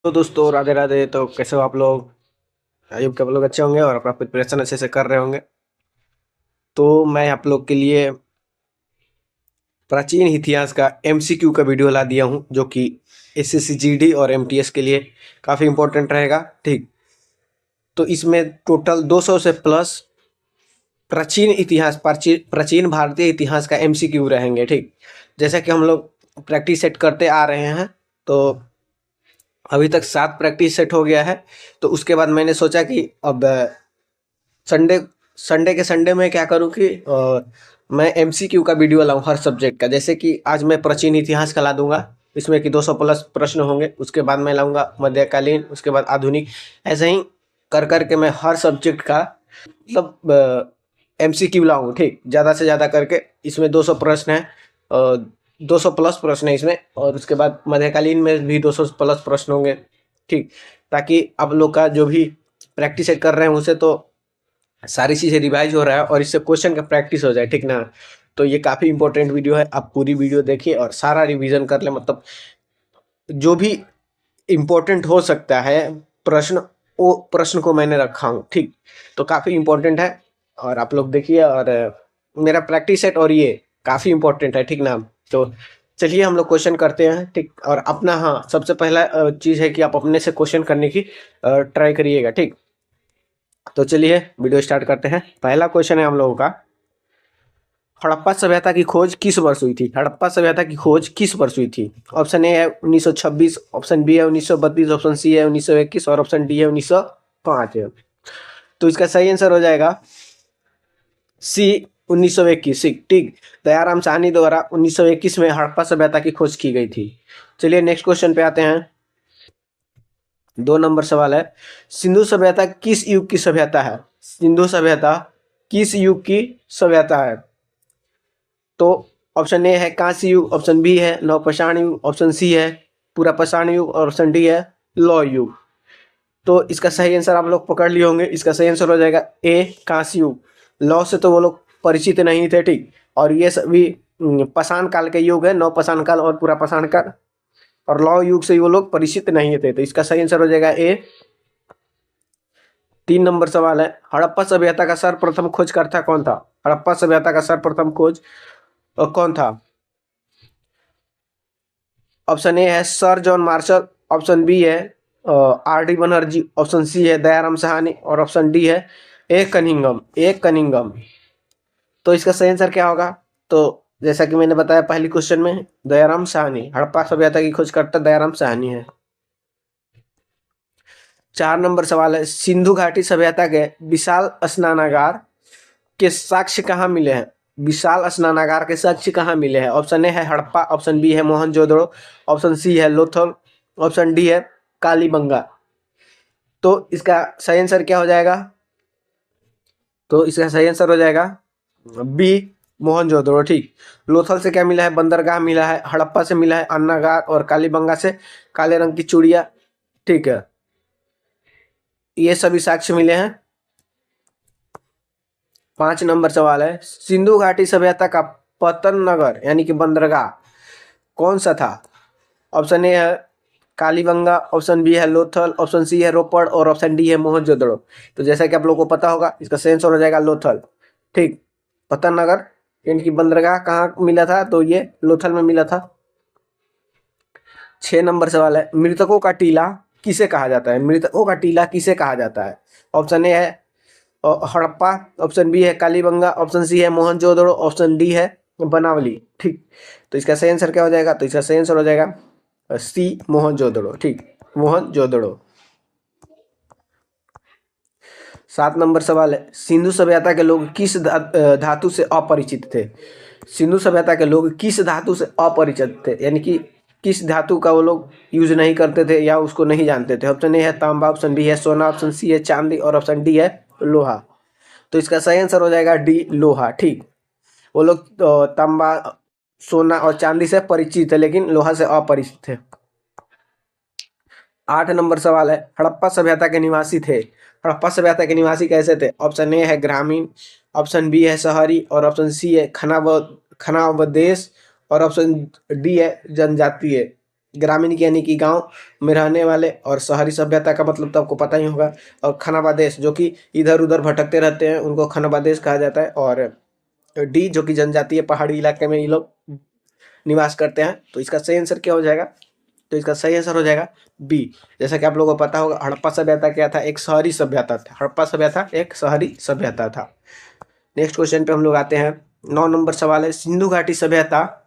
तो दोस्तों राधे राधे। तो कैसे हो आप लोग? आई होप कि आप लोग अच्छे होंगे और अपना प्रिपरेशन अच्छे से कर रहे होंगे। तो मैं आप लोग के लिए प्राचीन इतिहास का एमसीक्यू का वीडियो ला दिया हूँ, जो कि एसएससी जीडी और एमटीएस के लिए काफ़ी इंपॉर्टेंट रहेगा। ठीक, तो इसमें टोटल 200 से प्लस प्राचीन भारतीय इतिहास का एमसीक्यू रहेंगे। ठीक, जैसा कि हम लोग प्रैक्टिस सेट करते आ रहे हैं, तो अभी तक 7 प्रैक्टिस सेट हो गया है। तो उसके बाद मैंने सोचा कि अब संडे संडे के संडे में क्या करूँ कि मैं एमसीक्यू का वीडियो लाऊं हर सब्जेक्ट का। जैसे कि आज मैं प्राचीन इतिहास का ला दूंगा, इसमें कि 200 प्लस प्रश्न होंगे। उसके बाद मैं लाऊंगा मध्यकालीन, उसके बाद आधुनिक। ऐसे ही कर कर के मैं हर सब्जेक्ट का मतलब एमसीक्यू लाऊं। ठीक, ज़्यादा से ज़्यादा करके इसमें 200 प्रश्न है, 200 प्लस प्रश्न है इसमें, और उसके बाद मध्यकालीन में भी 200 प्लस प्रश्न होंगे। ठीक, ताकि आप लोग का जो भी प्रैक्टिस कर रहे हैं उसे तो सारी चीज़ें रिवाइज हो रहा है और इससे क्वेश्चन का प्रैक्टिस हो जाए। ठीक ना? तो ये काफ़ी इंपॉर्टेंट वीडियो है, आप पूरी वीडियो देखिए और सारा रिवीजन कर लें। मतलब जो भी इम्पोर्टेंट हो सकता है प्रश्न, वो प्रश्न को मैंने रखा हूँ। ठीक, तो काफ़ी इम्पोर्टेंट है और आप लोग देखिए। और मेरा प्रैक्टिस सेट और ये काफ़ी इम्पोर्टेंट है। ठीक ना? तो चलिए हम लोग क्वेश्चन करते हैं। ठीक, और अपना, हाँ, सबसे पहला चीज़ है कि आप अपने से क्वेश्चन करने की ट्राई करिएगा। ठीक, तो चलिए वीडियो स्टार्ट करते हैं। पहला क्वेश्चन है हम लोगों का, हड़प्पा सभ्यता की खोज किस वर्ष हुई थी? हड़प्पा सभ्यता की खोज किस वर्ष हुई थी? ऑप्शन ए है 1926, ऑप्शन बी है 1932, ऑप्शन सी है 1921 और ऑप्शन डी है 1905 है। तो इसका सही आंसर हो जाएगा सी, 1921। ठीक, दयाराम साहनी द्वारा 1921 में हड़प्पा सभ्यता की खोज की गई थी। चलिए नेक्स्ट क्वेश्चन पे आते हैं। 2 नंबर सवाल है, सिंधु सभ्यता किस युग की सभ्यता है? सिंधु सभ्यता किस युग की सभ्यता है? तो ऑप्शन ए है कांस्य युग, ऑप्शन बी है नवपाषाण युग, ऑप्शन सी है पुरापाषाण युग और ऑप्शन डी है लौह युग। तो इसका सही आंसर आप लोग पकड़ लिए होंगे। इसका सही आंसर हो जाएगा ए, कांस्य युग। लौह से तो वो लोग परिचित नहीं थे। ठीक, और ये सभी पाषाण काल के युग है, नवपाषाण काल और पुरापाषाण काल, और लौह युग से वो लोग परिचित नहीं थे। तो इसका सही आंसर हो जाएगा ए। 3 नंबर सवाल है, हड़प्पा सभ्यता का सर्वप्रथम खोजकर्ता कौन था? हड़प्पा सभ्यता का सर्वप्रथम खोज कौन था? ऑप्शन ए है sir John Marshall, option B है R D Banerjee, option C है दयाराम साहनी और ऑप्शन डी है ए कनिंगम। तो इसका सही आंसर क्या होगा? तो जैसा कि मैंने बताया पहली क्वेश्चन में, दयाराम साहनी, हड़प्पा सभ्यता की खोज करता दयाराम साहनी है। 4 नंबर सवाल है, सिंधु घाटी सभ्यता के विशाल स्नानागार के साक्ष्य कहाँ मिले हैं? विशाल स्नानागार के साक्ष्य कहाँ मिले हैं? ऑप्शन ए है हड़प्पा, ऑप्शन बी है मोहनजोदड़ो, ऑप्शन सी है लोथल, ऑप्शन डी है कालीबंगा। तो इसका सही आंसर क्या हो जाएगा? तो इसका सही आंसर हो जाएगा बी, मोहनजोदड़ो। ठीक, लोथल से क्या मिला है? बंदरगाह मिला है, हड़प्पा से मिला है अन्नागार और कालीबंगा से काले रंग की चूड़िया। ठीक है, ये सभी साक्ष्य मिले हैं। 5 नंबर सवाल है, सिंधु घाटी सभ्यता का पतन नगर यानी कि बंदरगाह कौन सा था? ऑप्शन ए है कालीबंगा, ऑप्शन बी है लोथल, ऑप्शन सी है रोपड़ और ऑप्शन डी है मोहनजोदड़ो। तो जैसा कि आप लोगों को पता होगा, इसका सही आंसर हो जाएगा लोथल। ठीक, पतन नगर यानी कि बंदरगाह कहाँ मिला था? तो ये लोथल में मिला था। 6 नंबर सवाल है, मृतकों का टीला किसे कहा जाता है? मृतकों का टीला किसे कहा जाता है? ऑप्शन ए है हड़प्पा, ऑप्शन बी है कालीबंगा, ऑप्शन सी है मोहनजोदड़ो, ऑप्शन डी है बनावली। ठीक, तो इसका सही आंसर क्या हो जाएगा? तो इसका सही आंसर हो जाएगा सी, मोहनजोदड़ो। ठीक, मोहनजोदड़ो। 7 नंबर सवाल है, सिंधु सभ्यता के लोग किस धातु से अपरिचित थे? सिंधु सभ्यता के लोग किस धातु से अपरिचित थे, यानी कि किस धातु का वो लोग यूज नहीं करते थे या उसको नहीं जानते थे? ऑप्शन ए है तांबा, ऑप्शन बी है सोना, ऑप्शन सी है चांदी और ऑप्शन डी है लोहा। तो इसका सही आंसर हो जाएगा डी, लोहा। ठीक, वो लोग तांबा, सोना और चांदी से परिचित थे लेकिन लोहा से अपरिचित थे। 8 नंबर सवाल है, हड़प्पा सभ्यता के निवासी थे, हड़प्पा सभ्यता के निवासी कैसे थे? ऑप्शन ए है ग्रामीण, ऑप्शन बी है शहरी और ऑप्शन सी है खनावदेश और ऑप्शन डी है जनजातीय। ग्रामीण यानी कि गांव में रहने वाले, और शहरी सभ्यता का मतलब तो आपको पता ही होगा। और खनाबादेश जो कि इधर उधर भटकते रहते हैं उनको खनाबादेश कहा जाता है। और डी जो कि जनजातीय पहाड़ी इलाके में ये लोग निवास करते हैं। तो इसका सही आंसर क्या हो जाएगा? तो इसका सही आंसर हो जाएगा बी। जैसा कि आप लोगों को पता होगा, हड़प्पा सभ्यता क्या था? एक शहरी सभ्यता था। हड़प्पा सभ्यता एक शहरी सभ्यता था। नेक्स्ट क्वेश्चन पे हम लोग आते हैं। 9 नंबर सवाल है, सिंधु घाटी सभ्यता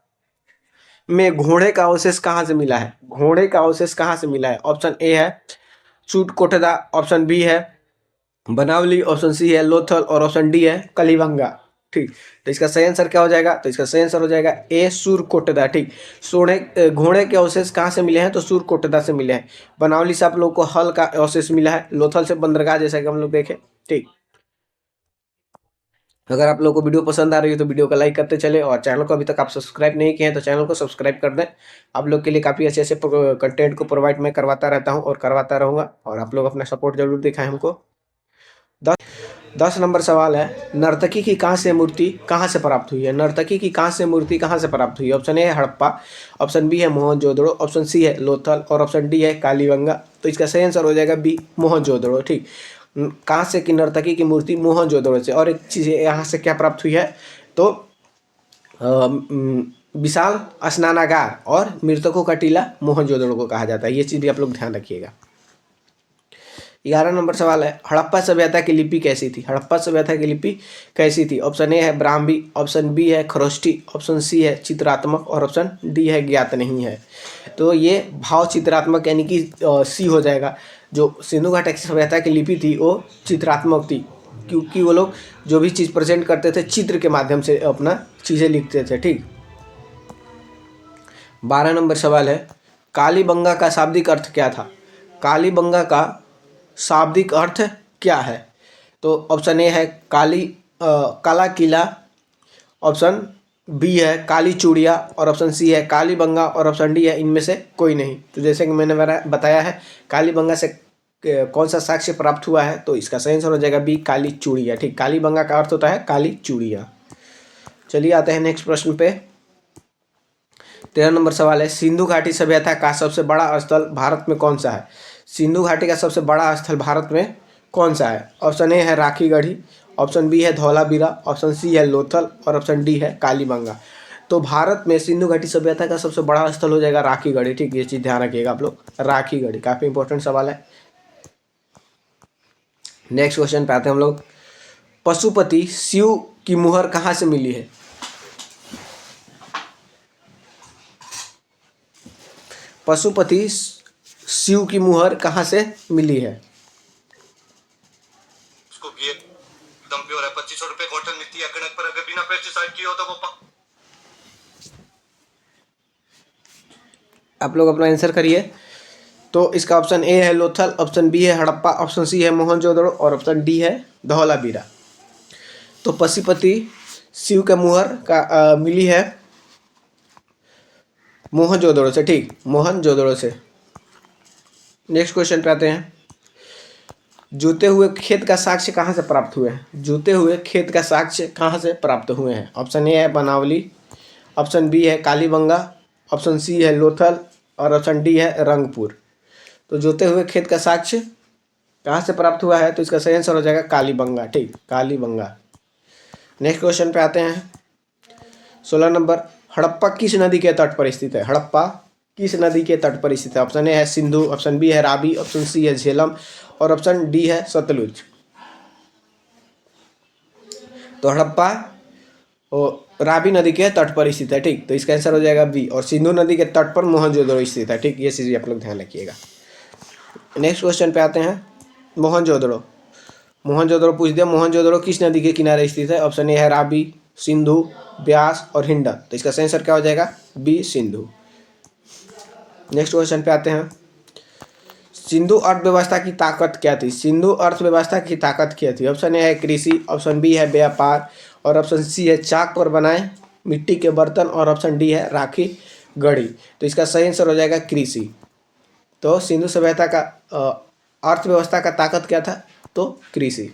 में घोड़े का अवशेष कहाँ से मिला है? घोड़े का अवशेष कहाँ से मिला है? ऑप्शन ए है चूटकोटदा, ऑप्शन बी है बनावली, ऑप्शन सी है लोथल, और ऑप्शन डी है कलिबंगा। ठीक, तो इसका सही आंसर क्या हो जाएगा? तो इसका सही आंसर हो जाएगा ए सूरकोटदा। ठीक, घोड़े के अवशेष कहाँ से मिले हैं? तो सूरकोटदा से मिले हैं। बनावली से आप लोग को हल का अवशेष मिला है, लोथल से बंदरगाह, जैसा कि हम लोग देखें। ठीक, अगर आप लोगों को वीडियो पसंद आ रही है तो वीडियो को लाइक करते चले, और चैनल को अभी तक आप सब्सक्राइब नहीं किए हैं तो चैनल को सब्सक्राइब कर दें। आप लोग के लिए काफ़ी अच्छे अच्छे कंटेंट को प्रोवाइड मैं करवाता रहता हूं और करवाता रहूँगा, और आप लोग अपना सपोर्ट जरूर दिखाएं हमको। 10 नंबर सवाल है, नर्तकी की कांस्य मूर्ति कहाँ से प्राप्त हुई है? नर्तकी की कांस्य मूर्ति कहाँ से प्राप्त हुई है? ऑप्शन ए है हड़प्पा, ऑप्शन बी है मोहनजोदड़ो, ऑप्शन सी है लोथल, और ऑप्शन डी है कालीबंगा। तो इसका सही आंसर हो जाएगा बी, मोहनजोदड़ो। ठीक, कांस्य की नर्तकी की मूर्ति मोहनजोदड़ो से। और एक चीज़ यहाँ से क्या प्राप्त हुई है? तो विशाल स्नानागार और मृतकों का टीला मोहनजोदड़ो को कहा जाता है। ये चीज़ भी आप लोग ध्यान रखिएगा। 11 नंबर सवाल है, हड़प्पा सभ्यता की लिपि कैसी थी? हड़प्पा सभ्यता की लिपि कैसी थी? ऑप्शन ए है ब्राह्मी, ऑप्शन बी है खरोष्टी, ऑप्शन सी है चित्रात्मक, और ऑप्शन डी है ज्ञात नहीं है। तो ये भाव चित्रात्मक यानी कि सी हो जाएगा। जो सिंधु घाटी सभ्यता की लिपि थी वो चित्रात्मक थी, क्योंकि वो लोग जो भी चीज़ प्रेजेंट करते थे चित्र के माध्यम से अपना चीज़ें लिखते थे। ठीक, 12 नंबर सवाल है, कालीबंगा का शाब्दिक अर्थ क्या था? कालीबंगा का शाब्दिक अर्थ क्या है? तो ऑप्शन ए है काला किला, ऑप्शन बी है काली चूड़िया, और ऑप्शन सी है कालीबंगा, और ऑप्शन डी है इनमें से कोई नहीं। तो जैसे कि मैंने बताया है, कालीबंगा से कौन सा साक्ष्य प्राप्त हुआ है? तो इसका सही आंसर हो जाएगा बी, काली चूड़िया। ठीक, कालीबंगा का अर्थ होता है काली चूड़िया। चलिए आते हैं नेक्स्ट प्रश्न पे। 13 नंबर सवाल है, सिंधु घाटी सभ्यता का सबसे बड़ा स्थल भारत में कौन सा है? सिंधु घाटी का सबसे बड़ा स्थल भारत में कौन सा है? ऑप्शन ए है राखीगढ़ी, ऑप्शन बी है धौलावीरा, ऑप्शन सी है लोथल, और ऑप्शन डी है कालीबंगा। तो भारत में सिंधु घाटी सभ्यता का सबसे बड़ा स्थल हो जाएगा राखीगढ़ी। ठीक, ये चीज़ ध्यान रखिएगा आप लोग, राखीगढ़ी काफ़ी इंपॉर्टेंट सवाल है। नेक्स्ट क्वेश्चन पे आते हैं हम लोग। पशुपति शिव की मुहर कहाँ से मिली है? पशुपति शिव की मुहर कहाँ से मिली है? उसको ये एकदम प्योर है, 2500 रुपए कॉटन मिलती है कणक पर, अगर बिना पेस्टिसाइड की हो तो वो आप लोग अपना आंसर करिए। तो इसका ऑप्शन ए है लोथल, ऑप्शन बी है हड़प्पा, ऑप्शन सी है मोहनजोदड़ो, और ऑप्शन डी है धौलावीरा। तो पशुपति शिव के मुहर का मिली है मोहनजोदड़ो से। ठीक, मोहनजोदड़ो से। नेक्स्ट क्वेश्चन पे आते हैं। जूते हुए खेत का साक्ष्य कहाँ से प्राप्त हुए हैं? जूते हुए खेत का साक्ष्य कहाँ से प्राप्त हुए हैं? ऑप्शन ए है बनावली, ऑप्शन बी है कालीबंगा, ऑप्शन सी है लोथल, और ऑप्शन डी है रंगपुर। तो जूते हुए खेत का साक्ष्य कहाँ से प्राप्त हुआ है? तो इसका सही आंसर हो जाएगा कालीबंगा। ठीक, कालीबंगा। नेक्स्ट क्वेश्चन पे आते हैं। 16 नंबर, हड़प्पा किस नदी के तट पर स्थित है? हड़प्पा किस नदी के तट पर स्थित है? ऑप्शन ए है सिंधु, ऑप्शन बी है रावी, ऑप्शन सी है झेलम, और ऑप्शन डी है सतलुज। तो हड़प्पा रावी नदी के तट पर स्थित है। ठीक, तो इसका आंसर हो जाएगा बी, और सिंधु नदी के तट पर मोहनजोदड़ो स्थित है। ठीक, ये चीज़ आप लोग ध्यान रखिएगा। नेक्स्ट क्वेश्चन पे आते हैं। मोहनजोदड़ो, मोहनजोदड़ो पूछ दिया, मोहनजोदड़ो किस नदी के किनारे स्थित है? ऑप्शन ए है रावी, सिंधु, ब्यास, और हिंडन। तो इसका सही आंसर क्या हो जाएगा? बी, सिंधु। नेक्स्ट क्वेश्चन पे आते हैं। सिंधु अर्थव्यवस्था की ताकत क्या थी? सिंधु अर्थव्यवस्था की ताकत क्या थी? ऑप्शन ए है कृषि, ऑप्शन बी है व्यापार, और ऑप्शन सी है चाक पर बनाए मिट्टी के बर्तन, और ऑप्शन डी है राखी गढ़ी। तो इसका सही आंसर हो जाएगा कृषि। तो सिंधु सभ्यता का अर्थव्यवस्था का ताकत क्या था? तो कृषि।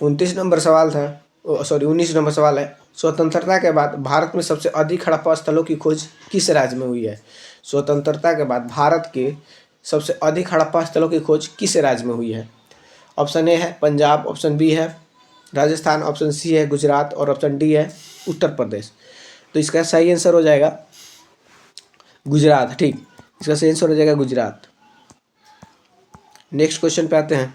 29 नंबर सवाल था, सॉरी 19 नंबर सवाल है। स्वतंत्रता के बाद भारत में सबसे अधिक हड़प्पा स्थलों की खोज किस राज्य में हुई है? स्वतंत्रता के बाद भारत के सबसे अधिक हड़प्पा स्थलों की खोज किस राज्य में हुई है? ऑप्शन ए है पंजाब, ऑप्शन बी है राजस्थान, ऑप्शन सी है गुजरात और ऑप्शन डी है उत्तर प्रदेश। तो इसका सही आंसर हो जाएगा गुजरात। ठीक, इसका सही आंसर हो जाएगा गुजरात। नेक्स्ट क्वेश्चन पे आते हैं।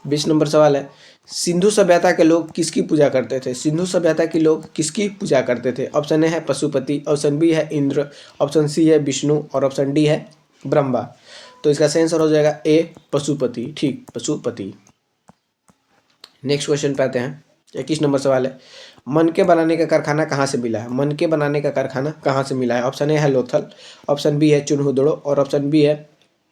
20 नंबर सवाल है, सिंधु सभ्यता के लोग किसकी पूजा करते थे? सिंधु सभ्यता के लोग किसकी पूजा करते थे? ऑप्शन ए है पशुपति, ऑप्शन बी है इंद्र, ऑप्शन सी है विष्णु और ऑप्शन डी है ब्रह्मा। तो इसका सही आंसर हो जाएगा ए पशुपति। ठीक, पशुपति। नेक्स्ट क्वेश्चन पे आते हैं। 21 नंबर सवाल है, मनके बनाने का कारखाना कहाँ से मिला है? मनके बनाने का कारखाना कहाँ से मिला है? ऑप्शन ए है लोथल, ऑप्शन बी है चुनहुदड़ो और ऑप्शन बी है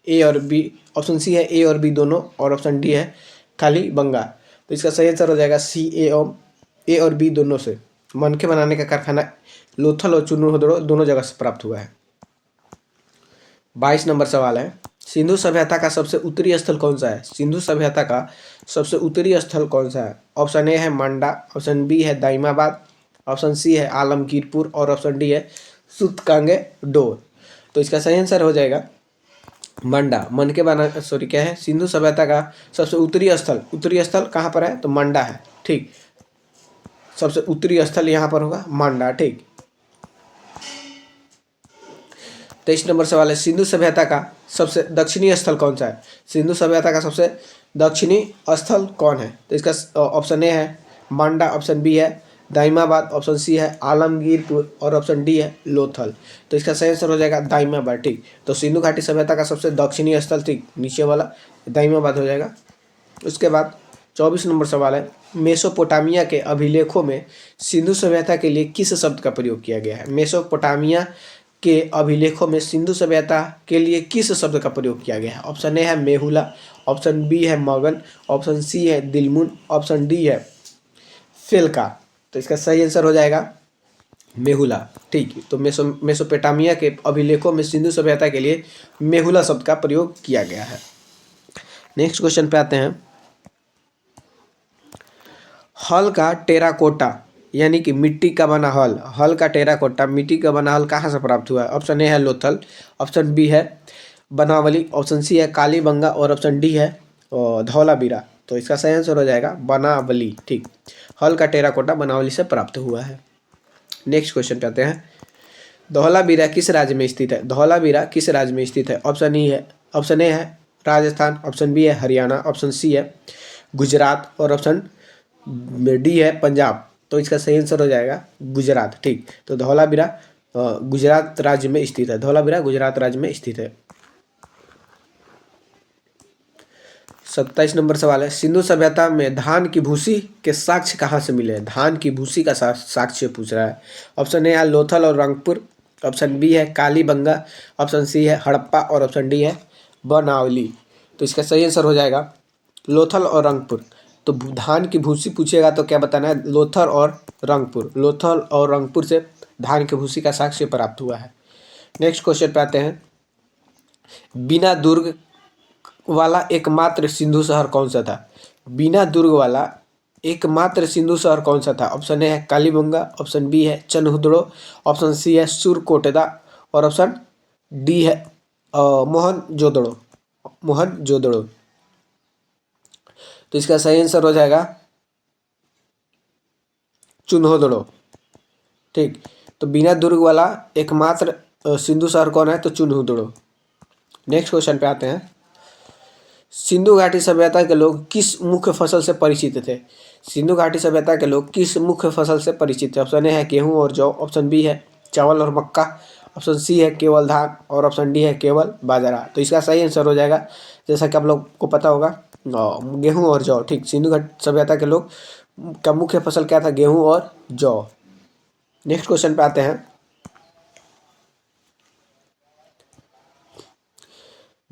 ए और बी, ऑप्शन सी है ए और बी दोनों और ऑप्शन डी है कालीबंगा। तो इसका सही आंसर हो जाएगा सी ए और बी दोनों से। मनके बनाने का कारखाना लोथल और चुनहुदड़ो दोनों जगह से प्राप्त हुआ है। 22 नंबर सवाल है, सिंधु सभ्यता का सबसे उत्तरी स्थल कौन सा है? सिंधु सभ्यता का सबसे उत्तरी स्थल कौन सा है? ऑप्शन ए है मंडा, ऑप्शन बी है दाइमाबाद, ऑप्शन सी है आलमगीरपुर और ऑप्शन डी है सूतकांगेडोर। तो इसका सही आंसर हो जाएगा मंडा। मन के बना सॉरी क्या है, सिंधु सभ्यता का सबसे उत्तरी स्थल कहाँ पर है? तो मंडा है। ठीक, सबसे उत्तरी स्थल यहाँ पर होगा मंडा। ठीक, 23 नंबर सवाल है, सिंधु सभ्यता का सबसे दक्षिणी स्थल कौन सा है? सिंधु सभ्यता का सबसे दक्षिणी स्थल कौन है? तो इसका ऑप्शन ए है मंडा, ऑप्शन बी है दाइमाबाद, ऑप्शन सी है आलमगीरपुर और ऑप्शन डी है लोथल। तो इसका सही आंसर हो जाएगा दाइमाबाद। ठीक, तो सिंधु घाटी सभ्यता का सबसे दक्षिणी स्थल, ठीक, नीचे वाला दाइमाबाद हो जाएगा। उसके बाद 24 नंबर सवाल है, मेसोपोटामिया के अभिलेखों में सिंधु सभ्यता के लिए किस शब्द का प्रयोग किया गया है? मेसोपोटामिया के अभिलेखों में सिंधु सभ्यता के लिए किस शब्द का प्रयोग किया गया है? ऑप्शन ए है मेहुला, ऑप्शन बी है मगन, ऑप्शन सी है दिलमुन, ऑप्शन डी है फेलका। तो इसका सही आंसर हो जाएगा मेहुला। ठीक, तो मेसोपोटामिया के अभिलेखों में सिंधु सभ्यता के लिए मेहुला शब्द का प्रयोग किया गया है। नेक्स्ट क्वेश्चन पे आते हैं। हल का टेराकोटा यानी कि मिट्टी का बना हल का टेराकोटा मिट्टी का बना हल कहाँ से प्राप्त हुआ है? ऑप्शन ए है लोथल, ऑप्शन बी है बनावली, ऑप्शन सी है कालीबंगा और ऑप्शन डी है धौलावीरा। तो इसका सही आंसर हो जाएगा बनावली। ठीक, हल का टेराकोटा बनावली से प्राप्त हुआ है। नेक्स्ट क्वेश्चन पे आते हैं। धौलावीरा किस राज्य में स्थित है? धौलावीरा किस राज्य में स्थित है? ऑप्शन ए है राजस्थान, ऑप्शन बी है हरियाणा, ऑप्शन सी है गुजरात और ऑप्शन डी है पंजाब। तो इसका सही आंसर हो जाएगा गुजरात। ठीक, तो धौलावीरा गुजरात राज्य में स्थित है। धौलावीरा गुजरात राज्य में स्थित है। 27 नंबर सवाल है, सिंधु सभ्यता में धान की भूसी के साक्ष्य कहाँ से मिले? धान की भूसी का साक्ष्य पूछ रहा है। ऑप्शन ए है लोथल और रंगपुर, ऑप्शन बी है कालीबंगा, ऑप्शन सी है हड़प्पा और ऑप्शन डी है बनावली। तो इसका सही आंसर हो जाएगा लोथल और रंगपुर। तो धान की भूसी पूछेगा तो क्या बताना है? लोथल और रंगपुर। लोथल और रंगपुर से धान की भूसी का साक्ष्य प्राप्त हुआ है। नेक्स्ट क्वेश्चन पे आते हैं। बिना दुर्ग वाला एकमात्र सिंधु शहर कौन सा था? बिना दुर्ग वाला एकमात्र सिंधु शहर कौन सा था? ऑप्शन ए है कालीबंगा, ऑप्शन बी है चनहुदड़ो, ऑप्शन सी है सुरकोटदा और ऑप्शन डी है मोहनजोदड़ो। तो इसका सही आंसर हो जाएगा चुनहोदड़ो। ठीक, तो बिना दुर्ग वाला एकमात्र सिंधु शहर कौन है? तो चुनहुदड़ो। नेक्स्ट क्वेश्चन पे आते हैं। सिंधु घाटी सभ्यता के लोग किस मुख्य फसल से परिचित थे? सिंधु घाटी सभ्यता के लोग किस मुख्य फसल से परिचित थे? ऑप्शन ए है गेहूं और जौ, ऑप्शन बी है चावल और मक्का, ऑप्शन सी है केवल धान और ऑप्शन डी है केवल बाजरा। तो इसका सही आंसर हो जाएगा, जैसा कि आप लोग को पता होगा, गेहूं और जौ। ठीक, सिंधु घाटी सभ्यता के लोग का मुख्य फसल क्या था? गेहूं और जौ। नेक्स्ट क्वेश्चन पे आते हैं।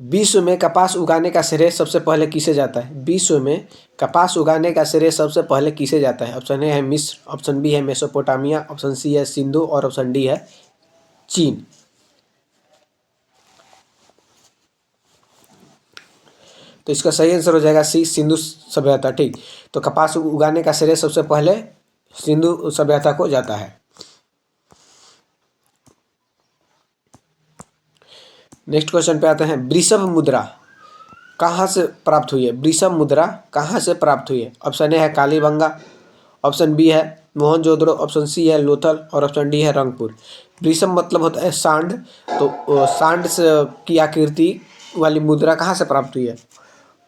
विश्व में कपास उगाने का श्रेय सबसे पहले किसे जाता है? विश्व में कपास उगाने का श्रेय सबसे पहले किसे जाता है? ऑप्शन ए है मिस्र, ऑप्शन बी है मेसोपोटामिया, ऑप्शन सी है सिंधु और ऑप्शन डी है चीन। तो इसका सही आंसर हो जाएगा सी सिंधु सभ्यता। ठीक, तो कपास उगाने का श्रेय सबसे पहले सिंधु सभ्यता को जाता है। नेक्स्ट क्वेश्चन पे आते हैं, वृषभ मुद्रा कहाँ से प्राप्त हुई है? वृषभ मुद्रा कहाँ से प्राप्त हुई है? ऑप्शन ए है कालीबंगा, ऑप्शन बी है मोहनजोदड़ो, ऑप्शन सी है लोथल और ऑप्शन डी है रंगपुर। वृषभ मतलब होता है सांड, तो सांड से की आकृति वाली मुद्रा कहाँ से प्राप्त हुई है?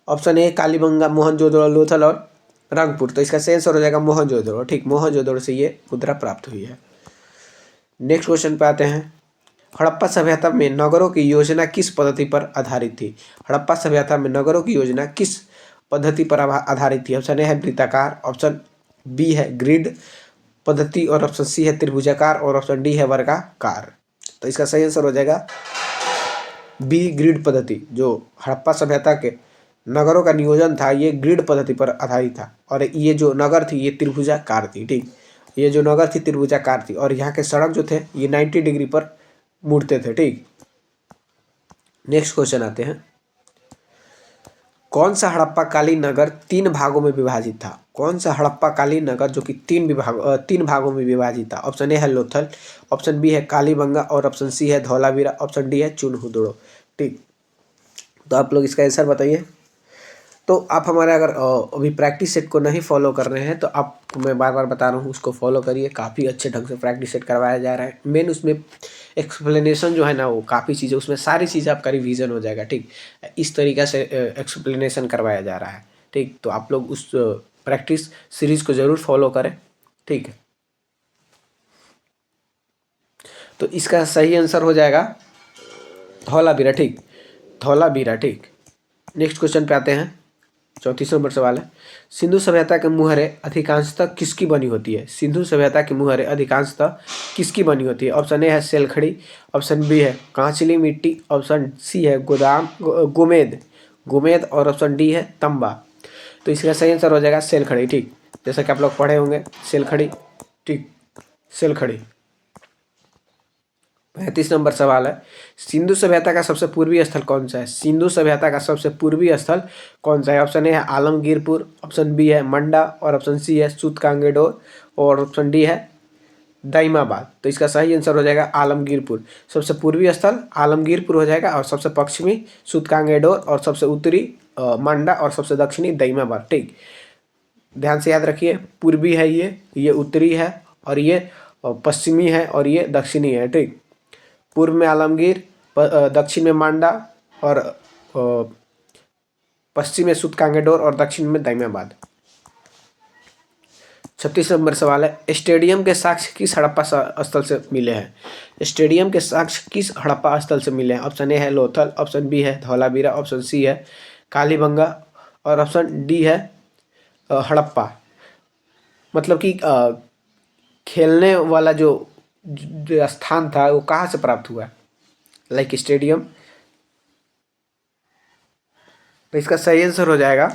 ऑप्शन ए कालीबंगा, मोहनजोदड़ो, लोथल और रंगपुर। तो इसका सही आंसर हो जाएगा मोहनजोदड़ो। ठीक, मोहनजोदड़ो से ये मुद्रा प्राप्त हुई है। नेक्स्ट क्वेश्चन पे आते हैं, हड़प्पा सभ्यता में नगरों की योजना किस पद्धति पर आधारित थी? हड़प्पा सभ्यता में नगरों की योजना किस पद्धति पर आधारित थी? ऑप्शन ए है वृत्ताकार, ऑप्शन बी है ग्रिड पद्धति और ऑप्शन सी है त्रिभुजाकार और ऑप्शन डी है वर्गाकार। तो इसका सही आंसर हो जाएगा बी ग्रिड पद्धति। जो हड़प्पा सभ्यता के नगरों का नियोजन था ये ग्रिड पद्धति पर आधारित था और ये जो नगर थी ये त्रिभुजाकार थी। ठीक, ये जो नगर थी त्रिभुजाकार थी और यहाँ के सड़क जो थे ये 90 डिग्री पर मुड़ते थे। ठीक, नेक्स्ट क्वेश्चन आते हैं, कौन सा हड़प्पा कालीन नगर 3 भागों में विभाजित था? कौन सा हड़प्पा कालीन नगर जो कि 3 भागों में विभाजित था? ऑप्शन ए है लोथल, ऑप्शन बी है कालीबंगा और ऑप्शन सी है धौलावीरा, ऑप्शन डी है चुनहुदड़ो। ठीक, तो आप लोग इसका आंसर बताइए। तो आप हमारे अगर अभी प्रैक्टिस सेट को नहीं फॉलो कर रहे हैं तो आपको मैं बार बार बता रहा हूँ उसको फॉलो करिए। काफ़ी अच्छे ढंग से प्रैक्टिस सेट करवाया जा रहा है। मेन उसमें एक्सप्लेनेशन जो है ना वो काफ़ी चीज़ें, उसमें सारी चीज़ें आपका रिवीजन हो जाएगा। ठीक, इस तरीक़े से एक्सप्लेनेशन करवाया जा रहा है। ठीक, तो आप लोग उस प्रैक्टिस सीरीज़ को ज़रूर फॉलो करें। ठीक है, तो इसका सही आंसर हो जाएगा धौलावीरा। ठीक, धौलावीरा। ठीक, नेक्स्ट क्वेश्चन पे आते हैं, 34 नंबर सवाल है, सिंधु सभ्यता के मुहरे अधिकांशतः किसकी बनी होती है? सिंधु सभ्यता की मुहरे अधिकांशतः किसकी बनी होती है? ऑप्शन ए है सेलखड़ी, ऑप्शन बी है कांचली मिट्टी, ऑप्शन सी है गोमेद और ऑप्शन डी है तंबा। तो इसका सही आंसर हो जाएगा सेलखड़ी। ठीक, जैसा कि आप लोग पढ़े होंगे सेलखड़ी। ठीक, सेलखड़ी। 35 नंबर सवाल है, सिंधु सभ्यता का सबसे पूर्वी स्थल कौन सा है? सिंधु सभ्यता का सबसे पूर्वी स्थल कौन सा है? ऑप्शन ए है आलमगीरपुर, ऑप्शन बी है मंडा और ऑप्शन सी है सूतकांगेडोर और ऑप्शन डी है दाइमाबाद। तो इसका सही आंसर हो जाएगा आलमगीरपुर। सबसे पूर्वी स्थल आलमगीरपुर हो जाएगा और सबसे पश्चिमी सूतकांगेडोर और सबसे उत्तरी मंडा और सबसे दक्षिणी दाइमाबाद। ठीक, ध्यान से याद रखिए, पूर्वी है ये उत्तरी है और ये पश्चिमी है और ये दक्षिणी है। ठीक, पूर्व में आलमगीर, दक्षिण में मांडा और पश्चिम में सूतकांगेडोर और दक्षिण में दाइमाबाद। 36 नंबर सवाल है, स्टेडियम के साक्ष्य किस हड़प्पा स्थल से मिले हैं? स्टेडियम के साक्ष्य किस हड़प्पा स्थल से मिले हैं? ऑप्शन ए है लोथल, ऑप्शन बी है धौलावीरा, ऑप्शन सी है कालीबंगा और ऑप्शन डी है हड़प्पा। मतलब कि खेलने वाला जो स्थान था वो कहाँ से प्राप्त हुआ, लाइक स्टेडियम। तो इसका सही आंसर हो जाएगा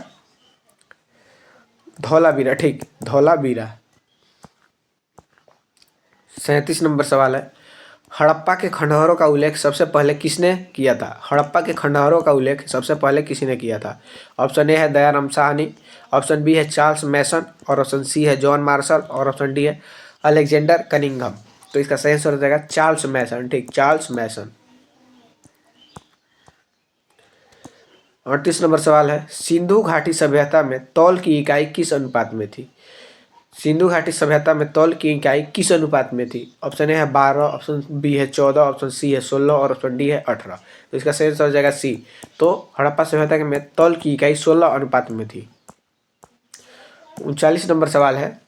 धौलावीरा। ठीक, धौलावीरा। 37 नंबर सवाल है, हड़प्पा के खंडहरों का उल्लेख सबसे पहले किसने किया था? हड़प्पा के खंडहरों का उल्लेख सबसे पहले किसी ने किया था? ऑप्शन ए है दयाराम साहनी, ऑप्शन बी है चार्ल्स मैसन और ऑप्शन सी है जॉन मार्शल और ऑप्शन डी है अलेक्जेंडर कनिंघम। तो इसका सही आंसर हो जाएगा चार्ल्स मैसन। ठीक, चार्ल्स मैसन। 38 नंबर सवाल है, सिंधु घाटी सभ्यता में तौल की इकाई किस अनुपात में थी? सिंधु घाटी सभ्यता में तौल की इकाई किस अनुपात में थी? ऑप्शन ए है 12, ऑप्शन बी है 14, ऑप्शन सी है 16 और ऑप्शन डी है 18। तो इसका सही आंसर हो जाएगा सी। तो हड़प्पा सभ्यता में तौल की इकाई 16 अनुपात में थी। 39 नंबर सवाल है,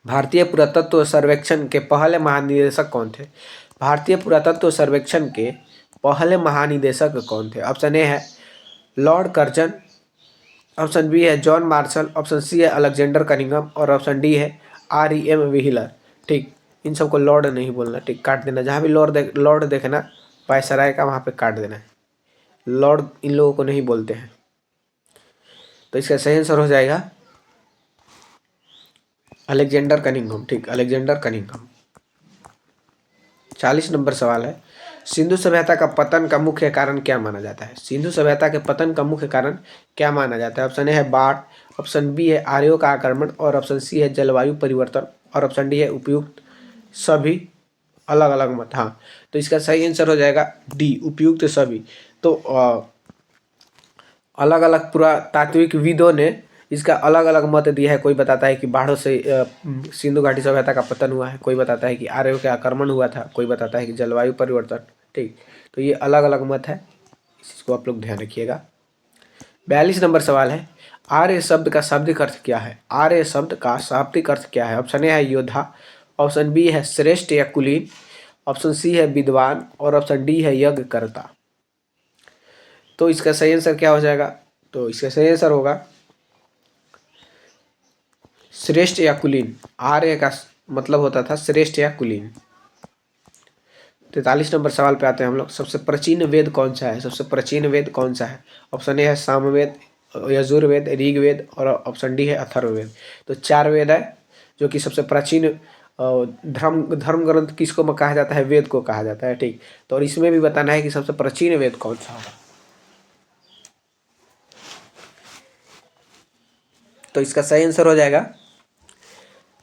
भारतीय पुरातत्व सर्वेक्षण के पहले महानिदेशक कौन थे? भारतीय पुरातत्व सर्वेक्षण के पहले महानिदेशक कौन थे? ऑप्शन ए है लॉर्ड कर्जन, ऑप्शन बी है जॉन मार्शल, ऑप्शन सी है अलेक्जेंडर कनिंघम और ऑप्शन डी है REM व्हीलर। ठीक, इन सबको लॉर्ड नहीं बोलना। ठीक, काट देना, जहाँ भी लॉर्ड देखना वायसराय का वहाँ पे काट देना है। लॉर्ड इन लोगों को नहीं बोलते हैं। तो इसका सही आंसर हो जाएगा अलेक्जेंडर कनिंघम। ठीक, अलेक्जेंडर कनिंघम। 40 नंबर सवाल है, सिंधु सभ्यता का पतन का मुख्य कारण क्या माना जाता है? सिंधु सभ्यता के पतन का मुख्य कारण क्या माना जाता है? ऑप्शन ए है बाढ़, ऑप्शन बी है आर्यों का आक्रमण, और ऑप्शन सी है जलवायु परिवर्तन, और ऑप्शन डी है उपयुक्त सभी अलग अलग मत। हाँ, तो इसका सही आंसर हो जाएगा डी, उपयुक्त सभी। तो अलग अलग पुरातात्विक विदों ने इसका अलग अलग मत दिया है। कोई बताता है कि बाढ़ों से सिंधु घाटी सभ्यता का पतन हुआ है, कोई बताता है कि आर्यों का आक्रमण हुआ था, कोई बताता है कि जलवायु परिवर्तन। ठीक, तो ये अलग अलग मत है, इसको आप लोग ध्यान रखिएगा। 42 नंबर सवाल है, आर्य शब्द का शाब्दिक अर्थ क्या है? आर्य शब्द का शाब्दिक अर्थ क्या है? ऑप्शन ए है योद्धा, ऑप्शन बी है श्रेष्ठ या कुलीन, ऑप्शन सी है विद्वान, और ऑप्शन डी है यज्ञकर्ता। तो इसका सही आंसर क्या हो जाएगा? तो इसका सही आंसर होगा श्रेष्ठ या कुलीन। आर्य का मतलब होता था श्रेष्ठ या कुलीन। 43 नंबर सवाल पे आते हैं हम लोग। सबसे प्राचीन वेद कौन सा है? सबसे प्राचीन वेद कौन सा है? ऑप्शन ए है सामवेद, यजुर्वेद, ऋग्वेद, और ऑप्शन डी है अथर्ववेद। तो 4 वेद है जो कि सबसे प्राचीन धर्म ग्रंथ किसको कहा जाता है? वेद को कहा जाता है। ठीक, तो और इसमें भी बताना है कि सबसे प्राचीन वेद कौन सा होगा। तो इसका सही आंसर हो जाएगा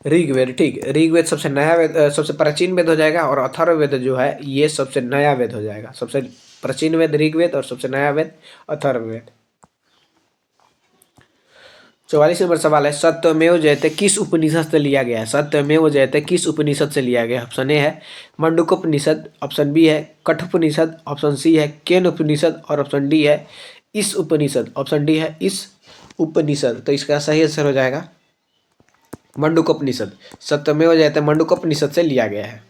ऋग्वेद। ठीक, ऋग्वेद सबसे नया वेद, सबसे प्राचीन वेद हो जाएगा, और अथर्ववेद जो है ये सबसे नया वेद हो जाएगा। सबसे प्राचीन वेद ऋग्वेद और सबसे नया वेद अथर्ववेद। 44 नंबर सवाल है, सत्यमेव जयते किस उपनिषद से लिया गया है? सत्यमेव जयते किस उपनिषद से लिया गया है? ऑप्शन ए है मंडूकोपनिषद, ऑप्शन बी है कठोपनिषद, ऑप्शन सी है केन उपनिषद, और ऑप्शन डी है इस उपनिषद। ऑप्शन डी है इस उपनिषद। तो इसका सही आंसर हो जाएगा मंडूकोपनिषद। सत्यमेव जयते मंडूकोपनिषद से लिया गया है।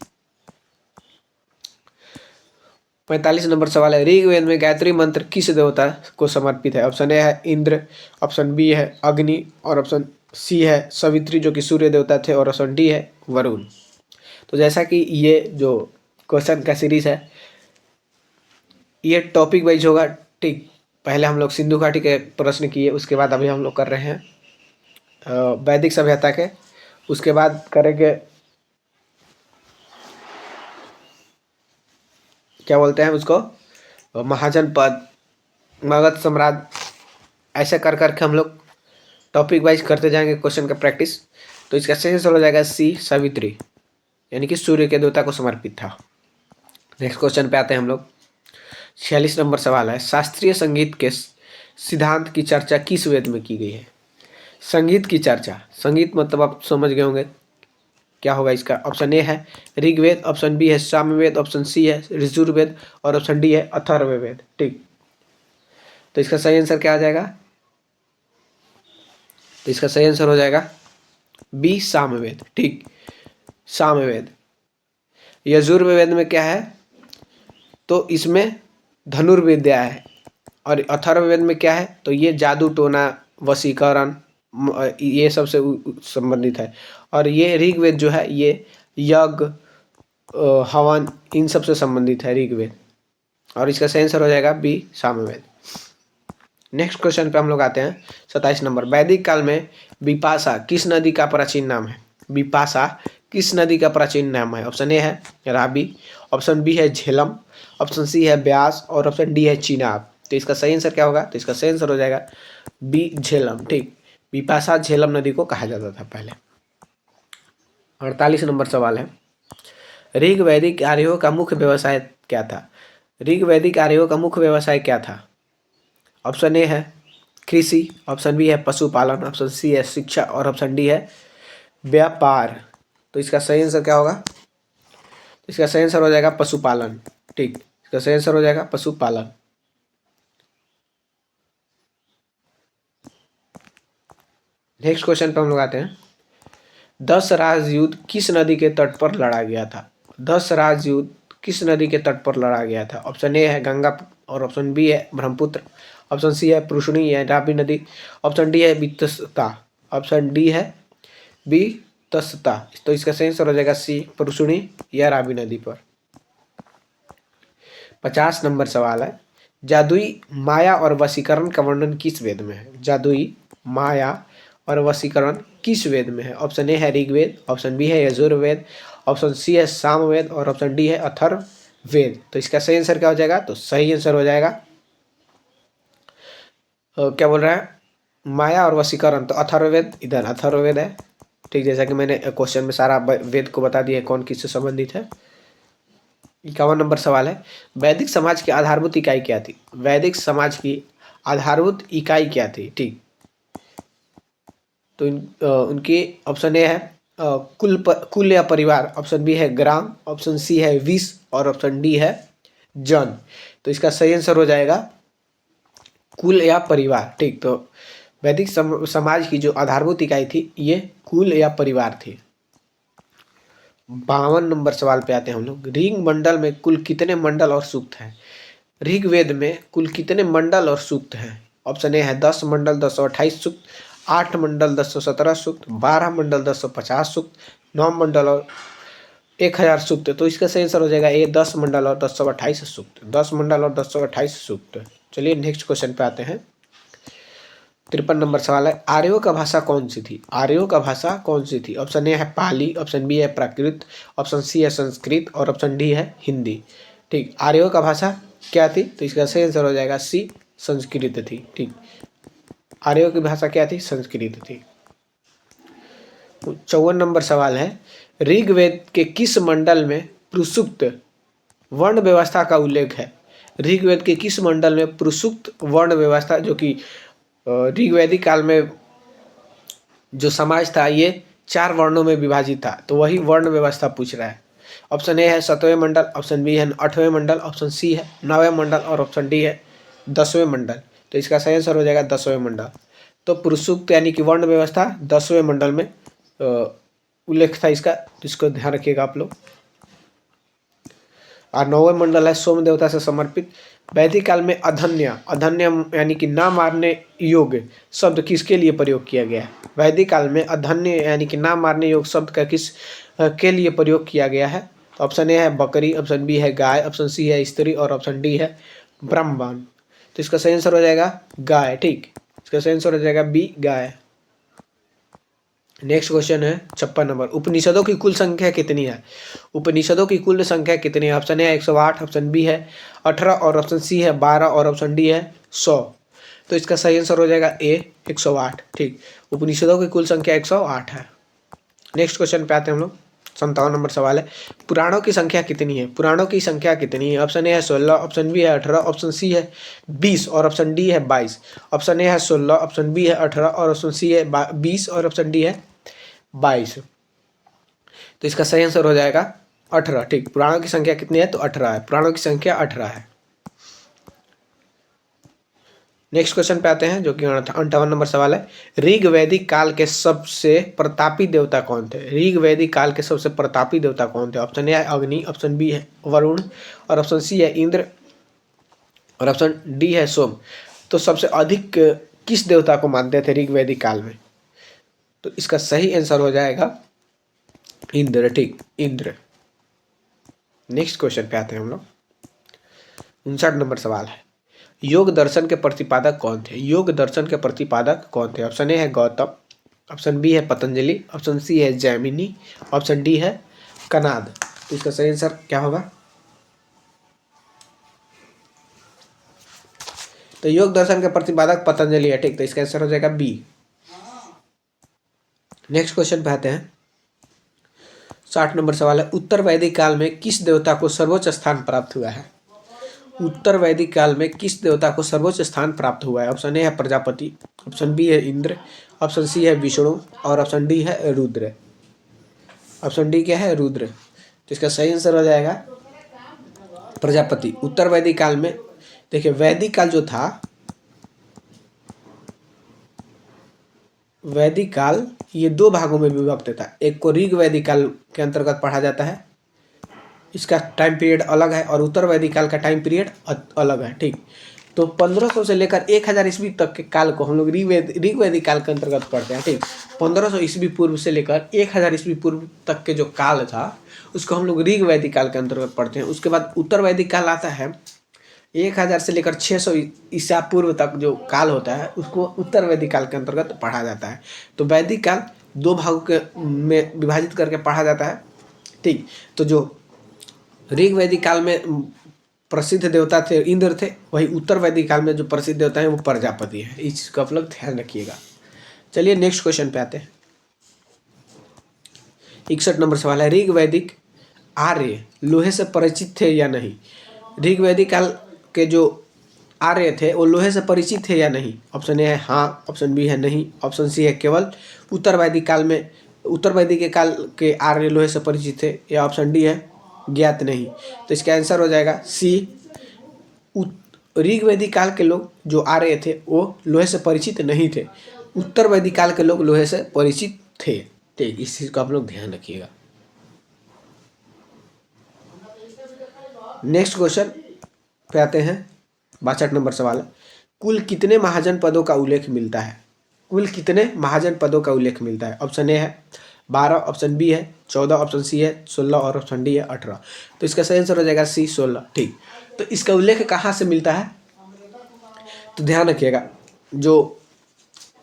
45 नंबर सवाल है, ऋग्वेद में गायत्री मंत्र किस देवता को समर्पित है? ऑप्शन ए है इंद्र, ऑप्शन बी है अग्नि, और ऑप्शन सी है सवित्री जो कि सूर्य देवता थे, और ऑप्शन डी है वरुण। तो जैसा कि ये जो क्वेश्चन का सीरीज है ये टॉपिक वाइज होगा। ठीक, पहले हम लोग सिंधु घाटी के प्रश्न किए, उसके बाद अभी हम लोग कर रहे हैं वैदिक सभ्यता के, उसके बाद करेंगे क्या बोलते हैं उसको, महाजनपद, मगध साम्राज्य। ऐसे कर करके हम लोग टॉपिक वाइज करते जाएंगे क्वेश्चन का प्रैक्टिस। तो इसका सही आंसर हो जाएगा सी, सावित्री, यानी कि सूर्य के देवता को समर्पित था। नेक्स्ट क्वेश्चन पे आते हैं हम लोग। 46 नंबर सवाल है, शास्त्रीय संगीत के सिद्धांत की चर्चा किस वेद में की गई है? संगीत की चर्चा, संगीत मतलब आप समझ गए होंगे क्या होगा इसका। ऑप्शन ए है ऋग्वेद, ऑप्शन बी है सामवेद, ऑप्शन सी है यजुर्वेद, और ऑप्शन डी है अथर्ववेद। ठीक, तो इसका सही आंसर क्या आ जाएगा? तो इसका सही आंसर हो जाएगा बी, सामवेद। ठीक, सामवेद। यजुर्वेद में क्या है? तो इसमें धनुर्विद्या है, और अथर्ववेद में क्या है? तो ये जादू टोना, वशीकरण, ये सबसे संबंधित है। और ये ऋग्वेद जो है ये यज्ञ, हवन, इन सब से संबंधित है ऋग्वेद, और इसका सही आंसर हो जाएगा बी, सामवेद। नेक्स्ट क्वेश्चन पे हम लोग आते हैं। 27 नंबर, वैदिक काल में विपाशा किस नदी का प्राचीन नाम है? विपाशा किस नदी का प्राचीन नाम है? ऑप्शन ए है राबी, ऑप्शन बी है झेलम, ऑप्शन सी है ब्यास, और ऑप्शन डी है चिनाब। तो इसका सही आंसर क्या होगा? तो इसका सही आंसर हो जाएगा बी, झेलम। ठीक, विपाशा झेलम नदी को कहा जाता था पहले। 48 नंबर सवाल है, ऋग वैदिक आर्यों का मुख्य व्यवसाय क्या था? ऋग वैदिक आर्यों का मुख्य व्यवसाय क्या था? ऑप्शन ए है कृषि, ऑप्शन बी है पशुपालन, ऑप्शन सी है शिक्षा, और ऑप्शन डी है व्यापार। तो इसका सही आंसर क्या होगा? इसका सही आंसर हो जाएगा पशुपालन। ठीक, इसका सही आंसर हो जाएगा पशुपालन। नेक्स्ट क्वेश्चन पे हम लोग आते हैं। 10 राजयुद्ध किस नदी के तट पर लड़ा गया था? 10 राजयुद्ध किस नदी के तट पर लड़ा गया था? ऑप्शन ए है गंगा, और ऑप्शन बी है ब्रह्मपुत्र, ऑप्शन सी है पुरुषणी या रावी नदी, ऑप्शन डी है वितस्ता, ऑप्शन डी है वितस्ता। तो इसका सही आंसर हो जाएगा सी, पुरुषणी या रावी नदी पर। 50 नंबर सवाल है, जादुई माया और वशीकरण का वर्णन किस वेद में है? जादुई माया और वशीकरण किस वेद में है? ऑप्शन ए है ऋग्वेद, ऑप्शन बी है यजुर्वेद, ऑप्शन सी है सामवेद, और ऑप्शन डी है अथर्ववेद। तो इसका सही आंसर क्या हो जाएगा? तो सही आंसर हो जाएगा क्या बोल रहा है, माया और वशीकरण, तो अथर्ववेद इधर अथर्ववेद है, ठीक। जैसा कि मैंने क्वेश्चन में सारा वेद को बता दिया कौन किससे संबंधित है। 51 नंबर सवाल है, वैदिक समाज की आधारभूत इकाई क्या थी? वैदिक समाज की आधारभूत इकाई क्या थी? ठीक, तो उनके ऑप्शन ए है कुल या परिवार, ऑप्शन बी है ग्राम, ऑप्शन सी है विष और ऑप्शन डी है जन। तो इसका सही आंसर हो जाएगा कुल या परिवार, ठीक। तो वैदिक समाज की जो आधारभूत इकाई थी ये कुल या परिवार थी। 52 नंबर सवाल पे आते हैं हम लोग, ऋग मंडल में कुल कितने मंडल और सूक्त हैं? ऋग्वेद में कुल कितने मंडल और सूक्त हैं? ऑप्शन ए है 10 मंडल 1028 सूक्त, 8 मंडल 1017 सूक्त, 12 मंडल 1050 सूक्त, 9 मंडल और 1000 सूक्त। तो इसका सही आंसर हो जाएगा ए 10 मंडल और 1028 सूक्त, 10 मंडल और 1028 सूक्त। चलिए नेक्स्ट क्वेश्चन पे आते हैं। 53 नंबर सवाल है, आर्यों का भाषा कौन सी थी? आर्यों का भाषा कौन सी थी? ऑप्शन ए है पाली, ऑप्शन बी है प्राकृत, ऑप्शन सी है संस्कृत और ऑप्शन डी है हिंदी। ठीक, आर्यों का भाषा क्या थी? तो इसका सही आंसर हो जाएगा सी संस्कृत थी। ठीक, आर्यों की भाषा क्या थी? संस्कृत थी। 54 नंबर सवाल है, ऋग्वेद के किस मंडल में पुरुषोक्त वर्ण व्यवस्था का उल्लेख है? ऋग्वेद के किस मंडल में पुरुषोक्त वर्ण व्यवस्था, जो कि ऋग्वैदिक काल में जो समाज था ये 4 वर्णों में विभाजित था, तो वही वर्ण व्यवस्था पूछ रहा है। ऑप्शन ए है 7वें मंडल, ऑप्शन बी है 8वें मंडल, ऑप्शन सी है 9वें मंडल और ऑप्शन डी है 10वें मंडल। तो इसका सही आंसर हो जाएगा 10वें मंडल। तो पुरुषोक्त यानी कि वर्ण व्यवस्था 10वें मंडल में उल्लेख था इसका, तो इसको ध्यान रखिएगा आप लोग। और 9वें मंडल है सोम देवता से समर्पित। वैदिक काल में अधन्य, अधन्य यानी कि ना मारने योग्य शब्द किसके लिए प्रयोग किया गया है? वैदिक काल में अधन्य यानी कि ना मारने योग्य शब्द का किस के लिए प्रयोग किया गया है? तो ऑप्शन ए है बकरी, ऑप्शन बी है गाय, ऑप्शन सी है स्त्री और ऑप्शन डी है ब्राह्मण। तो इसका सही आंसर हो जाएगा गाय। ठीक, इसका सही आंसर हो जाएगा बी गाय। नेक्स्ट क्वेश्चन है 56 नंबर, उपनिषदों की कुल संख्या कितनी है? उपनिषदों की कुल संख्या कितनी है? ऑप्शन ए है 108, ऑप्शन बी है 18 और ऑप्शन सी है 12 और ऑप्शन डी है 100। तो इसका सही आंसर हो जाएगा ए 108। ठीक, उपनिषदों की कुल संख्या 108 है। नेक्स्ट क्वेश्चन पे आते हैं हम लोग। 57 नंबर सवाल है, पुराणों की संख्या कितनी है? पुराणों की संख्या कितनी है? ऑप्शन ए है 16, ऑप्शन बी है 18, ऑप्शन सी है 20 और ऑप्शन डी है 22। ऑप्शन ए है 16, ऑप्शन बी है 18 और ऑप्शन सी है 20 और ऑप्शन डी है 22। तो इसका सही आंसर हो जाएगा 18। ठीक, पुराणों की संख्या कितनी है? तो 18 है, पुराणों की संख्या 18 है। नेक्स्ट क्वेश्चन पे आते हैं जो कि 58 नंबर सवाल है, ऋग वैदिक काल के सबसे प्रतापी देवता कौन थे? ऋग वैदिक काल के सबसे प्रतापी देवता कौन थे? ऑप्शन ए है अग्नि, ऑप्शन बी है वरुण और ऑप्शन सी है इंद्र और ऑप्शन डी है सोम। तो सबसे अधिक किस देवता को मानते थे ऋग वैदिक काल में? तो इसका सही आंसर हो जाएगा इंद्र। ठीक, इंद्र। नेक्स्ट क्वेश्चन पे आते हैं हम लोग। 59 नंबर सवाल है, योग दर्शन के प्रतिपादक कौन थे? योग दर्शन के प्रतिपादक कौन थे? ऑप्शन ए है गौतम, ऑप्शन बी है पतंजलि, ऑप्शन सी है जैमिनी, ऑप्शन डी है कनाद। तो इसका सही आंसर क्या होगा? तो योग दर्शन के प्रतिपादक पतंजलि है। ठीक, तो इसका आंसर हो जाएगा बी। नेक्स्ट क्वेश्चन पे आते हैं। 60 नंबर सवाल है, उत्तर वैदिक काल में किस देवता को सर्वोच्च स्थान प्राप्त हुआ है? उत्तर वैदिक काल में किस देवता को सर्वोच्च स्थान प्राप्त हुआ है? ऑप्शन ए है प्रजापति, ऑप्शन बी है इंद्र, ऑप्शन सी है विष्णु और ऑप्शन डी है रुद्र। ऑप्शन डी क्या है? रुद्र। तो इसका सही आंसर हो जाएगा प्रजापति। उत्तर वैदिक काल में देखिए, वैदिक काल जो था, वैदिक काल ये 2 भागों में विभक्त था। एक को ऋग वैदिक काल के अंतर्गत पढ़ा जाता है, इसका टाइम पीरियड अलग है, और उत्तर वैदिक काल का टाइम पीरियड अलग है। ठीक, तो 1500 से लेकर 1000 ईस्वी तक के काल को हम लोग ऋग वैदिक काल के अंतर्गत पढ़ते हैं। ठीक, 1500 ईस्वी पूर्व से लेकर 1000 ईस्वी पूर्व तक के जो काल था उसको हम लोग ऋग वैदिक काल के अंतर्गत पढ़ते हैं। उसके बाद उत्तर वैदिक काल आता है, 1000 से लेकर 600 ईसा पूर्व तक जो काल होता है उसको उत्तर वैदिक काल के अंतर्गत पढ़ा जाता है। तो वैदिक काल 2 भागों के में विभाजित करके पढ़ा जाता है। ठीक, तो जो ऋग वैदिक काल में प्रसिद्ध देवता थे इंद्र थे, वही उत्तर वैदिक काल में जो प्रसिद्ध देवता है वो प्रजापति है। इस चीज को आप लोग ध्यान रखिएगा। चलिए नेक्स्ट क्वेश्चन पे आते हैं। 61 नंबर सवाल है, ऋग वैदिक आर्य लोहे से परिचित थे या नहीं? ऋग वैदिक काल के जो आर्य थे वो लोहे से परिचित थे या नहीं? ऑप्शन ए है हाँ, ऑप्शन बी है नहीं, ऑप्शन सी है केवल उत्तर वैदिक काल में, उत्तर वैदिक के काल के आर्य लोहे से परिचित थे, या ऑप्शन डी है ज्ञात नहीं। तो इसका आंसर हो जाएगा सी, ऋग वैदिक काल के लोग जो आर्य थे वो लोहे से परिचित नहीं थे, उत्तर वैदिक काल के लोग लोहे से परिचित थे। ठीक, इस चीज को आप लोग ध्यान रखिएगा। नेक्स्ट क्वेश्चन पे आते हैं। 62 नंबर सवाल है, कुल कितने महाजन पदों का उल्लेख मिलता है? कुल कितने महाजन पदों का उल्लेख मिलता है? ऑप्शन ए है 12, ऑप्शन बी है 14, ऑप्शन सी है 16 और ऑप्शन डी है 18। तो इसका सही आंसर हो जाएगा सी 16। ठीक, तो इसका उल्लेख कहाँ से मिलता है? तो ध्यान रखिएगा, जो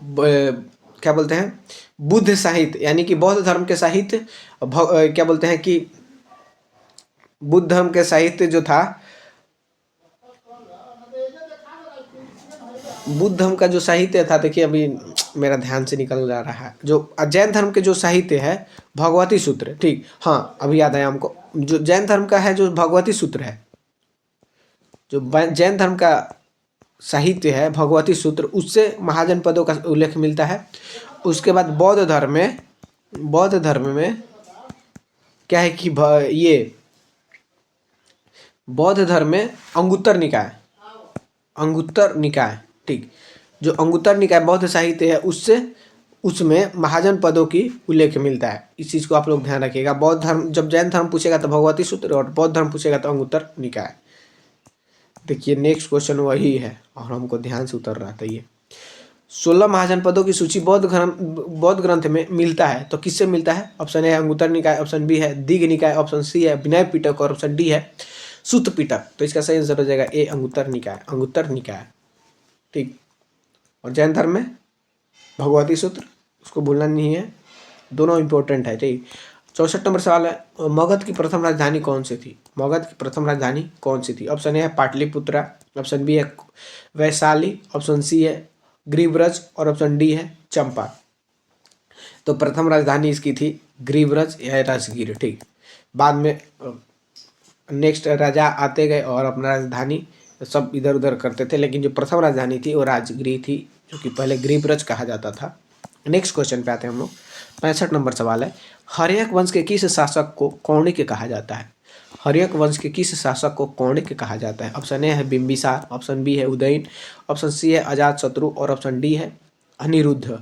क्या बोलते हैं बुद्ध साहित्य यानी कि बौद्ध धर्म के साहित्य, क्या बोलते हैं कि बुद्ध धर्म के साहित्य जो था, बुद्ध धर्म का जो साहित्य था, देखिए अभी मेरा ध्यान से निकल जा रहा है, जो जैन धर्म के जो साहित्य है भगवती सूत्र। ठीक, हाँ अभी याद आया हमको, जो जैन धर्म का है जो भगवती सूत्र है, जो जैन धर्म का साहित्य है भगवती सूत्र, उससे महाजन पदों का उल्लेख मिलता है। उसके बाद बौद्ध धर्म में क्या है कि ये बौद्ध धर्म में अंगुत्तर निकाय, ठीक, जो अंगुत्तर निकाय बौद्ध साहित्य है उससे, उसमें महाजन पदों की उल्लेख मिलता है। इस चीज को आप लोग ध्यान रखिएगा। बौद्ध धर्म, जब जैन धर्म पूछेगा तो भगवती सूत्र, और बौद्ध धर्म पूछेगा तो अंगुत्तर निकाय। देखिए नेक्स्ट क्वेश्चन वही है और हमको ध्यान से उतर रहा था। ये 16 महाजन पदों की सूची बौद्ध ग्रंथ में मिलता है, तो किससे मिलता है? ऑप्शन ए है अंगुत्तर निकाय, ऑप्शन बी है दीघ निकाय, ऑप्शन सी है विनय पिटक और ऑप्शन डी है सुत्त पिटक। तो इसका सही आंसर हो जाएगा ए अंगुत्तर निकाय। ठीक, और जैन धर्म में भगवती सूत्र, उसको भूलना नहीं है, दोनों इंपॉर्टेंट है। ठीक, 64 नंबर सवाल है, मगध की प्रथम राजधानी कौन सी थी? मगध की प्रथम राजधानी कौन सी थी? ऑप्शन ए है पाटलिपुत्रा, ऑप्शन बी है वैशाली, ऑप्शन सी है ग्रीवरज और ऑप्शन डी है चंपा। तो प्रथम राजधानी इसकी थी ग्रीवरज या राजगीर। ठीक, बाद में नेक्स्ट राजा आते गए और अपना राजधानी सब इधर उधर करते थे, लेकिन जो प्रथम राजधानी थी वो राजगीर थी, जो कि पहले ग्रीवरज कहा जाता था। नेक्स्ट क्वेश्चन पे आते हैं हम लोग। 65 नंबर सवाल है, हर्यक वंश के किस शासक को कौणिक कहा जाता है? हर्यक वंश के किस शासक को कौणिक कहा जाता है? ऑप्शन ए है बिंबिसार, ऑप्शन बी है उदयन, ऑप्शन सी है अजातशत्रु और ऑप्शन डी है अनिरुद्ध।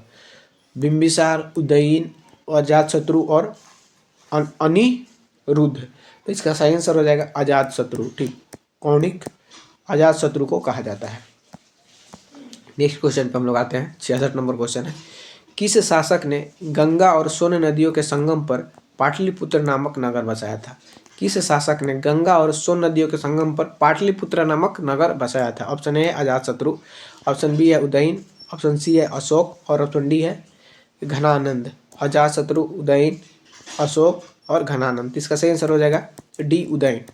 बिंबिसार, उदयन, अजातशत्रु और अनिरुद्ध। तो इसका सही आंसर हो जाएगा अजातशत्रु। ठीक, कौणिक अजातशत्रु को कहा जाता है। नेक्स्ट क्वेश्चन पे हम लोग आते हैं। 66 नंबर क्वेश्चन है, किस शासक ने गंगा और सोन नदियों के संगम पर पाटलिपुत्र नामक नगर बसाया था? किस शासक ने गंगा और सोन नदियों के संगम पर पाटलिपुत्र नामक नगर बसाया था? ऑप्शन ए है अजातशत्रु, ऑप्शन बी है उदयन, ऑप्शन सी है अशोक और ऑप्शन डी है घनानंद। अजातशत्रु, उदयन, अशोक और घनानंद। इसका सही आंसर हो जाएगा डी उदयन।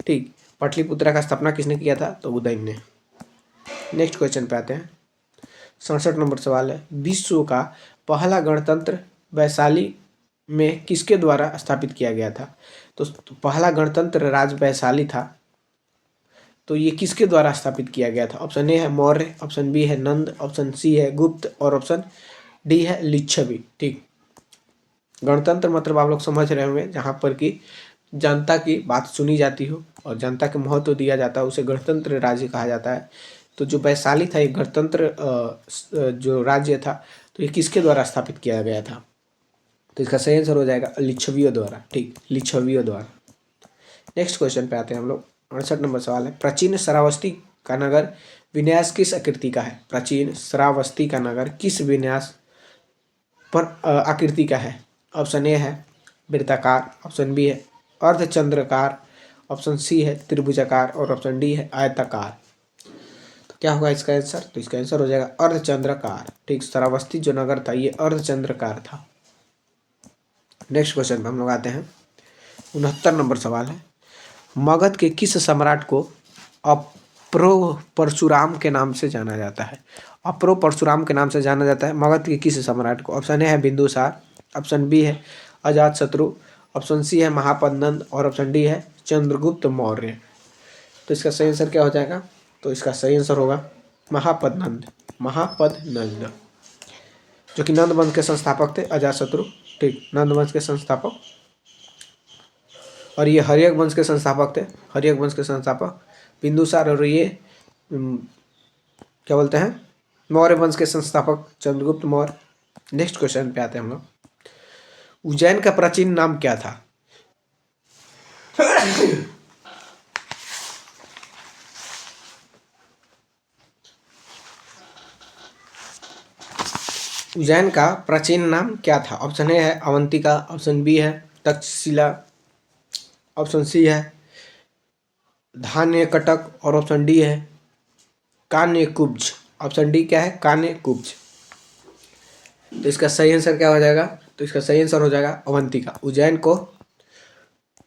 ठीक, पाटलिपुत्र का स्थापना किसने किया था? तो उदयन ने। नेक्स्ट क्वेश्चन पे आते हैं। 67 नंबर सवाल है, विश्व का पहला गणतंत्र वैशाली में किसके द्वारा स्थापित किया गया था? तो पहला गणतंत्र राज वैशाली था, तो ये किसके द्वारा स्थापित किया गया था? ऑप्शन ए है मौर्य, ऑप्शन बी है नंद, ऑप्शन सी है गुप्त और ऑप्शन डी है लिच्छवी। ठीक, गणतंत्र मतलब आप लोग समझ रहे होंगे, जहाँ पर कि जनता की बात सुनी जाती हो और जनता के महत्व दिया जाता है, उसे गणतंत्र राज्य कहा जाता है। तो जो वैशाली था, ये गणतंत्र जो राज्य था, तो ये किसके द्वारा स्थापित किया गया था? तो इसका सही आंसर हो जाएगा लिच्छवियों द्वारा। ठीक, लिच्छवियों द्वारा। नेक्स्ट क्वेश्चन पे आते हैं हम लोग। 68 नंबर सवाल है, प्राचीन श्रावस्ती का नगर विन्यास किस आकृति का है? प्राचीन श्रावस्ती का नगर किस विन्यास पर आकृति का है? ऑप्शन ए है वृत्ताकार, ऑप्शन बी है अर्धचंद्राकार, ऑप्शन सी है त्रिभुजाकार और ऑप्शन डी है आयताकार। तो क्या होगा इसका आंसर? तो इसका आंसर हो जाएगा अर्धचंद्राकार। ठीक, श्रावस्ती जो नगर था ये अर्धचंद्राकार था। नेक्स्ट क्वेश्चन पे हम लोग आते हैं। 69 नंबर सवाल है, मगध के किस सम्राट को अप्रो परशुराम के नाम से जाना जाता है। अप्रो परशुराम के नाम से जाना जाता है मगध के किस सम्राट को? ऑप्शन ए है बिंदुसार, ऑप्शन बी है अजातशत्रु, ऑप्शन सी है महापद्नंद और ऑप्शन डी है चंद्रगुप्त मौर्य। तो इसका सही आंसर क्या हो जाएगा? तो इसका सही आंसर होगा महापद्नंद, महापद्नंद, जो कि नंद वंश के संस्थापक थे, अजातशत्रु। ठीक, नंद वंश के संस्थापक। और ये हर्यक वंश के संस्थापक थे, हर्यक वंश के संस्थापक बिंदुसार। और ये क्या बोलते हैं, मौर्य वंश के संस्थापक चंद्रगुप्त मौर्य। नेक्स्ट क्वेश्चन पे आते हैं हम लोग। उज्जैन का प्राचीन नाम क्या था? उज्जैन का प्राचीन नाम क्या था? ऑप्शन ए है अवंतिका, ऑप्शन बी है तक्षशिला, ऑप्शन सी है धान्यकटक और ऑप्शन डी है कान्यकुब्ज। ऑप्शन डी क्या है? कान्यकुब्ज। तो इसका सही आंसर क्या हो जाएगा? तो इसका सही आंसर हो जाएगा अवंतिका। उज्जैन को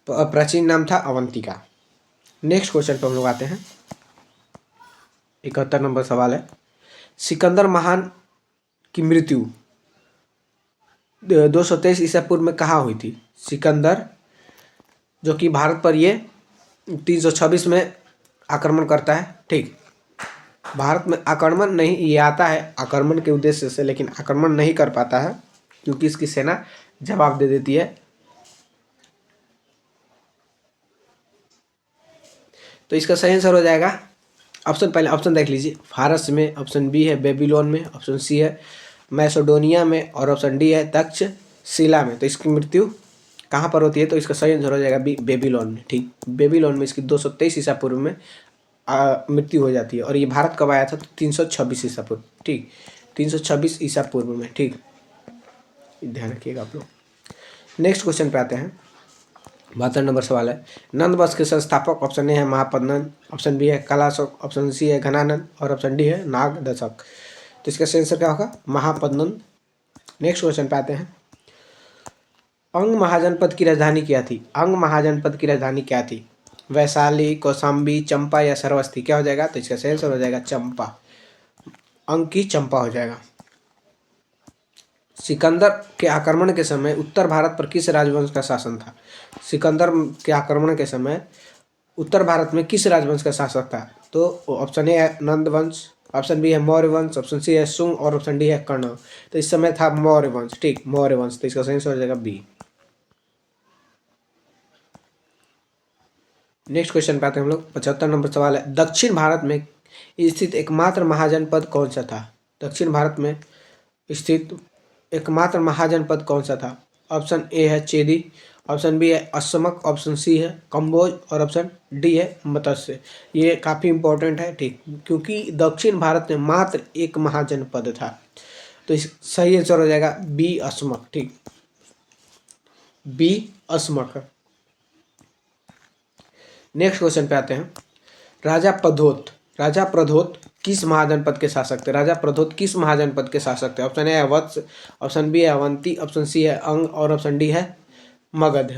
प्राचीन नाम था अवंतिका। नेक्स्ट क्वेश्चन पर हम लोग आते हैं। 71 नंबर सवाल है। सिकंदर महान की मृत्यु 223 ईसा पूर्व में कहाँ हुई थी? सिकंदर जो कि भारत पर ये 326 में आक्रमण करता है। ठीक, भारत में आक्रमण नहीं, ये आता है आक्रमण के उद्देश्य से, लेकिन आक्रमण नहीं कर पाता है क्योंकि इसकी सेना जवाब दे देती है। तो इसका सही आंसर हो जाएगा ऑप्शन, पहले ऑप्शन देख लीजिए, फारस में, ऑप्शन बी है बेबीलोन में, ऑप्शन सी है मैसेडोनिया में और ऑप्शन डी है तक्षशिला में। तो इसकी मृत्यु कहाँ पर होती है? तो इसका सही आंसर हो जाएगा बी, बेबीलोन में। ठीक, बेबीलोन में इसकी 223 ईसा पूर्व में मृत्यु हो जाती है। और ये भारत कब आया था? तो 326 ईसा पूर्व। ठीक, 326 ईसा पूर्व में। ठीक, ध्यान रखिएगा आप लोग। नेक्स्ट क्वेश्चन पे आते हैं। 72 नंबर सवाल है। नंद वंश के संस्थापक ऑप्शन ए है महापद्नंद, ऑप्शन बी है कलाशोक, ऑप्शन सी है घनानंद और ऑप्शन डी है नागदशक। तो इसका सही आंसर क्या होगा? महापद्नंद। नेक्स्ट क्वेश्चन पे आते हैं। अंग महाजनपद की राजधानी क्या थी? अंग महाजनपद की राजधानी क्या थी? वैशाली, कौशाम्बी, चंपा या श्रावस्ती? क्या हो जाएगा? तो इसका सही आंसर हो जाएगा चंपा। अंग की चंपा हो जाएगा। सिकंदर के आक्रमण के समय उत्तर भारत पर किस राजवंश का शासन था? सिकंदर के आक्रमण के समय उत्तर भारत में किस राजवंश का शासक था? तो ऑप्शन ए है नंद वंश, ऑप्शन बी है मौर्य वंश, ऑप्शन सी है शुंग और ऑप्शन डी है कर्ण। तो इस समय था मौर्य वंश। ठीक, मौर्य वंश। तो इसका सही आंसर हो जाएगा बी। नेक्स्ट क्वेश्चन पे आते हैं हम लोग। 75 नंबर सवाल है। दक्षिण भारत में स्थित एकमात्र महाजनपद कौन सा था? दक्षिण भारत में स्थित एकमात्र महाजनपद कौन सा था? ऑप्शन ए है चेदी, ऑप्शन बी है असमक, ऑप्शन सी है कम्बोज और ऑप्शन डी है मत्स्य। ये काफ़ी इंपॉर्टेंट है। ठीक, क्योंकि दक्षिण भारत में मात्र एक महाजनपद था। तो इस सही आंसर हो जाएगा बी असमक। ठीक, बी असमक। नेक्स्ट क्वेश्चन पे आते हैं। राजा प्रधोत किस महाजनपद के शासक थे? राजा प्रधोत किस महाजनपद के शासक थे? ऑप्शन ए है वत्स, ऑप्शन बी है अवंती, ऑप्शन सी है अंग और ऑप्शन डी है मगध।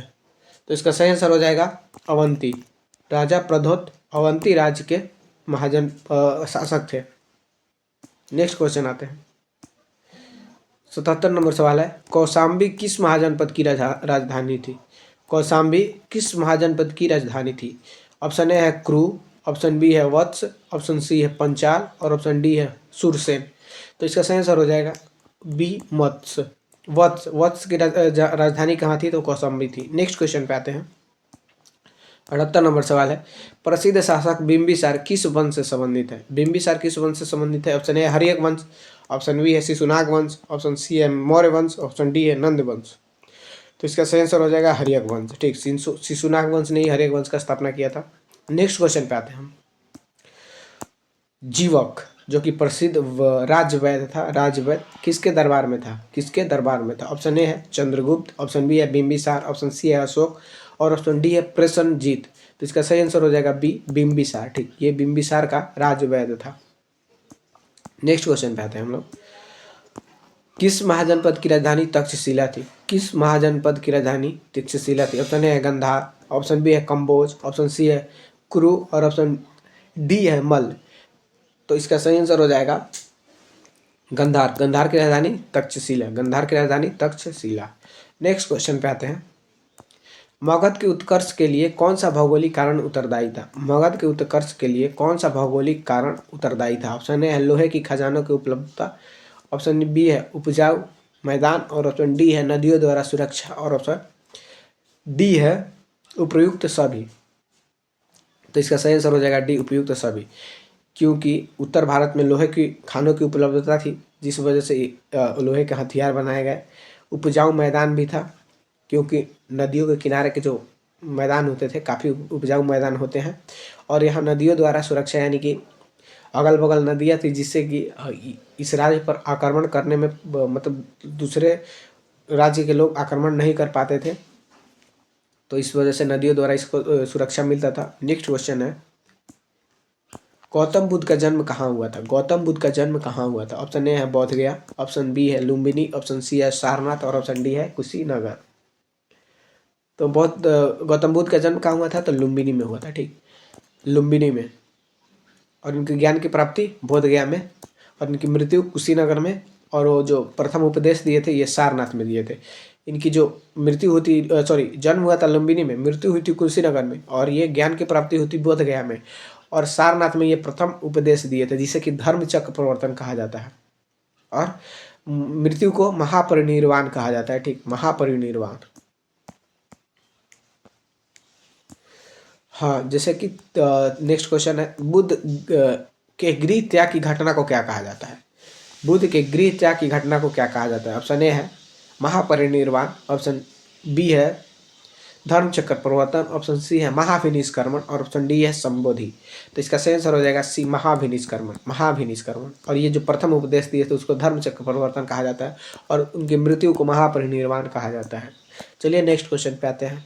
तो इसका सही आंसर हो जाएगा अवंती। राजा प्रधोत अवंती राज्य के महाजन शासक थे। नेक्स्ट क्वेश्चन आते हैं। 77 नंबर सवाल है। कौशाम्बी किस महाजनपद की राजधानी थी? कौशाम्बी किस महाजनपद की राजधानी थी? ऑप्शन ए है क्रू, ऑप्शन बी है वत्स, ऑप्शन सी है पंचाल और ऑप्शन डी है सुरसेन। तो इसका सही आंसर हो जाएगा बी मत्स्य। वत्स की राजधानी कहाँ थी? तो कौशाम्बी थी। नेक्स्ट क्वेश्चन पे आते हैं। 78 नंबर सवाल है। प्रसिद्ध शासक बिंबिसार किस वंश से संबंधित है? बिंबिसार किस वंश से संबंधित है? ऑप्शन ए हर्यक वंश, ऑप्शन बी है शिशुनाग वंश, ऑप्शन सी है मौर्य वंश, ऑप्शन डी है नंद वंश। तो इसका सही आंसर हो जाएगा हर्यक वंश। ठीक, शिशुनाग वंश ने ही हर्यक वंश का स्थापना किया था। नेक्स्ट क्वेश्चन पे आते हैं हम। जीवक जो कि प्रसिद्ध राजवैद्य था, राजवैद्य किसके दरबार में था? किसके दरबार में था? ऑप्शन ए है चंद्रगुप्त, ऑप्शन बी है बिंबिसार, ऑप्शन सी है अशोक और ऑप्शन डी है प्रसेनजीत। तो इसका सही आंसर हो जाएगा बी बिंबिसार। ठीक, ये बिंबिसार का राजवैद्य था। नेक्स्ट क्वेश्चन पे आते हैं हम लोग। किस महाजनपद की राजधानी तक्षशिला थी? किस महाजनपद की राजधानी तक्षशिला थी? ऑप्शन ए है गंधार, ऑप्शन बी है कम्बोज, ऑप्शन सी है कुरु और ऑप्शन डी है मल, तो इसका सही आंसर हो जाएगा गंधार। गंधार की राजधानी तक्षशिला, गंधार की राजधानी तक्षशिला। नेक्स्ट क्वेश्चन पे आते हैं। मगध के उत्कर्ष के लिए कौन सा भौगोलिक कारण उत्तरदायी था? मगध के उत्कर्ष के लिए कौन सा भौगोलिक कारण उत्तरदायी था? ऑप्शन ए है लोहे की खजानों की उपलब्धता, ऑप्शन बी है उपजाऊ मैदान, और ऑप्शन डी है नदियों द्वारा सुरक्षा, और ऑप्शन डी है उपयुक्त सभी। तो इसका सही आंसर हो जाएगा डी उपयुक्त सभी, क्योंकि उत्तर भारत में लोहे की खानों की उपलब्धता थी जिस वजह से लोहे के हथियार बनाए गए। उपजाऊ मैदान भी था, क्योंकि नदियों के किनारे के जो मैदान होते थे काफ़ी उपजाऊ मैदान होते हैं। और यहाँ नदियों द्वारा सुरक्षा, यानी कि अगल बगल नदियाँ थी, जिससे कि इस राज्य पर आक्रमण करने में मतलब दूसरे राज्य के लोग आक्रमण नहीं कर पाते थे, तो इस वजह से नदियों द्वारा इसको सुरक्षा मिलता था। नेक्स्ट क्वेश्चन है, गौतम बुद्ध का जन्म कहाँ हुआ था? गौतम बुद्ध का जन्म कहाँ हुआ था? ऑप्शन ए है बोध गया, ऑप्शन बी है लुम्बिनी, ऑप्शन सी है सारनाथ, और ऑप्शन डी है कुशीनगर। तो गौतम बुद्ध का जन्म कहाँ हुआ था? तो लुम्बिनी में हुआ था, ठीक, लुम्बिनी में। और इनके ज्ञान की प्राप्ति बोध गया में, और इनकी मृत्यु कुशीनगर में, और वो जो प्रथम उपदेश दिए थे ये सारनाथ में दिए थे। इनकी जो मृत्यु होती जन्म हुआ था लुम्बिनी में, मृत्यु हुई थी कुशीनगर में, और ये ज्ञान की प्राप्ति होती बोध गया में, और सारनाथ में ये प्रथम उपदेश दिए थे, जिसे कि धर्म चक्र प्रवर्तन कहा जाता है। और मृत्यु को महापरिनिर्वाण कहा जाता है, ठीक, महापरिनिर्वाण। हाँ, जैसे कि नेक्स्ट क्वेश्चन है, बुद्ध के गृह त्याग की घटना को क्या कहा जाता है? बुद्ध के गृह त्याग की घटना को क्या कहा जाता है? ऑप्शन ए है महापरिनिर्वाण, ऑप्शन बी है धर्म चक्र प्रवर्तन, ऑप्शन सी है महाभिनिष्क्रमण, और ऑप्शन डी है संबोधि। तो इसका सही आंसर हो जाएगा सी महाभिनिष्क्रमण, महाभिनिष्क्रमण। और ये जो प्रथम उपदेश दिए थे उसको धर्म चक्र प्रवर्तन कहा जाता है, और उनकी मृत्यु को महापरिनिर्वाण कहा जाता है। चलिए नेक्स्ट क्वेश्चन पे आते हैं।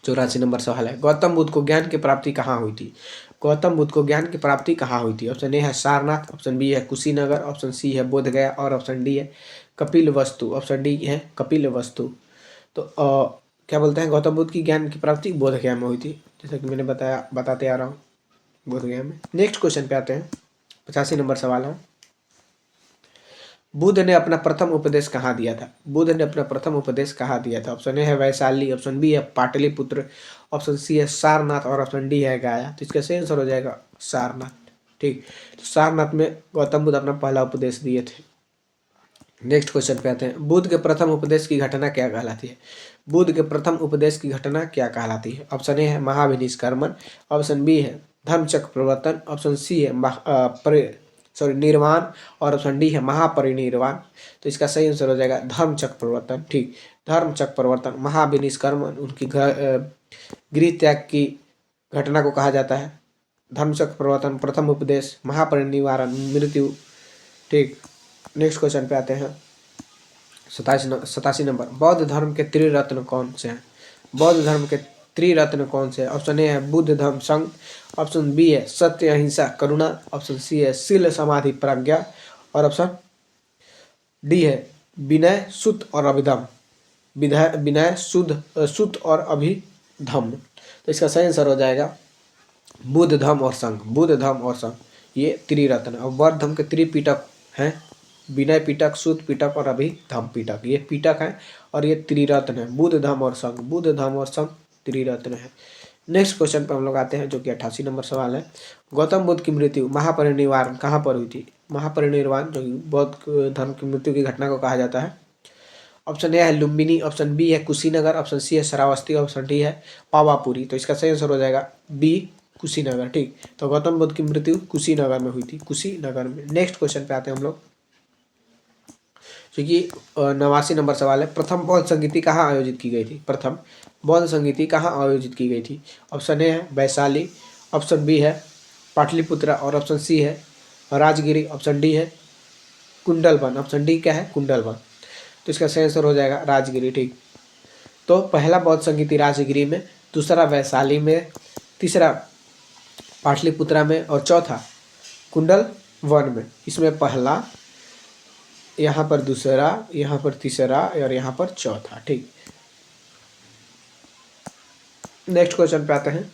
84 नंबर सवाल है, गौतम बुद्ध को ज्ञान की प्राप्ति कहाँ हुई थी? गौतम बुद्ध को ज्ञान की प्राप्ति कहाँ हुई थी? ऑप्शन ए है सारनाथ, ऑप्शन बी है कुशीनगर, ऑप्शन सी है बोध गया, और ऑप्शन डी है कपिल वस्तु, ऑप्शन डी है कपिल वस्तु। तो क्या बोलते हैं, गौतम बुद्ध की ज्ञान की प्राप्ति बोध गया में हुई थी, जैसा कि मैंने बताते आ रहा हूँ, बोध गया में। नेक्स्ट क्वेश्चन पे आते हैं। 85 नंबर सवाल है, बुद्ध ने अपना प्रथम उपदेश कहाँ दिया था? बुद्ध ने अपना प्रथम उपदेश कहाँ दिया था? ऑप्शन ए है वैशाली, ऑप्शन बी है पाटलिपुत्र, ऑप्शन सी है सारनाथ, और ऑप्शन डी है गया। तो इसका सही आंसर हो जाएगा सारनाथ, ठीक। तो सारनाथ में गौतम बुद्ध अपना पहला उपदेश दिए थे। नेक्स्ट क्वेश्चन पे आते हैं, बुद्ध के प्रथम उपदेश की घटना क्या कहलाती है? बुद्ध के प्रथम उपदेश की घटना क्या कहलाती है? ऑप्शन ए है महाभिनिष्क्रमण, ऑप्शन बी है धर्मचक्र प्रवर्तन, ऑप्शन सी है निर्वाण, और ऑप्शन डी है महापरिनिर्वाण। तो इसका सही आंसर हो जाएगा धर्मचक्र प्रवर्तन, ठीक, धर्मचक्र प्रवर्तन, महाभिनिष्क्रमण उनकी गृह त्याग की घटना को कहा जाता है, धर्मचक्र प्रवर्तन प्रथम उपदेश, महापरिनिर्वाण मृत्यु, ठीक। नेक्स्ट क्वेश्चन पे आते हैं। 87 नंबर, बौद्ध धर्म के त्रिरत्न कौन से हैं? बौद्ध धर्म के त्रिरत्न कौन से हैं? ऑप्शन ए है बुद्ध धम्म संघ, ऑप्शन बी है सत्य अहिंसा करुणा, ऑप्शन सी है शील समाधि प्रज्ञा, और ऑप्शन डी है विनय सुत और अभिधम, विनय सुत और अभिधम। तो इसका सही आंसर हो जाएगा बुद्ध धम्म और संघ, बुद्ध धम्म और संघ, ये त्रिरत्न। और बौद्ध धर्म के त्रिपिटक हैं, विनय पिटक, सुत पिटक और अभिधम्म पिटक, ये पिटक हैं, और ये त्रिरत्न है, बुद्ध धम्म और संघ, बुद्ध धम्म और संघ त्रिरत्न है। नेक्स्ट क्वेश्चन पर हम लोग आते हैं, जो कि 88 नंबर सवाल है, गौतम बुद्ध की मृत्यु महापरिनिर्वाण कहाँ पर हुई थी? महापरिनिर्वाण जो बौद्ध धर्म की मृत्यु की घटना को कहा जाता है। ऑप्शन ए है लुम्बिनी, ऑप्शन बी है कुशीनगर, ऑप्शन सी है श्रावस्ती, ऑप्शन डी है पावापुरी। तो इसका सही आंसर हो जाएगा बी कुशीनगर, ठीक। तो गौतम बुद्ध की मृत्यु कुशीनगर में हुई थी, कुशीनगर में। नेक्स्ट क्वेश्चन पे आते हैं हम लोग, क्योंकि 89 नंबर सवाल है, प्रथम बौद्ध संगीति कहाँ आयोजित की गई थी? प्रथम बौद्ध संगीति कहाँ आयोजित की गई थी? ऑप्शन ए है वैशाली, ऑप्शन बी है पाटलिपुत्र, और ऑप्शन सी है राजगिरी, ऑप्शन डी है कुंडलवन, ऑप्शन डी क्या है कुंडलवन। तो इसका सही आंसर हो जाएगा राजगिरी, ठीक। तो पहला बौद्ध संगीति राजगिरी में, दूसरा वैशाली में, तीसरा पाटलिपुत्रा में, और चौथा कुंडलवन में। इसमें पहला, यहाँ पर दूसरा, यहाँ पर तीसरा, और यहाँ पर चौथा, ठीक। नेक्स्ट क्वेश्चन पे आते हैं।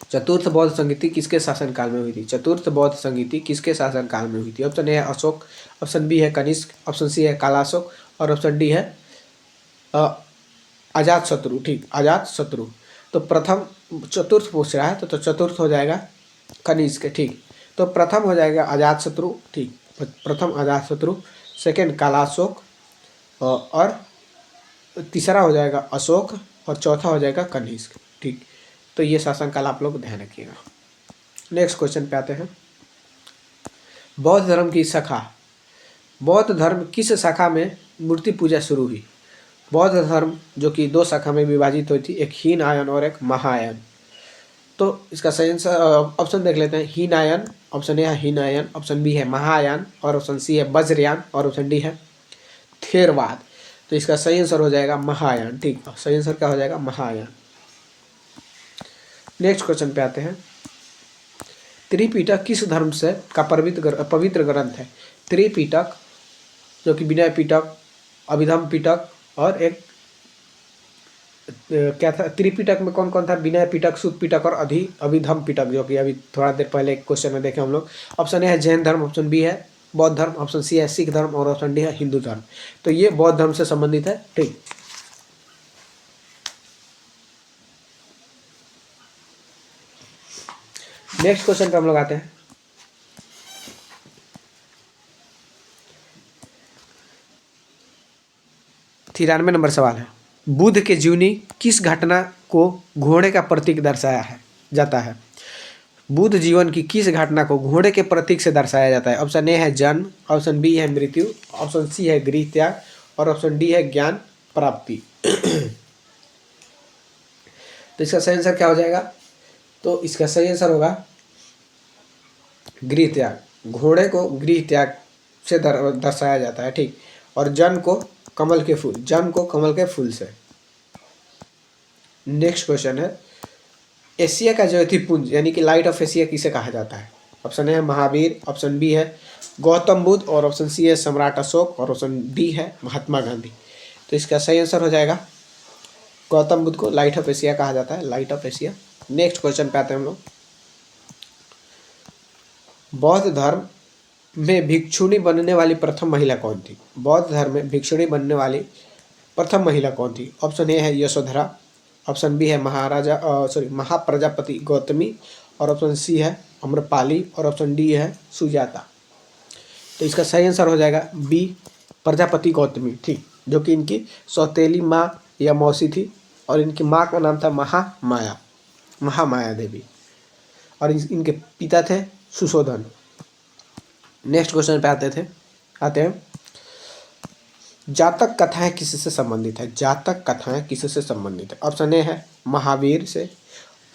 चतुर्थ बौद्ध संगीति किसके शासनकाल में हुई थी? चतुर्थ बौद्ध संगीति किसके शासनकाल में हुई थी? ऑप्शन ए है अशोक, ऑप्शन बी है कनिष्क, ऑप्शन सी है कालाशोक और ऑप्शन डी है अजात शत्रु। ठीक, अजात शत्रु। तो प्रथम चतुर्थ पूछ रहा है तो चतुर्थ हो जाएगा कनिष्क। ठीक, तो प्रथम हो जाएगा अजात शत्रु। ठीक, प्रथम अजात शत्रु, सेकेंड कालाशोक और तीसरा हो जाएगा अशोक और चौथा हो जाएगा कनिष्क। ठीक, तो ये शासनकाल आप लोग ध्यान रखिएगा। नेक्स्ट क्वेश्चन पे आते हैं। बौद्ध धर्म की शाखा, बौद्ध धर्म किस शाखा में मूर्ति पूजा शुरू हुई? बौद्ध धर्म जो कि दो शाखा में विभाजित हुई थी, एक हीनयान और एक महायान। तो इसका सही आंसर ऑप्शन देख लेते हैं। हीनयान, ऑप्शन ए है हीनयान, ऑप्शन बी है महायान और ऑप्शन सी है वज्रयान और ऑप्शन डी है थेरवाद। तो इसका सही आंसर हो जाएगा महायान। ठीक, सही आंसर क्या हो जाएगा? महायान। नेक्स्ट क्वेश्चन पे आते हैं। त्रिपिटक किस धर्म से का पवित्र ग्रंथ है? त्रिपिटक जो कि विनय पिटक, अभिधम पिटक और एक क्या था? त्रिपिटक में कौन कौन था? विनय पिटक, सुत पिटक और अभिधम पिटक, जो कि अभी थोड़ा देर पहले एक क्वेश्चन में देखे हम लोग। ऑप्शन ए है जैन धर्म, ऑप्शन बी है बौद्ध धर्म, ऑप्शन सी है सिख धर्म और ऑप्शन डी है हिंदू धर्म। तो ये बौद्ध धर्म से संबंधित है। ठीक, नेक्स्ट क्वेश्चन पे हम लोग आते हैं। 93 नंबर सवाल है। बुद्ध के जीवनी किस घटना को घोड़े का प्रतीक दर्शाया है जाता है? बुद्ध जीवन की किस घटना को घोड़े के प्रतीक से दर्शाया जाता है? ऑप्शन ए है जन्म, ऑप्शन बी है मृत्यु, ऑप्शन सी है गृह त्याग और ऑप्शन डी है ज्ञान प्राप्ति। तो इसका सही आंसर क्या हो जाएगा? तो इसका सही आंसर होगा गृह त्याग। घोड़े को गृह त्याग से दर्शाया जाता है। ठीक, और जन को कमल के फूल, जन को कमल के फूल से। नेक्स्ट क्वेश्चन है। एशिया का ज्योतिपुंज यानी कि लाइट ऑफ एशिया किसे कहा जाता है? ऑप्शन ए है महावीर, ऑप्शन बी है गौतम बुद्ध और ऑप्शन सी है सम्राट अशोक और ऑप्शन डी है महात्मा गांधी। तो इसका सही आंसर हो जाएगा गौतम बुद्ध को लाइट ऑफ एशिया कहा जाता है, light of Asia. Next question पे आते हैं हम लोग। बौद्ध धर्म में भिक्षुणी बनने वाली प्रथम महिला कौन थी? बौद्ध धर्म में भिक्षुणी बनने वाली प्रथम महिला कौन थी? ऑप्शन ए है यशोधरा, ऑप्शन बी है महाप्रजापति गौतमी और ऑप्शन सी है अम्रपाली और ऑप्शन डी है सुजाता। तो इसका सही आंसर हो जाएगा बी प्रजापति गौतमी। ठीक, जो कि इनकी सौतेली माँ या मौसी थी और इनकी माँ का नाम था महामाया देवी और इनके पिता थे सुशोधन। नेक्स्ट क्वेश्चन पे आते हैं। जातक कथाएं किससे संबंधित है? जातक कथाएं किससे संबंधित है? ऑप्शन ए है महावीर से।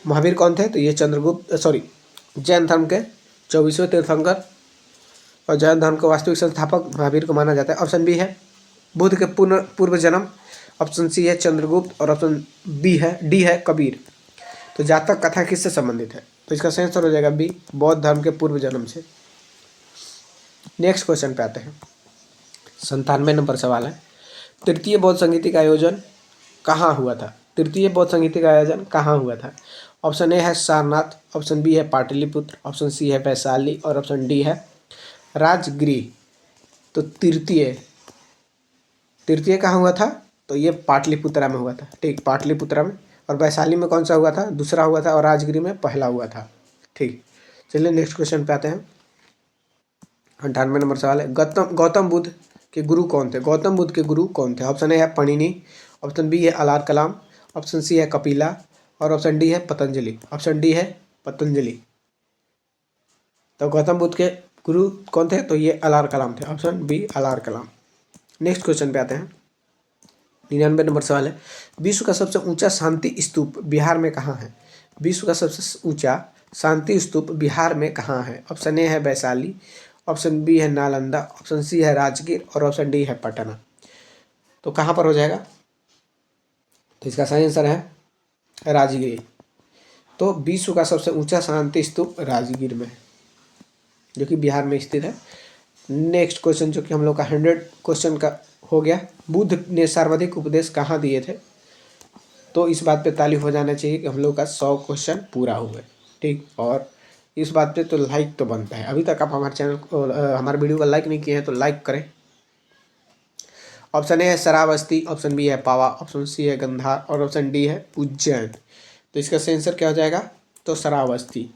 महावीर कौन थे? तो ये जैन धर्म के 24वें तीर्थंकर और जैन धर्म के वास्तविक संस्थापक महावीर को माना जाता है। ऑप्शन बी है बुद्ध के पूर्व जन्म, ऑप्शन सी है चंद्रगुप्त और ऑप्शन डी है कबीर। तो जातक कथा किससे संबंधित है? तो इसका सही आंसर हो जाएगा बी बौद्ध धर्म के पूर्व जन्म से। नेक्स्ट क्वेश्चन पे आते हैं। 97 नंबर सवाल है। तृतीय बौद्ध संगीति का आयोजन कहाँ हुआ था? तृतीय बौद्ध संगीति का आयोजन कहाँ हुआ था? ऑप्शन ए है सारनाथ, ऑप्शन बी है पाटलिपुत्र, ऑप्शन सी है वैशाली और ऑप्शन डी है राजगृह। तो तृतीय कहाँ हुआ था? तो ये पाटलिपुत्रा में हुआ था। ठीक, पाटलिपुत्रा में। और वैशाली में कौन सा हुआ था? दूसरा हुआ था और राजगृह में पहला हुआ था। ठीक, चलिए नेक्स्ट क्वेश्चन पे आते हैं। 98 नंबर सवाल है। गौतम बुद्ध के गुरु कौन थे? गौतम बुद्ध के गुरु कौन थे? ऑप्शन ए है पणिनि, ऑप्शन बी है अलार कलाम, ऑप्शन सी है कपिला और ऑप्शन डी है पतंजलि। ऑप्शन डी है पतंजलि। तो गौतम बुद्ध के गुरु कौन थे? तो ये अलार कलाम थे। ऑप्शन बी अलार कलाम। नेक्स्ट क्वेश्चन पे आते हैं। 99 नंबर सवाल है। विश्व का सबसे ऊंचा शांति स्तूप बिहार में कहाँ है? विश्व का सबसे ऊंचा शांति स्तूप बिहार में कहाँ है? ऑप्शन ए है वैशाली, ऑप्शन बी है नालंदा, ऑप्शन सी है राजगीर और ऑप्शन डी है पटना। तो कहाँ पर हो जाएगा? तो इसका सही आंसर है राजगीर। तो विश्व का सबसे ऊंचा शांति स्तूप राजगीर में है, जो कि बिहार में स्थित है। नेक्स्ट क्वेश्चन जो कि हम लोग का 100 क्वेश्चन का हो गया। बुद्ध ने सर्वाधिक उपदेश कहाँ दिए थे? तो इस बात पे ताली हो जाना चाहिए कि हम लोग का 100 क्वेश्चन पूरा हुए। ठीक। और इस बात पे तो लाइक तो बनता है। अभी तक आप हमारे चैनल को हमारे वीडियो को लाइक नहीं किए हैं तो लाइक करें। ऑप्शन ए है श्रावस्ती, ऑप्शन बी है पावा, ऑप्शन सी है गंधार और ऑप्शन डी है उज्जैन। तो इसका सही आंसर क्या हो जाएगा? तो श्रावस्ती।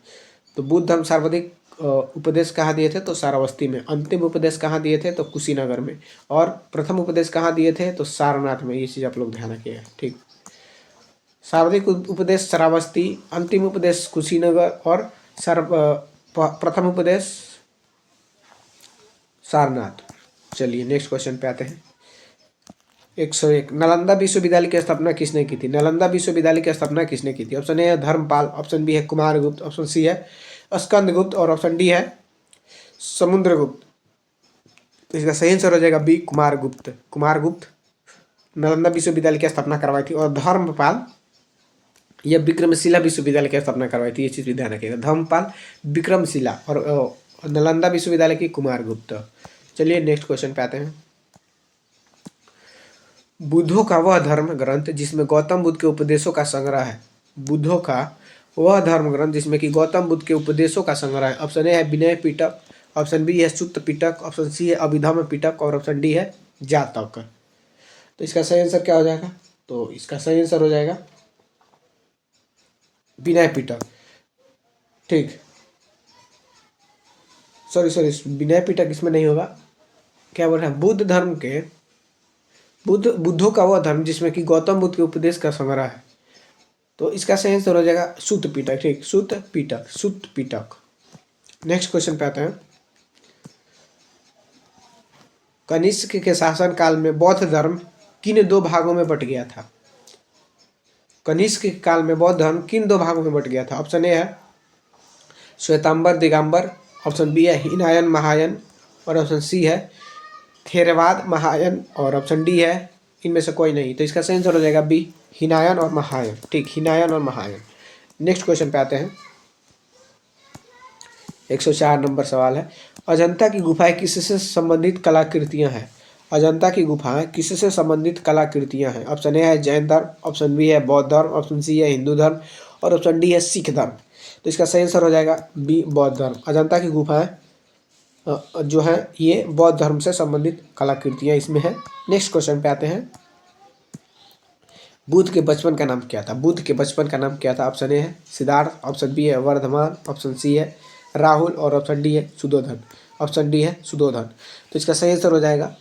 तो बुद्ध धर्म सर्वाधिक उपदेश कहाँ दिए थे? तो श्रावस्ती में। अंतिम उपदेश कहाँ दिए थे? तो कुशीनगर में। और प्रथम उपदेश कहाँ दिए थे? तो सारनाथ में। ये चीज़ आप लोग ध्यान रखिएगा, ठीक। सर्वाधिक उपदेश श्रावस्ती, अंतिम उपदेश कुशीनगर और प्रथम उपदेश सारनाथ। चलिए नेक्स्ट क्वेश्चन पे आते हैं। 101 नालंदा विश्वविद्यालय की स्थापना किसने की थी? नालंदा विश्वविद्यालय की स्थापना किसने की थी? ऑप्शन ए है धर्मपाल, ऑप्शन बी है कुमारगुप्त, ऑप्शन सी है स्कंदगुप्त और ऑप्शन डी है समुद्रगुप्त। तो इसका सही आंसर हो जाएगा बी कुमारगुप्त। कुमारगुप्त नालंदा विश्वविद्यालय की स्थापना करवाई थी। और धर्मपाल यह विक्रमशिला विश्वविद्यालय की स्थापना करवाई थी। ये चीज़ भी ध्यान रखिएगा। धर्मपाल विक्रमशिला और नालंदा विश्वविद्यालय की कुमारगुप्त। चलिए नेक्स्ट क्वेश्चन पे आते हैं। बुद्धों का वह धर्म ग्रंथ जिसमें गौतम बुद्ध के उपदेशों का संग्रह है। बुद्धों का वह धर्म ग्रंथ जिसमें कि गौतम बुद्ध के उपदेशों का संग्रह है। ऑप्शन ए है विनय पिटक, ऑप्शन बी है सुत्त पिटक, ऑप्शन सी है अभिधम्म पिटक और ऑप्शन डी है जातक। तो इसका सही आंसर क्या हो जाएगा? तो इसका सही आंसर हो जाएगा विनय पिटक, ठीक। सॉरी विनय पिटक इसमें नहीं होगा। क्या बोल रहे हैं? बुद्ध धर्म के बुद्धों का वह धर्म जिसमें कि गौतम बुद्ध के उपदेश का संग्रह है। तो इसका सही आंसर हो जाएगा सुत्त पिटक, ठीक। सुत्त पिटक। नेक्स्ट क्वेश्चन पे आते हैं। कनिष्क के शासन काल में बौद्ध धर्म किन दो भागों में बट गया था? कनिष्क के काल में बौद्ध धर्म किन दो भागों में बट गया था? ऑप्शन ए है श्वेतांबर दिगंबर, ऑप्शन बी है हिनायन महायान और ऑप्शन सी है थेरवाद महायान और ऑप्शन डी है इनमें से कोई नहीं। तो इसका सही आंसर हो जाएगा बी हिनायन और महायान, ठीक। हिनायन और महायान। नेक्स्ट क्वेश्चन पे आते हैं। 104 नंबर सवाल है। अजंता की गुफाएं किससे संबंधित कलाकृतियां हैं? अजंता की गुफाएं किससे संबंधित कलाकृतियां हैं? ऑप्शन ए है जैन धर्म, ऑप्शन बी है बौद्ध धर्म, ऑप्शन सी है हिंदू धर्म और ऑप्शन डी है सिख धर्म। तो इसका सही आंसर हो जाएगा बी बौद्ध धर्म। अजंता की गुफाएं जो है ये बौद्ध धर्म से संबंधित कलाकृतियां इसमें है। नेक्स्ट क्वेश्चन पे आते हैं। बुद्ध के बचपन का नाम क्या था? बुद्ध के बचपन का नाम क्या था? ऑप्शन ए है सिद्धार्थ, ऑप्शन बी है वर्धमान, ऑप्शन सी है राहुल और ऑप्शन डी है सुधोधन। ऑप्शन डी है सुधोधन। तो इसका सही आंसर हो जाएगा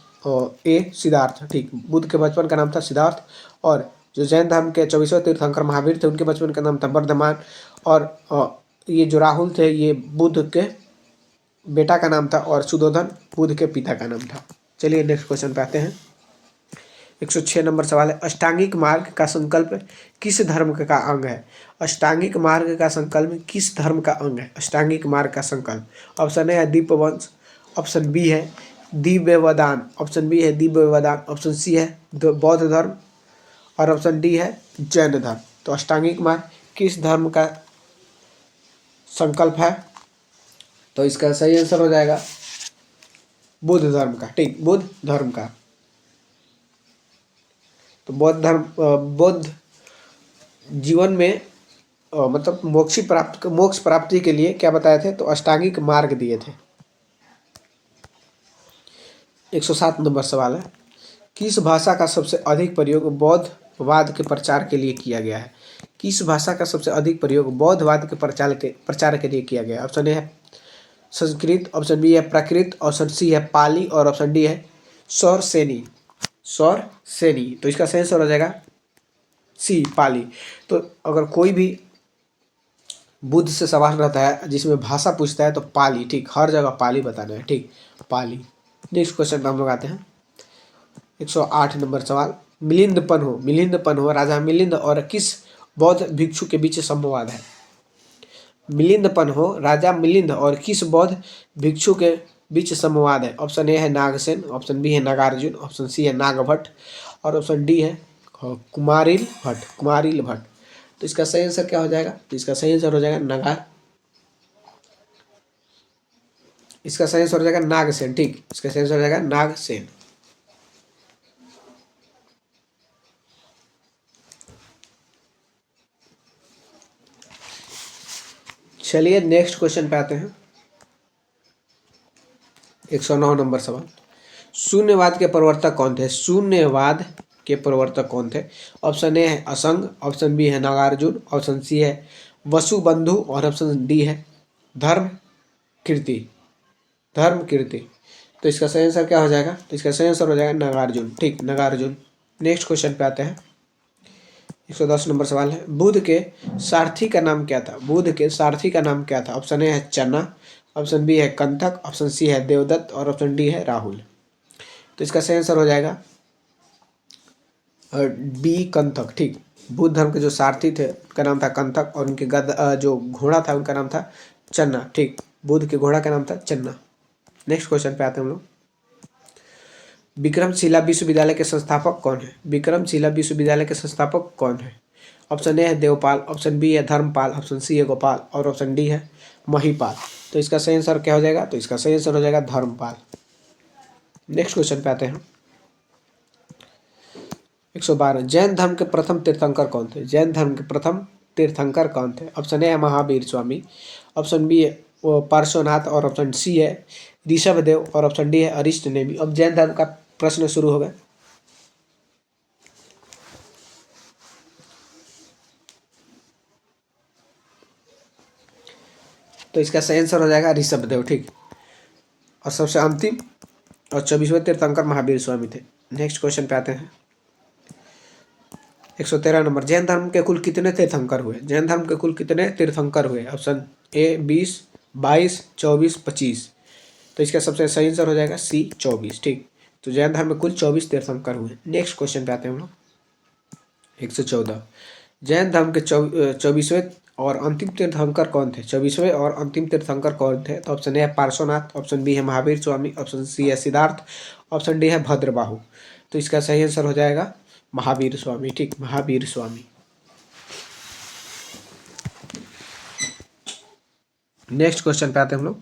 ए सिद्धार्थ, ठीक। बुद्ध के बचपन का नाम था सिद्धार्थ। और जो जैन धर्म के 24वें तीर्थंकर महावीर थे उनके बचपन का नाम था वर्धमान। और ये जो राहुल थे ये बुद्ध के बेटा का नाम था और सुधोधन बुद्ध के पिता का नाम था। चलिए नेक्स्ट क्वेश्चन पे आते हैं। 106 नंबर सवाल है। अष्टांगिक मार्ग का संकल्प किस धर्म का अंग है? अष्टांगिक मार्ग का संकल्प किस धर्म का अंग है? अष्टांगिक मार्ग का संकल्प। ऑप्शन ए है दीपवंश, ऑप्शन बी है दिव्यवदान, ऑप्शन बी है दिव्यवदान, ऑप्शन सी है बौद्ध धर्म और ऑप्शन डी है जैन धर्म। तो अष्टांगिक मार्ग किस धर्म का संकल्प है? तो इसका सही आंसर हो जाएगा बुद्ध धर्म का, ठीक। बुद्ध धर्म का। तो बौद्ध धर्म बौद्ध जीवन में मतलब मोक्ष प्राप्ति के लिए क्या बताए थे? तो अष्टांगिक मार्ग दिए थे। 107 नंबर सवाल है। किस भाषा का सबसे अधिक प्रयोग बौद्धवाद के प्रचार के लिए किया गया है? किस भाषा का सबसे अधिक प्रयोग बौद्धवाद के प्रचार के लिए किया गया है? ऑप्शन ए है संस्कृत, ऑप्शन बी है प्राकृत, ऑप्शन सी है पाली और ऑप्शन डी है सौरसेनी। तो इसका सही आंसर हो जाएगा सी पाली। तो अगर कोई भी बुद्ध से सवाल रहता है जिसमें भाषा पूछता है तो पाली, ठीक। हर जगह पाली बताना है, ठीक। पाली। नेक्स्ट क्वेश्चन पे हम लोग आते हैं। 108 नंबर सवाल। मिलिंद हो राजा मिलिंद और किस बौद्ध भिक्षु के बीच संवाद है? मिलिंद हो राजा मिलिंद और किस बौद्ध भिक्षु के बीच संवाद है? ऑप्शन ए है नागसेन, ऑप्शन बी है नागार्जुन, ऑप्शन सी है नागभट्ट और ऑप्शन डी है कुमारिल भट्ट। तो इसका सही आंसर क्या हो जाएगा? तो इसका सही आंसर हो जाएगा इसका सही आंसर हो जाएगा नागसेन, ठीक। इसका सही आंसर हो जाएगा नागसेन। चलिए नेक्स्ट क्वेश्चन पे आते हैं। 109 नंबर सवाल। शून्यवाद के प्रवर्तक कौन थे? शून्यवाद के प्रवर्तक कौन थे? ऑप्शन ए है असंग, ऑप्शन बी है नागार्जुन, ऑप्शन सी है वसुबंधु और ऑप्शन डी है धर्म कीर्ति। धर्म कीर्ति। तो इसका सही आंसर क्या हो जाएगा? तो इसका सही आंसर हो जाएगा नागार्जुन। ठीक, नागार्जुन। नेक्स्ट क्वेश्चन पे आते हैं। 110 नंबर सवाल है। बुध के सारथी का नाम क्या था? बुध के सारथी का नाम क्या था? ऑप्शन ए है चना, ऑप्शन बी है कंथक, ऑप्शन सी है देवदत्त और ऑप्शन डी है राहुल। तो इसका सही आंसर हो जाएगा बी कंथक। ठीक, बुद्ध धर्म के जो सारथी थे उनका नाम था कंथक और उनके जो घोड़ा था उनका नाम था चन्ना। ठीक, बुद्ध के घोड़ा का नाम था चन्ना। नेक्स्ट क्वेश्चन पे आते हैं हम लोग। विक्रमशिला विश्वविद्यालय के संस्थापक कौन है? विक्रमशिला विश्वविद्यालय के संस्थापक कौन है? ऑप्शन ए है देवपाल, ऑप्शन बी है धर्मपाल, ऑप्शन सी है गोपाल और ऑप्शन डी है महिपाल। तो इसका सही आंसर क्या हो जाएगा? तो इसका सही आंसर हो जाएगा धर्मपाल। नेक्स्ट क्वेश्चन पे आते हैं। 112। जैन धर्म के प्रथम तीर्थंकर कौन थे? जैन धर्म के प्रथम तीर्थंकर कौन थे? ऑप्शन ए है महावीर स्वामी, ऑप्शन बी है पार्श्वनाथ और ऑप्शन सी है ऋषभदेव और ऑप्शन डी है अरिष्ट नेमि। अब जैन धर्म का प्रश्न शुरू हो गया। तो इसका सही आंसर हो जाएगा ऋषभदेव। ठीक, और सबसे अंतिम और 24वें तीर्थंकर महावीर स्वामी थे। नेक्स्ट क्वेश्चन पे आते हैं। 113 नंबर। जैन धर्म के कुल कितने तीर्थंकर हुए? जैन धर्म के कुल कितने तीर्थंकर हुए? Option A 20, 22, 24, 25। तो इसका सबसे सही आंसर हो जाएगा सी 24। ठीक, तो जैन धर्म में कुल 24 तीर्थंकर हुए। नेक्स्ट क्वेश्चन पे आते हैं हम लोग। 114। जैन धर्म के 24वें और अंतिम तीर्थंकर कौन थे? 24वें और अंतिम तीर्थंकर कौन थे? तो ऑप्शन ए है पार्श्वनाथ, ऑप्शन बी है महावीर स्वामी, ऑप्शन सी है सिद्धार्थ, ऑप्शन डी है भद्रबाहु। तो इसका सही आंसर हो जाएगा महावीर स्वामी। ठीक, महावीर स्वामी। नेक्स्ट क्वेश्चन पे आते हैं हम लोग।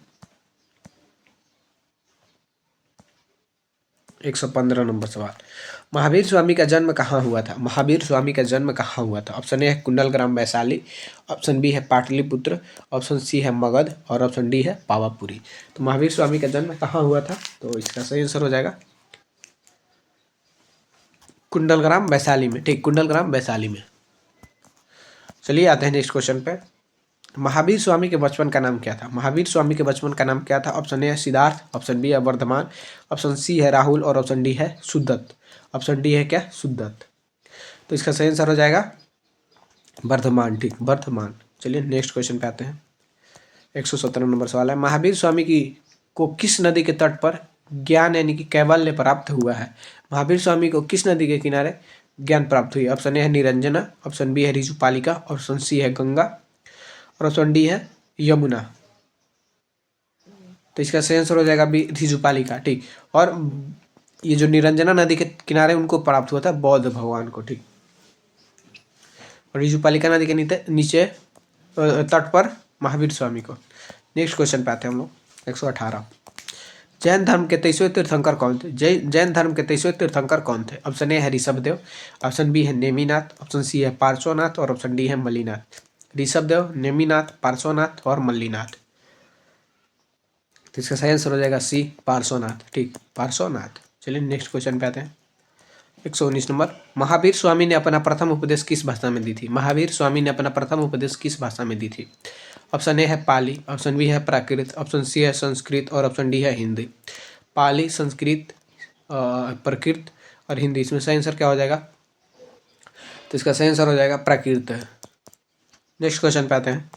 115 नंबर सवाल। महावीर स्वामी का जन्म कहाँ हुआ था? महावीर स्वामी का जन्म कहाँ हुआ था? ऑप्शन ए है कुंडलग्राम वैशाली, ऑप्शन बी है पाटलिपुत्र, ऑप्शन सी है मगध और ऑप्शन डी है पावापुरी। तो महावीर स्वामी का जन्म कहाँ हुआ था? तो इसका सही आंसर हो जाएगा कुंडलग्राम वैशाली में। ठीक, कुंडलग्राम वैशाली में। चलिए आते हैं नेक्स्ट क्वेश्चन पे। महावीर स्वामी के बचपन का नाम क्या था? महावीर स्वामी के बचपन का नाम क्या था? ऑप्शन ए है सिद्धार्थ, ऑप्शन बी है वर्धमान, ऑप्शन सी है राहुल और ऑप्शन डी है सुदत्त। ऑप्शन डी है क्या? सुदत्त। तो इसका सही आंसर हो जाएगा वर्धमान। ठीक, वर्धमान। चलिए नेक्स्ट क्वेश्चन पे आते हैं। 117 नंबर सवाल है। महावीर स्वामी की को किस नदी के तट पर ज्ञान यानी कि कैवल्य प्राप्त हुआ है? महावीर स्वामी को किस नदी के किनारे ज्ञान प्राप्त हुई? ऑप्शन ए है निरंजना, ऑप्शन बी है ऋजुपालिका, ऑप्शन सी है गंगा और ऑप्शन डी है यमुना। तो इसका सही आंसर हो जाएगा बी ऋजुपालिका। ठीक, और ये जो निरंजना नदी के किनारे उनको प्राप्त हुआ था बौद्ध भगवान को। ठीक, और ऋजुपालिका नदी के नीचे तट पर महावीर स्वामी को। नेक्स्ट क्वेश्चन पे आते हैं हम लोग। 118। जैन धर्म के 23वें तीर्थंकर कौन थे? जैन धर्म के 23वें तीर्थंकर कौन थे? ऑप्शन ए है ऋषभदेव, ऑप्शन बी है नेमिनाथ, ऑप्शन सी है पार्श्वनाथ और ऑप्शन डी है मल्लिनाथ। ऋषभदेव, नेमिनाथ, पार्श्वनाथ और मल्लिनाथ। तो इसका सही आंसर हो जाएगा सी पार्श्वनाथ। ठीक, पार्श्वनाथ। चलिए नेक्स्ट क्वेश्चन पे आते हैं। 119 नंबर। महावीर स्वामी ने अपना प्रथम उपदेश किस भाषा में दी थी? महावीर स्वामी ने अपना प्रथम उपदेश किस भाषा में दी थी? ऑप्शन ए है पाली, ऑप्शन बी है प्राकृत, ऑप्शन सी है संस्कृत और ऑप्शन डी है हिंदी। पाली, संस्कृत, प्राकृत और हिंदी। इसमें सही आंसर क्या हो जाएगा? तो इसका सही आंसर हो जाएगा प्राकृत। नेक्स्ट क्वेश्चन पे आते हैं।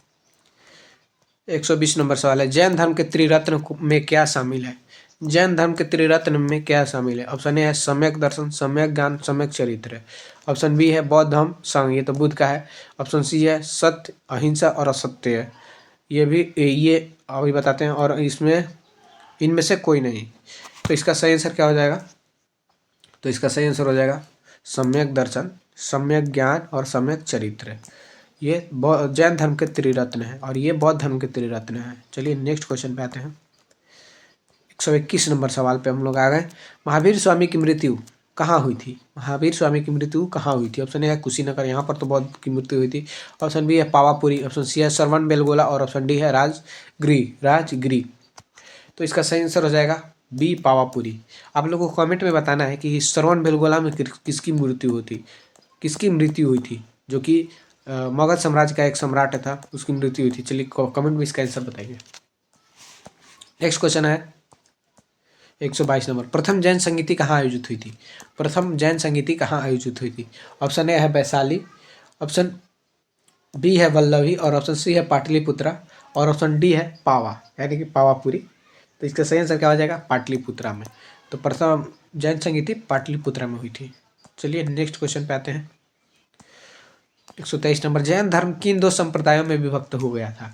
120 नंबर सवाल है। जैन धर्म के त्रिरत्न में क्या शामिल है? जैन धर्म के त्रिरत्न में क्या शामिल है? ऑप्शन ए है सम्यक दर्शन, सम्यक ज्ञान, सम्यक चरित्र। ऑप्शन बी है बौद्ध धर्म संघ, ये तो बुद्ध का है। ऑप्शन सी है सत्य, अहिंसा और असत्य है, ये अभी बताते हैं। और इनमें से कोई नहीं। तो इसका सही आंसर क्या हो जाएगा? तो इसका सही आंसर हो जाएगा सम्यक दर्शन, सम्यक ज्ञान और सम्यक चरित्र। ये जैन धर्म के त्रिरत्न है और ये बौद्ध धर्म के त्रिरत्न है। चलिए नेक्स्ट क्वेश्चन पे आते हैं। 121 नंबर सवाल पे हम लोग आ गए। महावीर स्वामी की मृत्यु कहाँ हुई थी? महावीर स्वामी की मृत्यु कहाँ हुई थी? ऑप्शन ए है कुशीनगर, यहाँ पर तो बौद्ध की मृत्यु हुई थी। ऑप्शन बी है पावापुरी, ऑप्शन सी है श्रवण बेलगोला और ऑप्शन डी है राजगिरी। तो इसका सही आंसर हो जाएगा बी पावापुरी। आप लोगों को कमेंट में बताना है कि श्रवण बेलगोला में किसकी मृत्यु हुई थी, जो कि मगध साम्राज्य का एक सम्राट था, उसकी मृत्यु हुई थी। चलिए कमेंट में इसका आंसर बताइए। नेक्स्ट क्वेश्चन है 122 नंबर, प्रथम जैन संगीति कहाँ आयोजित हुई थी? प्रथम जैन संगीति कहाँ आयोजित हुई थी? ऑप्शन ए है वैशाली, ऑप्शन बी है वल्लभी और ऑप्शन सी है पाटलिपुत्रा और ऑप्शन डी है पावा यानी कि पावापुरी। तो इसका सही आंसर क्या हो जाएगा? पाटलिपुत्रा में। तो प्रथम जैन संगीति पाटलिपुत्रा में हुई थी। चलिए नेक्स्ट क्वेश्चन पे आते हैं। 123 नंबर, जैन धर्म किन दो संप्रदायों में विभक्त हो गया था?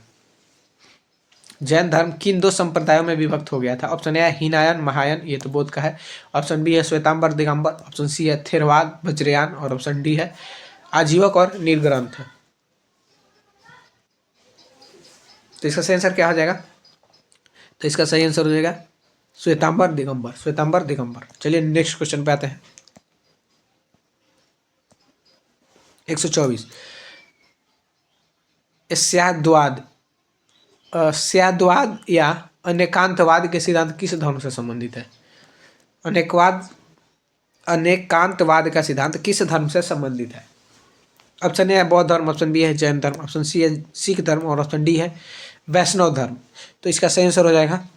जैन धर्म किन दो संप्रदायों में विभक्त हो गया था? ऑप्शन ए है हीनायन महायान, ये तो बौद्ध का है। ऑप्शन बी है श्वेतांबर दिगंबर, ऑप्शन सी है थेरवाद वज्रयान और ऑप्शन डी है आजीवक और निर्ग्रंथ। तो इसका सही आंसर क्या हो जाएगा? तो इसका सही आंसर हो जाएगा श्वेतांबर दिगंबर। चलिए नेक्स्ट क्वेश्चन पे आते हैं। 124, स्याद्वाद या अनेकांतवाद के सिद्धांत किस धर्म से संबंधित है? अनेकांतवाद का सिद्धांत किस धर्म से संबंधित है? ऑप्शन ए है बौद्ध धर्म, ऑप्शन बी है जैन धर्म, ऑप्शन सी है सिख धर्म और ऑप्शन डी है वैष्णव धर्म। तो इसका सही आंसर हो जाएगा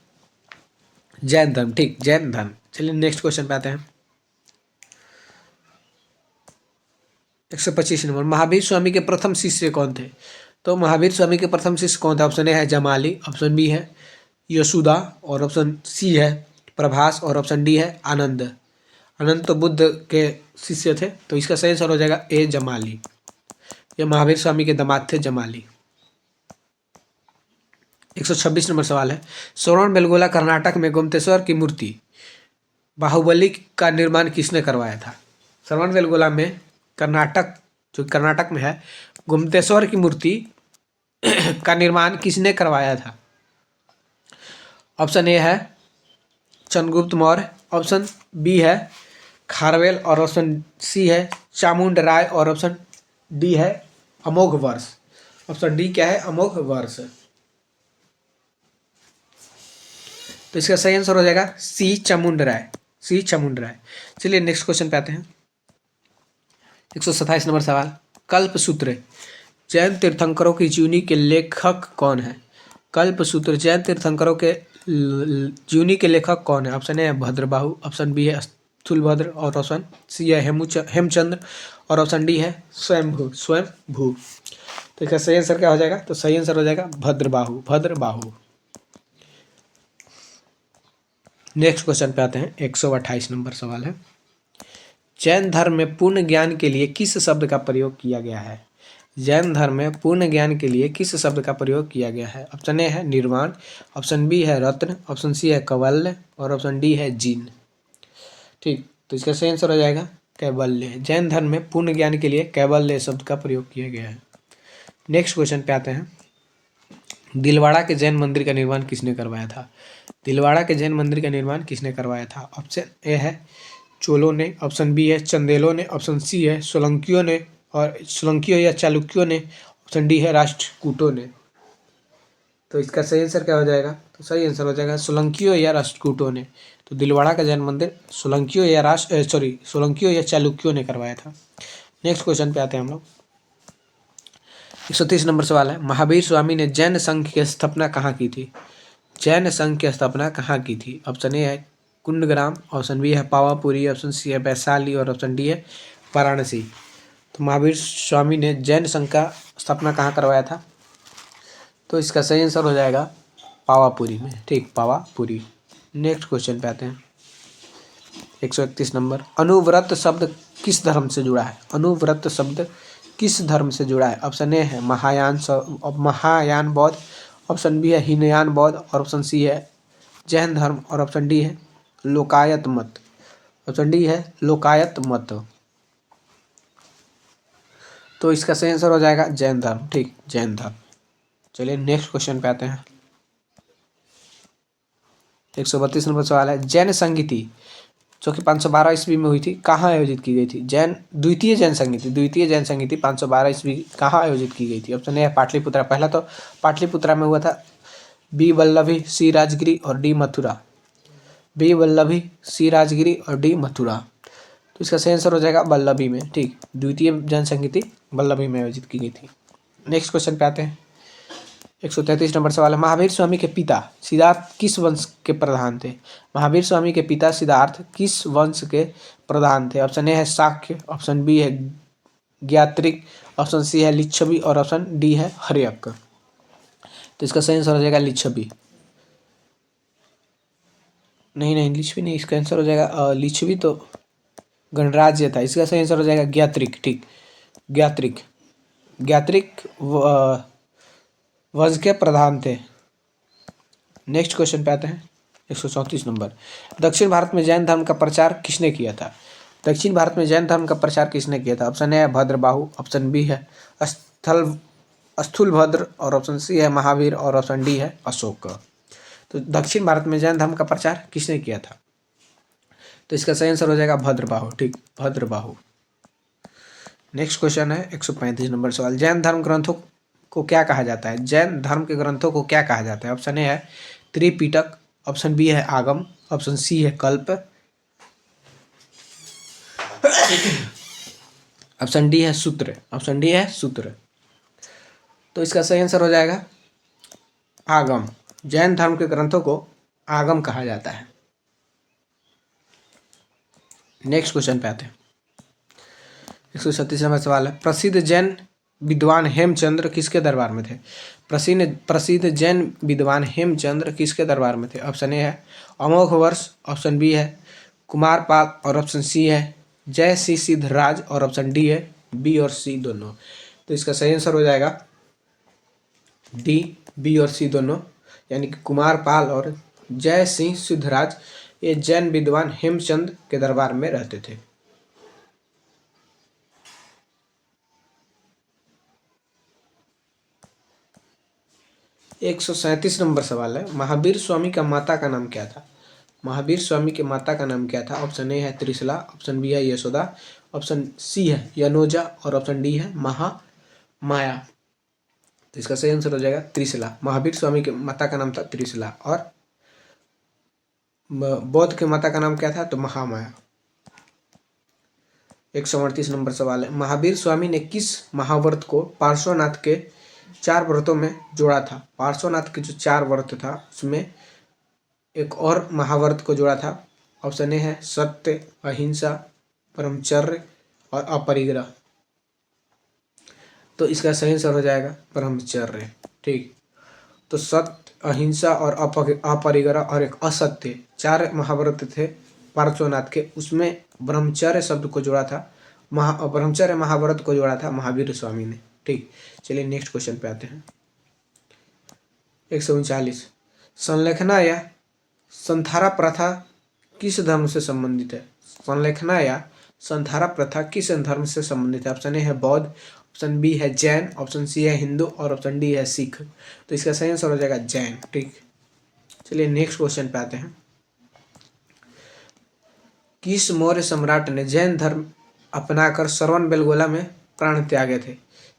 जैन धर्म। ठीक, जैन धर्म। चलिए नेक्स्ट क्वेश्चन पे आते हैं। 125 नंबर, महावीर स्वामी के प्रथम शिष्य कौन थे? तो महावीर स्वामी के प्रथम शिष्य कौन थे? ऑप्शन ए है जमाली, ऑप्शन बी है यशोदा और ऑप्शन सी है प्रभास और ऑप्शन डी है आनंद। आनंद तो बुद्ध के शिष्य थे। तो इसका सही आंसर हो जाएगा ए जमाली। ये महावीर स्वामी के दामाद थे जमाली। 126 नंबर सवाल है, श्रवण बेलगोला कर्नाटक में गोमतेश्वर की मूर्ति बाहुबली का निर्माण किसने करवाया था? श्रवण बेलगोला में कर्नाटक में है गोमतेश्वर की मूर्ति का निर्माण किसने करवाया था? ऑप्शन ए है चंद्रगुप्त मौर्य, ऑप्शन बी है खारवेल और ऑप्शन सी है चामुंड राय और ऑप्शन डी है अमोघ वर्ष। ऑप्शन डी क्या है? अमोघ वर्ष। तो इसका सही आंसर हो जाएगा सी चामुंड राय। चलिए नेक्स्ट क्वेश्चन पे आते हैं। 127 नंबर सवाल, कल्पसूत्र जैन तीर्थंकरों की जीवनी के लेखक कौन है? कल्पसूत्र जैन तीर्थंकरों के जीवनी के लेखक कौन है? ऑप्शन ए है भद्रबाहु, ऑप्शन बी है स्थूलभद्र और ऑप्शन सी है हेमचंद्र और ऑप्शन डी है स्वयंभू। तो इसका सही आंसर क्या हो जाएगा? तो सही आंसर हो जाएगा भद्रबाहु। नेक्स्ट क्वेश्चन पे आते हैं। 128 नंबर सवाल है, जैन धर्म में पूर्ण ज्ञान के लिए किस शब्द का प्रयोग किया गया है? जैन धर्म में पूर्ण ज्ञान के लिए किस शब्द का प्रयोग किया गया है? ऑप्शन ए है निर्वाण, ऑप्शन बी है रत्न, ऑप्शन सी है कैवल्य और ऑप्शन डी है जीन। ठीक, तो इसका सही आंसर हो जाएगा कैवल्य। जैन धर्म में पूर्ण ज्ञान के लिए कैवल्य शब्द का प्रयोग किया गया है। नेक्स्ट क्वेश्चन पे आते हैं, दिलवाड़ा के जैन मंदिर का निर्माण किसने करवाया था? दिलवाड़ा के जैन मंदिर का निर्माण किसने करवाया था? ऑप्शन ए है चोलों ने, ऑप्शन बी है चंदेलों ने, ऑप्शन सी है सोलंकियों या चालुक्यों ने, ऑप्शन डी है राष्ट्रकूटों ने। तो इसका सही आंसर क्या हो जाएगा? तो सही आंसर हो जाएगा सोलंकियों या राष्ट्रकूटों ने। तो दिलवाड़ा का जैन मंदिर सोलंकियों या चालुक्यों ने करवाया था। नेक्स्ट क्वेश्चन पे आते हैं हम लोग। 130 नंबर सवाल है, महावीर स्वामी ने जैन संघ की स्थापना कहाँ की थी? जैन संघ की स्थापना कहाँ की थी? ऑप्शन ए है कुंडग्राम, ऑप्शन बी है पावापुरी, ऑप्शन सी है वैशाली और ऑप्शन डी है वाराणसी। तो महावीर स्वामी ने जैन संघ का स्थापना कहाँ करवाया था? तो इसका सही आंसर हो जाएगा पावापुरी में। ठीक, पावापुरी। नेक्स्ट क्वेश्चन पे आते हैं। 131 नंबर, अनुव्रत शब्द किस धर्म से जुड़ा है? अनुव्रत शब्द किस धर्म से जुड़ा है? ऑप्शन ए है महायान बौद्ध, ऑप्शन बी है हीनयान बौद्ध और ऑप्शन सी है जैन धर्म और ऑप्शन डी है लोकायत मत। ऑप्शन डी है लोकायत मत। तो इसका सही आंसर हो जाएगा जैन धर्म। ठीक, जैन धर्म। चलिए नेक्स्ट क्वेश्चन पे आते हैं। 132 नंबर सवाल है, जैन संगीति जो कि 512 ईस्वी में हुई थी, कहाँ आयोजित की गई थी? द्वितीय जैन संगीति 512 ईस्वी कहाँ आयोजित की गई थी? ऑप्शन ए है पाटलिपुत्रा। पहला तो पाटलिपुत्रा में हुआ था, बी वल्लभी, सी राजगिरी और डी मथुरा। बी वल्लभी, सी राजगिरी और डी मथुरा। तो इसका सही आंसर हो जाएगा वल्लभी में। ठीक, द्वितीय जैन संगीति वल्लभी में आयोजित की गई थी। नेक्स्ट क्वेश्चन पे आते हैं। 133 नंबर सवाल है, महावीर स्वामी के पिता सिद्धार्थ किस वंश के प्रधान थे? महावीर स्वामी के पिता सिद्धार्थ किस वंश के प्रधान थे? ऑप्शन ए है शाक्य, ऑप्शन बी है ज्ञात्रिक, ऑप्शन सी है लिच्छवी और ऑप्शन डी है हर्यक। तो इसका सही आंसर हो जाएगा लिच्छवी। नहीं, लिच्छवी नहीं, इसका आंसर हो जाएगा लिच्छवी तो गणराज्य था। इसका सही आंसर हो जाएगा ज्ञात्रिक। ठीक, ज्ञात्रिक वंश के प्रधान थे। नेक्स्ट क्वेश्चन पे आते हैं। 134 नंबर, दक्षिण भारत में जैन धर्म का प्रचार किसने किया था? दक्षिण भारत में जैन धर्म का प्रचार किसने किया था? ऑप्शन ए है भद्रबाहु, ऑप्शन बी है स्थूलभद्र और ऑप्शन सी है महावीर और ऑप्शन डी है अशोक। तो दक्षिण भारत में जैन धर्म का प्रचार किसने किया था? तो इसका सही आंसर हो जाएगा भद्रबाहु। ठीक, भद्रबाहु। नेक्स्ट क्वेश्चन है 135 नंबर सवाल, जैन धर्म ग्रंथों को क्या कहा जाता है? जैन धर्म के ग्रंथों को क्या कहा जाता है? ऑप्शन ए है त्रिपिटक, ऑप्शन बी है आगम, ऑप्शन सी है कल्प, ऑप्शन डी है सूत्र। तो इसका सही आंसर हो जाएगा आगम। जैन धर्म के ग्रंथों को आगम कहा जाता है। नेक्स्ट क्वेश्चन पे आते हैं। 136 नंबर सवाल है, प्रसिद्ध जैन विद्वान हेमचंद्र किसके दरबार में थे? प्रसिद्ध जैन विद्वान हेमचंद्र किसके दरबार में थे? ऑप्शन ए है अमोघ वर्ष, ऑप्शन बी है कुमारपाल और ऑप्शन सी है जय सी सिद्धराज और ऑप्शन डी है बी और सी दोनों। तो इसका सही आंसर हो जाएगा डी, बी और सी दोनों, यानी कि कुमारपाल और जय सिंह सिद्धराज ये जैन विद्वान हेमचंद के दरबार में रहते थे। एक 137 नंबर सवाल है, महावीर स्वामी का माता का नाम क्या था? महावीर स्वामी के माता का नाम क्या था? ऑप्शन ए है त्रिशला, ऑप्शन बी है यशोदा, ऑप्शन सी है यनोजा और ऑप्शन डी है महामाया। तो इसका सही आंसर हो जाएगा त्रिशला। महावीर स्वामी के माता का नाम था त्रिशला और बौद्ध के माता का नाम क्या था? तो महामाया। 138 नंबर सवाल है, महावीर स्वामी ने किस महाव्रत को पार्श्वनाथ के 4 व्रतों में जोड़ा था? पार्श्वनाथ के जो 4 व्रत था उसमें एक और महाव्रत को जोड़ा था। ऑप्शन ए है सत्य, अहिंसा, ब्रह्मचर्य और अपरिग्रह। तो इसका सही आंसर हो जाएगा ब्रह्मचर्य। ठीक, तो सत्य, अहिंसा और अपरिग्रह और एक असत्य, 4 महाव्रत थे पार्श्वनाथ के, उसमें ब्रह्मचर्य शब्द को जोड़ा था, ब्रह्मचर्य महाव्रत को जोड़ा था महावीर स्वामी ने। ठीक, चलिए नेक्स्ट क्वेश्चन पे आते हैं। 139, संलेखना या संथारा प्रथा किस धर्म से संबंधित है? संलेखना या संथारा प्रथा किस धर्म से संबंधित है? ऑप्शन ए है बौद्ध, ऑप्शन बी है जैन, ऑप्शन सी है हिंदू और ऑप्शन डी है सिख। तो इसका सही आंसर हो जाएगा जैन। ठीक, चलिए नेक्स्ट क्वेश्चन पे आते हैं। किस मौर्य सम्राट ने जैन धर्म अपनाकर श्रवणबेलगोला में प्राण त्यागे थे?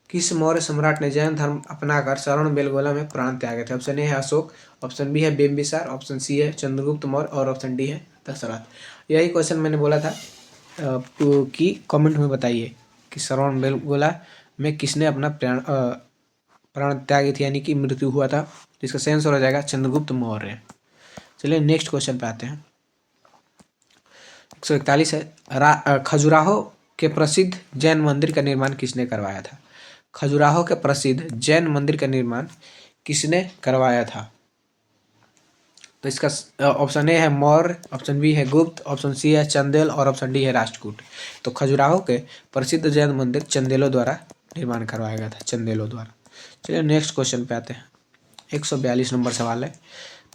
किस मौर्य सम्राट ने जैन धर्म अपनाकर श्रवणबेलगोला में प्राण त्यागे थे? ऑप्शन ए है अशोक, ऑप्शन बी है बिंबिसार, ऑप्शन सी है चंद्रगुप्त मौर्य और ऑप्शन डी है दशरथ। यही क्वेश्चन मैंने बोला था कि कमेंट में बताइए कि श्रवणबेलगोला में किसने अपना प्राण त्यागी थी, यानी कि मृत्यु हुआ था। जिसका सही आंसर हो जाएगा चंद्रगुप्त मौर्य। चलिए नेक्स्ट क्वेश्चन पे आते हैं। 141 है, खजुराहो के प्रसिद्ध जैन मंदिर का निर्माण किसने करवाया था? खजुराहो के प्रसिद्ध जैन मंदिर का निर्माण किसने करवाया था? तो इसका ऑप्शन ए है मौर्य, ऑप्शन बी है गुप्त, ऑप्शन सी है चंदेल और ऑप्शन डी है राष्ट्रकूट। तो खजुराहो के प्रसिद्ध जैन मंदिर चंदेलों द्वारा निर्माण करवाया गया था, चंदेलों द्वारा। चलिए नेक्स्ट क्वेश्चन पे आते हैं। 142 नंबर सवाल है,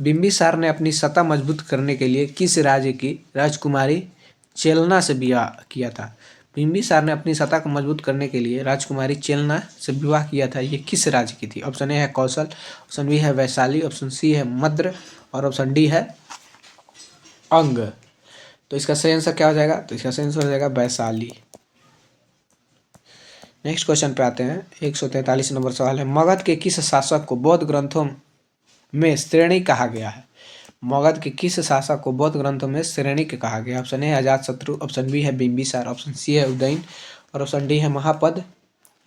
बिंबिसार ने अपनी सत्ता मजबूत करने के लिए किस राज्य की राजकुमारी चेलना से विवाह किया था? बिंबिसार ने अपनी सत्ता को मजबूत करने के लिए राजकुमारी चेलना से विवाह किया था, ये किस राज्य की थी? ऑप्शन ए है कौशल, ऑप्शन बी है वैशाली, ऑप्शन सी है मद्र और ऑप्शन डी है अंग। तो इसका सही आंसर क्या हो जाएगा? तो इसका सही आंसर हो जाएगा वैशाली। नेक्स्ट क्वेश्चन पे आते हैं। 143 नंबर सवाल है, मगध के किस शासक को बौद्ध ग्रंथों में श्रेणी कहा गया है? मगध के किस शासक को बौद्ध ग्रंथों में श्रेणी के कहा गया? ऑप्शन ए है अजातशत्रु, ऑप्शन बी है बिंबिसार, ऑप्शन सी है उदयन और ऑप्शन डी है महापद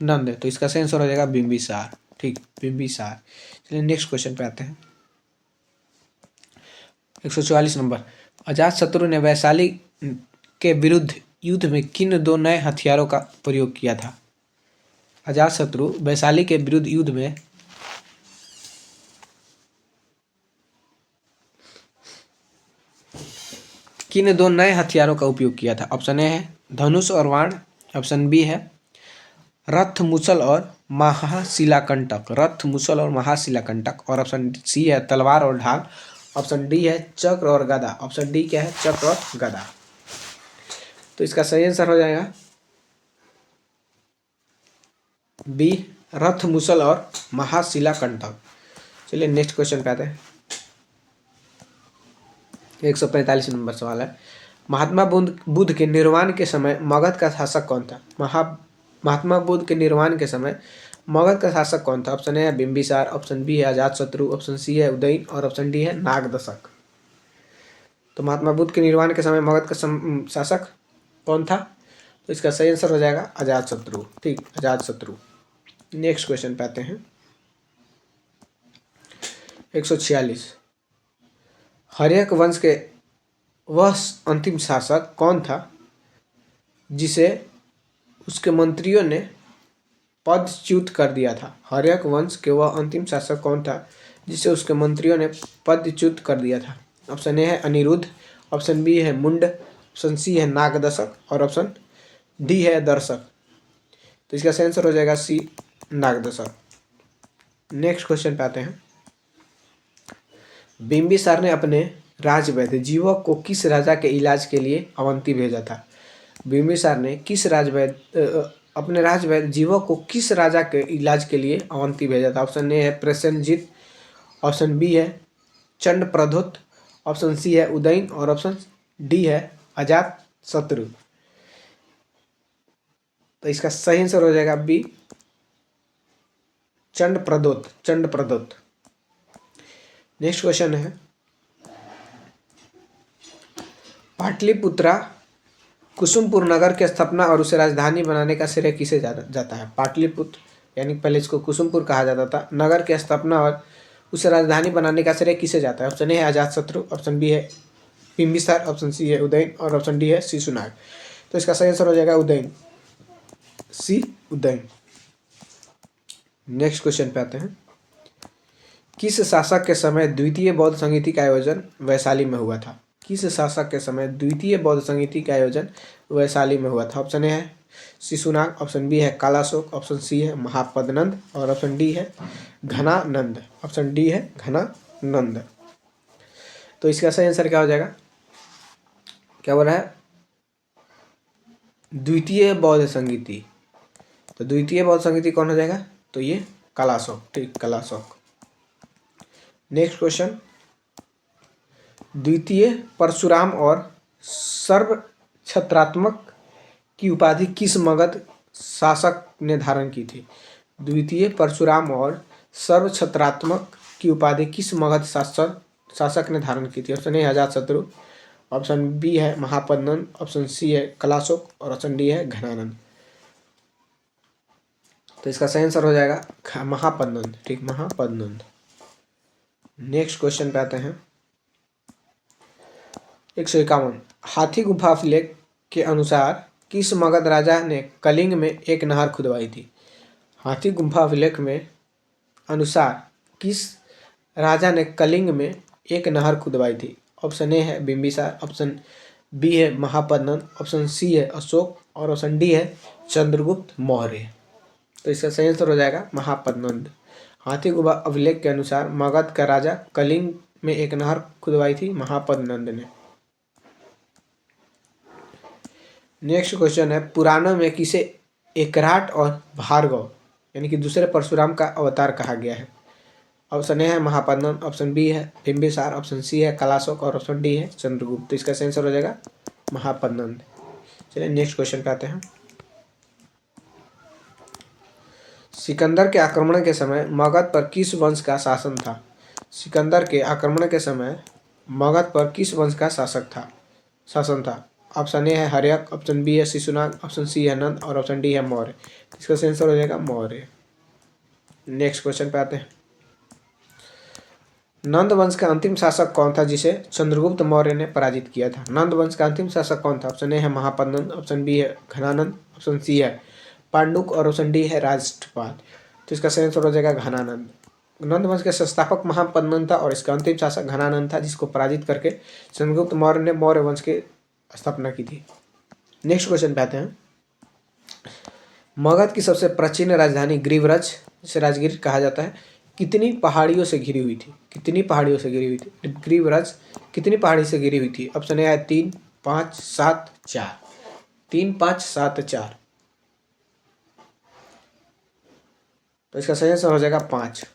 नंद। तो इसका सही आंसर हो जाएगा बिंबिसार। ठीक, बिंबिसार। चलिए नेक्स्ट क्वेश्चन पे आते हैं। 144 नंबर, अजातशत्रु ने वैशाली के विरुद्ध युद्ध में किन दो नए हथियारों का प्रयोग किया था? अजातशत्रु वैशाली के विरुद्ध युद्ध में किन दो नए हथियारों का उपयोग किया था? ऑप्शन ए है धनुष और बाण, ऑप्शन बी है रथ मुसल और महाशिलाकंटक, रथ मुसल और महाशिलाकंटक और ऑप्शन सी है तलवार और ढाल, ऑप्शन डी है चक्र और गदा। ऑप्शन डी क्या है? चक्र और गदा। तो इसका सही आंसर हो जाएगा बी, रथ मुसल और महाशिलाकंटक। चलिए नेक्स्ट क्वेश्चन पे आते हैं। 145 नंबर सवाल है, महात्मा बुद्ध के निर्वाण के समय मगध का शासक कौन था? महात्मा बुद्ध के निर्वाण के समय मगध का शासक कौन था? ऑप्शन ए है बिंबिसार, ऑप्शन बी है अजातशत्रु, ऑप्शन सी है उदयन और ऑप्शन डी है नागदशक। तो महात्मा बुद्ध के निर्वाण के समय मगध का शासक कौन था? तो इसका सही आंसर हो जाएगा अजातशत्रु। ठीक, अजातशत्रु। नेक्स्ट क्वेश्चन पे आते हैं। 146, हर्यक वंश के वह अंतिम शासक कौन था जिसे उसके मंत्रियों ने पदच्युत कर दिया था? हर्यक वंश के वह अंतिम शासक कौन था जिसे उसके मंत्रियों ने पदच्युत कर दिया था? ऑप्शन ए है अनिरुद्ध, ऑप्शन बी है मुंड, ऑप्शन सी है नागदशक और ऑप्शन डी है दर्शक। तो इसका सही आंसर हो जाएगा सी, नागदशक। नेक्स्ट क्वेश्चन पे आते हैं। बिंबिसार ने अपने राजवैद्य जीवक को किस राजा के इलाज के लिए अवंती भेजा था? बिंबिसार ने किस अपने राजवैद्य जीवक को किस राजा के इलाज के लिए अवंती भेजा था? ऑप्शन ए है प्रसेनजीत, ऑप्शन बी है चंडप्रद्योत, ऑप्शन सी है उदयन और ऑप्शन डी है अजातशत्रु। तो इसका सही आंसर हो जाएगा B, Chandpradyot, Chandpradyot. Next question है, पाटलिपुत्रा कुसुमपुर नगर की स्थापना और उसे राजधानी बनाने का श्रेय किसे जाता है? पाटलिपुत्र यानी पहले इसको कुसुमपुर कहा जाता था, नगर की स्थापना और उसे राजधानी बनाने का श्रेय किसे जाता है? ऑप्शन ए है अजातशत्रु, ऑप्शन बी है बिंबिसार, ऑप्शन सी है उदयन और ऑप्शन डी है शिशुनाग। तो इसका सही आंसर हो जाएगा उदयन, सी, उदयन। नेक्स्ट क्वेश्चन पे आते हैं। किस शासक के समय द्वितीय बौद्ध संगीति का आयोजन वैशाली में हुआ था? किस शासक के समय द्वितीय बौद्ध संगीति का आयोजन वैशाली में हुआ था? ऑप्शन ए है शिशुनाग, ऑप्शन बी है कालाशोक, ऑप्शन सी है महापदनंद और ऑप्शन डी है घनानंद। ऑप्शन डी है घनानंद। तो इसका सही आंसर क्या हो जाएगा? क्या बोल रहा है? द्वितीय बौद्ध संगीति। तो द्वितीय बौद्ध संगीति कौन हो जाएगा? तो ये कालाशोक। ठीक, कालाशोक। नेक्स्ट क्वेश्चन, द्वितीय परशुराम और सर्वछत्रात्मक की उपाधि किस मगध शासक ने धारण की थी? द्वितीय परशुराम और सर्वछत्रात्मक की उपाधि किस मगध शासक ने धारण की थी? Option A Ajatashatru, option B है महापदनंद, ऑप्शन सी है कलाशोक और ऑप्शन डी है घनानंद। तो इसका सही आंसर हो जाएगा महापदनंद। ठीक, महापदनंद। नेक्स्ट क्वेश्चन पे आते हैं। 151, हाथी गुफा अभिलेख के अनुसार किस मगध राजा ने कलिंग में एक नहर खुदवाई थी? हाथी गुफा अभिलेख में अनुसार किस राजा ने कलिंग में एक नहर खुदवाई थी? ऑप्शन ए है बिंबिसार, ऑप्शन बी है महापदनंद, ऑप्शन सी है अशोक और ऑप्शन डी है चंद्रगुप्त मौर्य। तो इसका सही आंसर हो जाएगा महापदनंद। हाथी गुफा अभिलेख के अनुसार मगध का राजा कलिंग में एक नहर खुदवाई थी महापदनंद ने। नेक्स्ट क्वेश्चन है, पुराणों में किसे एकराट और भार्गव यानी कि दूसरे परशुराम का अवतार कहा गया है? ऑप्शन ए है महापदनंद, ऑप्शन बी है बिंबिसार, ऑप्शन सी है कलाशोक और ऑप्शन डी है चंद्रगुप्त। तो इसका सही आंसर हो जाएगा महापद्मनंद। चलिए नेक्स्ट क्वेश्चन पे आते हैं। सिकंदर के आक्रमण के समय मगध पर किस वंश का शासन था? सिकंदर के आक्रमण के समय मगध पर किस वंश का शासन था? ऑप्शन ए है हर्यक, ऑप्शन बी है शिशुनाग, ऑप्शन सी है नंद और ऑप्शन डी है मौर्य। इसका आंसर हो जाएगा मौर्य। नेक्स्ट क्वेश्चन पे आते हैं। नंद वंश का अंतिम शासक कौन था जिसे चंद्रगुप्त मौर्य ने पराजित किया था? नंद वंश का अंतिम शासक कौन था? ऑप्शन ए है महापद्मनंद, ऑप्शन बी है घनानंद, ऑप्शन सी है पांडुक और ऑप्शन डी है राष्ट्रपाल। तो इसका सही आंसर हो जाएगा घनानंद। नंद वंश के संस्थापक महापद्मनंद था और इसका अंतिम शासक घनानंद था, जिसको पराजित करके चंद्रगुप्त मौर्य ने मौर्य वंश की स्थापना की थी। नेक्स्ट क्वेश्चन पे आते हैं। मगध की सबसे प्राचीन राजधानी ग्रीवराज, जिसे राजगीर कहा जाता है, कितनी पहाड़ियों से घिरी हुई थी? कितनी पहाड़ियों से घिरी हुई थी ग्रीवराज? कितनी पहाड़ी से घिरी हुई थी? ऑप्शन ए है 3, 5, 7, 4। 3, 5, 7, 4। तो इसका सही आंसर हो जाएगा 5।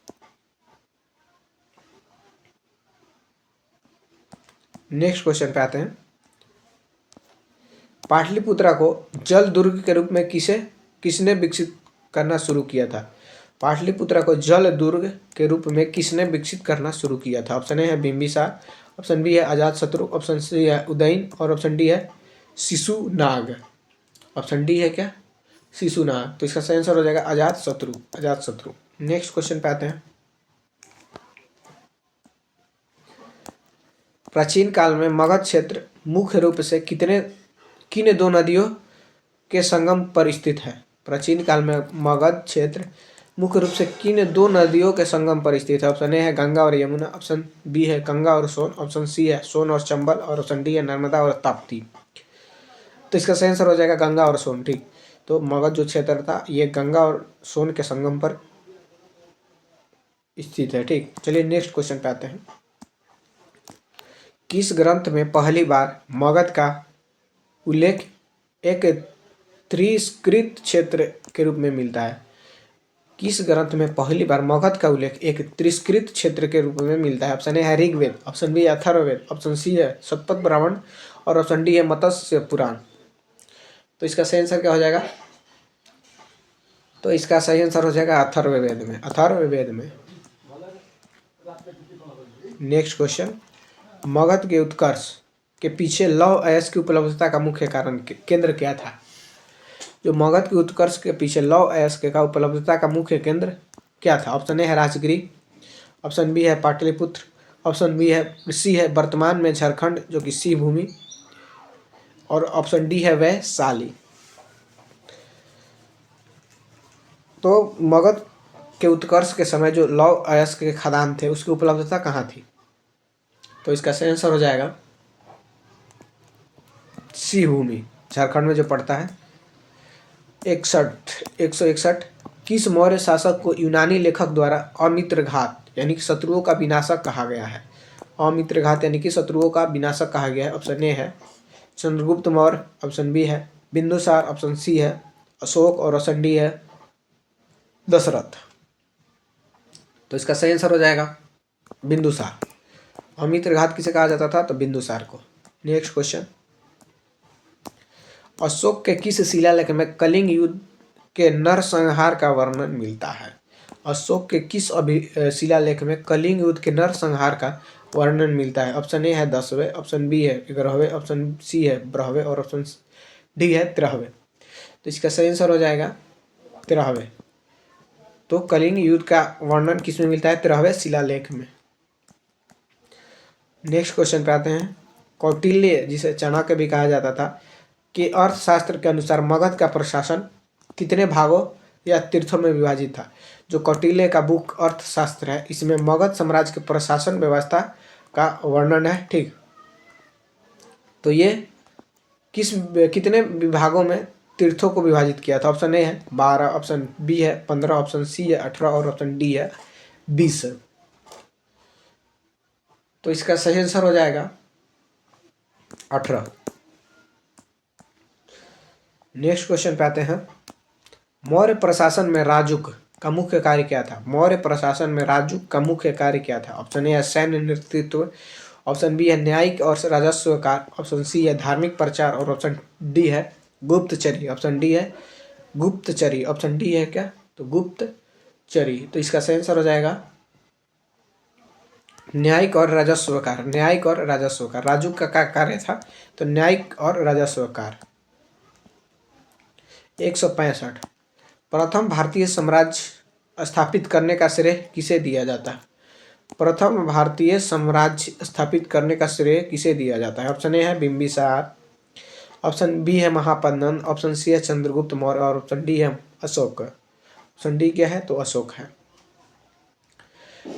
नेक्स्ट क्वेश्चन पे आते हैं। पाटलिपुत्रा को जल दुर्ग के रूप में किसने विकसित करना शुरू किया था? पाटलिपुत्रा को जल दुर्ग के रूप में किसने विकसित करना शुरू किया था? ऑप्शन ए है बिंबिसार, ऑप्शन बी है अजातशत्रु, ऑप्शन सी है उदयन और ऑप्शन डी है शिशुनाग। ऑप्शन डी है क्या? शिशुनाग। तो इसका सही आंसर हो जाएगा अजातशत्रु। नेक्स्ट क्वेश्चन पे आते हैं। प्राचीन काल में मगध क्षेत्र मुख्य रूप से किन दो नदियों के संगम पर स्थित है? प्राचीन काल में मगध क्षेत्र मुख्य रूप से किन दो नदियों के संगम पर स्थित है? ऑप्शन ए है गंगा और यमुना, ऑप्शन बी है गंगा और सोन, ऑप्शन सी है सोन और चंबल और ऑप्शन डी है नर्मदा और ताप्ती। तो इसका सही आंसर हो जाएगा गंगा और सोन। ठीक, तो मगध जो क्षेत्र था ये गंगा और सोन के संगम पर स्थित है। ठीक, चलिए नेक्स्ट क्वेश्चन पे आते हैं। किस ग्रंथ में पहली बार मगध का उल्लेख एक त्रिस्कृत क्षेत्र के रूप में मिलता है? किस ग्रंथ में पहली बार मगध का उल्लेख एक त्रिस्कृत क्षेत्र के रूप में मिलता है? ऑप्शन ए है ऋग्वेद, ऑप्शन बी है अथर्ववेद, ऑप्शन सी है शतपथ ब्राह्मण और ऑप्शन डी है मत्स्य पुराण। तो इसका सही आंसर क्या हो जाएगा? तो इसका सही आंसर हो जाएगा अथर्ववेद में। Next question. मगध के उत्कर्ष के पीछे लौह अयस्क की उपलब्धता का मुख्य केंद्र क्या था? जो मगध के उत्कर्ष के पीछे लौह अयस्क का उपलब्धता का मुख्य केंद्र क्या था? ऑप्शन ए है राजगिरी, ऑप्शन बी है पाटलिपुत्र, ऑप्शन बी है सी है वर्तमान में झारखंड जो कि सी भूमि और ऑप्शन डी है वैशाली। तो मगध के उत्कर्ष के समय जो लौह अयस्क के खदान थे उसकी उपलब्धता कहाँ थी? तो इसका सही आंसर हो जाएगा सी भूमि, झारखंड में जो पड़ता है। 161 किस मौर्य शासक को यूनानी लेखक द्वारा अमित्रघात यानी कि शत्रुओं का विनाशक कहा गया है? अमित्रघात यानी कि शत्रुओं का विनाशक कहा गया है। ऑप्शन ए है चंद्रगुप्त मौर्य, ऑप्शन बी है बिंदुसार, ऑप्शन सी है अशोक और ऑप्शन डी है दशरथ। तो इसका सही आंसर हो जाएगा बिंदुसार। अमित्रघात किसे कहा जाता था? तो बिंदुसार को। Next question. अशोक के किस शिलालेख में कलिंग युद्ध के नरसंहार का वर्णन मिलता है? अशोक के किस शिलालेख में कलिंग युद्ध के नरसंहार का वर्णन मिलता है? ऑप्शन ए है 10वें, ऑप्शन बी है 11वें, ऑप्शन सी है 12वें और ऑप्शन डी है 13वें। तो इसका सही आंसर हो जाएगा 13वें। तो कलिंग युद्ध का वर्णन किस में मिलता है? 13वें शिलालेख में। नेक्स्ट क्वेश्चन पे आते हैं। कौटिल्य जिसे चाणक्य भी कहा जाता था कि अर्थशास्त्र के अनुसार मगध का प्रशासन कितने भागों या तीर्थों में विभाजित था? जो कौटिल्य का बुक अर्थशास्त्र है इसमें मगध साम्राज्य के प्रशासन व्यवस्था का वर्णन है। ठीक, तो ये कितने विभागों में तीर्थों को विभाजित किया था? ऑप्शन ए है 12, ऑप्शन बी है 15, ऑप्शन सी है 18 और ऑप्शन डी है 20। तो इसका सही आंसर हो जाएगा 18। नेक्स्ट क्वेश्चन पे आते हैं। मौर्य प्रशासन में राजुक का मुख्य कार्य क्या था? मौर्य प्रशासन में राजुक का मुख्य कार्य क्या था? ऑप्शन ए है सैन्य नेतृत्व, ऑप्शन बी है न्यायिक और राजस्व कार्य, ऑप्शन सी है धार्मिक प्रचार और ऑप्शन डी है गुप्तचरी। ऑप्शन डी है गुप्तचरी। ऑप्शन डी है क्या, तो गुप्तचरी। तो इसका सही आंसर हो जाएगा न्यायिक और राजस्व कार्य। न्यायिक और राजस्व कार्य, राजू का कार्य था, तो न्यायिक और राजस्व कार्य। 165 प्रथम भारतीय साम्राज्य स्थापित करने का श्रेय किसे दिया जाता है? प्रथम भारतीय साम्राज्य स्थापित करने का श्रेय किसे दिया जाता है? ऑप्शन ए है बिंबिसार, ऑप्शन बी है महापद्मनंद, ऑप्शन सी है चंद्रगुप्त मौर्य और ऑप्शन डी है अशोक। ऑप्शन डी क्या है, तो अशोक है।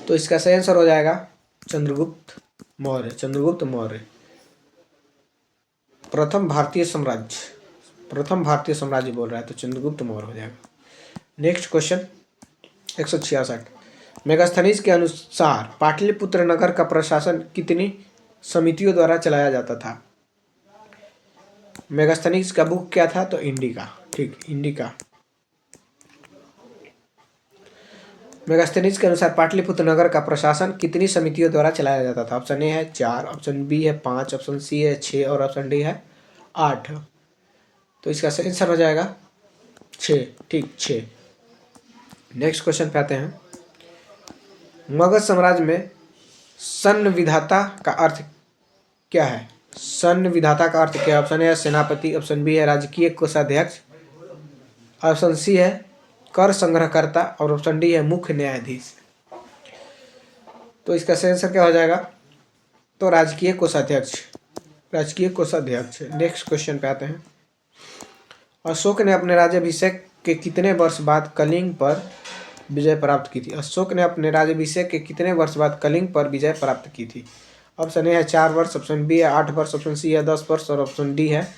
तो इसका सही आंसर हो जाएगा चंद्रगुप्त मौर्य। चंद्रगुप्त मौर्य प्रथम भारतीय साम्राज्य बोल रहा है, तो चंद्रगुप्त मौर्य हो जाएगा। नेक्स्ट क्वेश्चन 166 मेगास्थनीज के अनुसार पाटलिपुत्र नगर का प्रशासन कितनी समितियों द्वारा चलाया जाता था? मेगास्थनीज का बुक क्या था, तो इंडिका। ठीक, इंडिका। मेगास्थनीज के अनुसार पाटलिपुत्र नगर का प्रशासन कितनी समितियों द्वारा चलाया जाता था? ऑप्शन ए है 4, ऑप्शन बी है 5, ऑप्शन सी है 6 और ऑप्शन डी है 8। तो इसका सही आंसर हो जाएगा 6। ठीक, 6। नेक्स्ट क्वेश्चन पे आते हैं। मगध साम्राज्य में संविधाता का अर्थ क्या है? संविधाता का अर्थ क्या है? ऑप्शन ए है सेनापति, ऑप्शन बी है राजकीय कोषाध्यक्ष, ऑप्शन सी है कर संग्रहकर्ता और ऑप्शन डी है मुख्य न्यायाधीश। तो इसका सही आंसर क्या हो जाएगा, तो राजकीय कोषाध्यक्ष। राजकीय कोषाध्यक्ष। नेक्स्ट क्वेश्चन पे आते हैं। अशोक ने अपने राज्याभिषेक के कितने वर्ष बाद कलिंग पर विजय प्राप्त की थी? अशोक ने अपने राज्याभिषेक के कितने वर्ष बाद कलिंग पर विजय प्राप्त की थी? ऑप्शन ए है 4 वर्ष, ऑप्शन बी है 8 वर्ष, ऑप्शन सी है 10 वर्ष और ऑप्शन डी है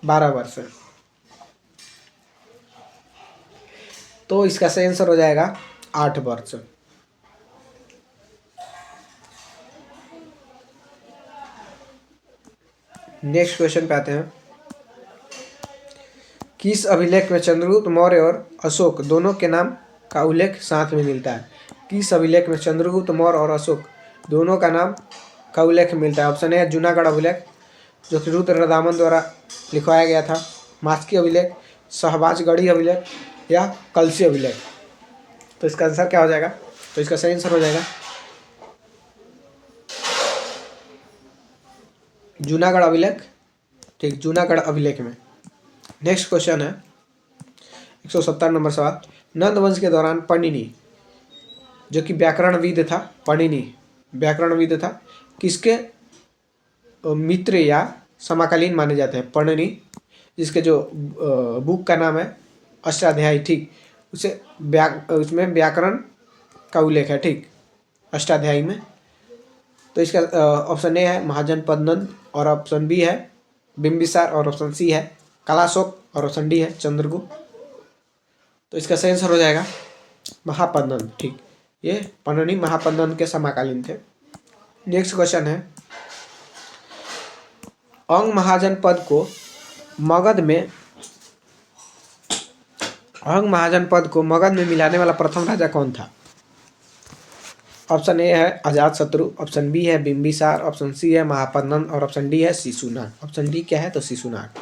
12 वर्ष। तो इसका सही आंसर हो जाएगा 8 वर्ष। नेक्स्ट क्वेश्चन पे आते हैं। किस अभिलेख में चंद्रगुप्त मौर्य और अशोक दोनों के नाम का उल्लेख साथ में मिलता है? किस अभिलेख में चंद्रगुप्त मौर्य और अशोक दोनों का नाम का उल्लेख मिलता है? ऑप्शन ए है जूनागढ़ अभिलेख, जो कि रुद्रदामन द्वारा लिखवाया गया था, मास्की अभिलेख, शहबाजगढ़ी अभिलेख या कलसी अभिलेख। तो इसका आंसर क्या हो जाएगा, तो इसका सही आंसर हो जाएगा जूनागढ़ अभिलेख। ठीक, जूनागढ़ अभिलेख में। नेक्स्ट क्वेश्चन है 170 नंबर सवाल। नंद वंश के दौरान पणिनि, जो कि व्याकरणविद था, पणिनि व्याकरणविद था, किसके मित्र या समकालीन माने जाते हैं? पणिनि, जिसके जो बुक का नाम है अष्टाध्यायी। ठीक, उसमें व्याकरण का उल्लेख है। ठीक, अष्टाध्यायी में। तो इसका ऑप्शन ए है महाजनपद और ऑप्शन बी है बिंबिसार और ऑप्शन सी है कलाशोक और ऑप्शन डी है चंद्रगुप्त। तो इसका सही आंसर हो जाएगा महापद्मनंद। ठीक, ये पणिनि महापद्मनंद के समकालीन थे। नेक्स्ट क्वेश्चन है। अंग महाजनपद को मगध में मिलाने वाला प्रथम राजा कौन था? ऑप्शन ए है अजातशत्रु, ऑप्शन बी है बिंबिसार, ऑप्शन सी है महापद्मनंद और ऑप्शन डी है शिशुनाग। ऑप्शन डी क्या है, तो शिशुनाग।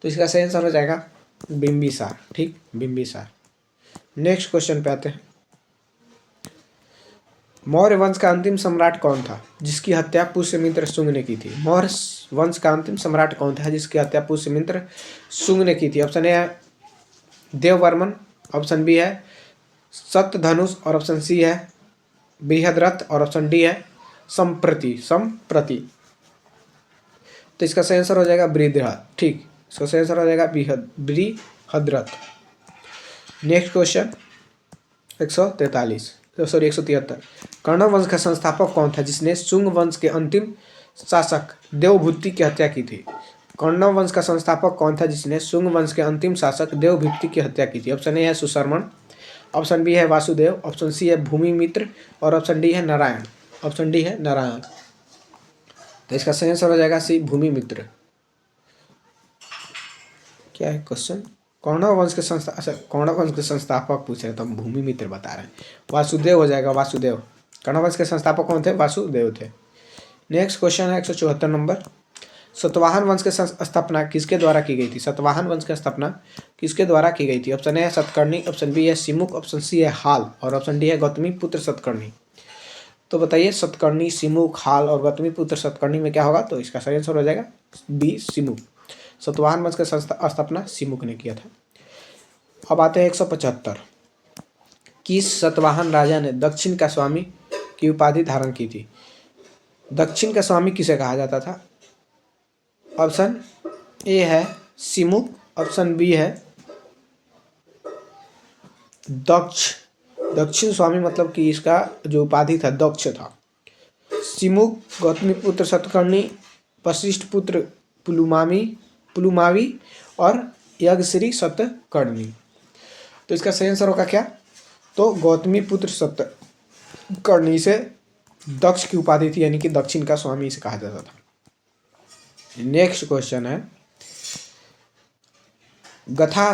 तो इसका सही आंसर हो जाएगा बिंबिसार। ठीक, बिंबिसार। नेक्स्ट क्वेश्चन पे आते हैं। मौर्य वंश का अंतिम सम्राट कौन था जिसकी हत्या पुष्यमित्र शुंग ने की थी? मौर्य वंश का अंतिम सम्राट कौन था जिसकी हत्या पुष्यमित्र शुंग ने की थी? ऑप्शन ए है देववर्मन, ऑप्शन बी है सत्यधनुष और ऑप्शन सी है बृहद्रथ और ऑप्शन डी है संप्रति। तो इसका सही आंसर हो जाएगा बृहद्रथ। ठीक, इसका सही आंसर हो जाएगा बृहद्रथ। Next question 173। कर्ण वंश का संस्थापक कौन था जिसने शुंग वंश के अंतिम शासक देवभूति की हत्या की थी? कर्ण वंश का संस्थापक कौन था जिसने शुंग वंश के अंतिम शासक देवभूति की हत्या की थी? ऑप्शन ए है सुशर्मन, ऑप्शन बी है वासुदेव, ऑप्शन सी है भूमिमित्र और ऑप्शन डी है नारायण। ऑप्शन डी है नारायण। तो इसका सही आंसर हो जाएगा सी भूमिमित्र। क्या है क्वेश्चन? कर्ण वंश के संस्थापक पूछ रहे तो हम भूमिमित्र बता रहे हैं। वासुदेव हो जाएगा, वासुदेव। कर्ण वंश के संस्थापक कौन थे? वासुदेव थे। नेक्स्ट क्वेश्चन है 174 नंबर। सतवाहन वंश की स्थापना किसके द्वारा की गई थी? सतवाहन वंश की स्थापना किसके द्वारा की गई थी? ऑप्शन ए है सतकर्णी, ऑप्शन बी है सिमुक, ऑप्शन सी है हाल और ऑप्शन डी है गौतमी पुत्र सतकर्णी। तो बताइए सतकर्णी, सिमुक, हाल और गौतमी पुत्र सतकर्णी में क्या होगा? तो इसका सही आंसर हो जाएगा बी सिमुक। सतवाहन वंश की स्थापना सिमुक ने किया था। अब आते हैं 175। किस सतवाहन राजा ने दक्षिण का स्वामी की उपाधि धारण की थी? दक्षिण का स्वामी किसे कहा जाता था? ऑप्शन ए है सिमुक, ऑप्शन बी है दक्ष। दक्षिण स्वामी मतलब कि इसका जो उपाधि था दक्ष था। सिमुक गौतमी पुत्र सतकर्णी, वशिष्ठ पुत्र पुलुमावी और यज्ञश्री सतकर्णी। तो इसका सही आंसर होगा क्या? तो गौतमी पुत्र सतकर्णी से दक्ष की उपाधि थी, यानी कि दक्षिण का स्वामी इसे कहा जाता था। नेक्स्ट क्वेश्चन है गथा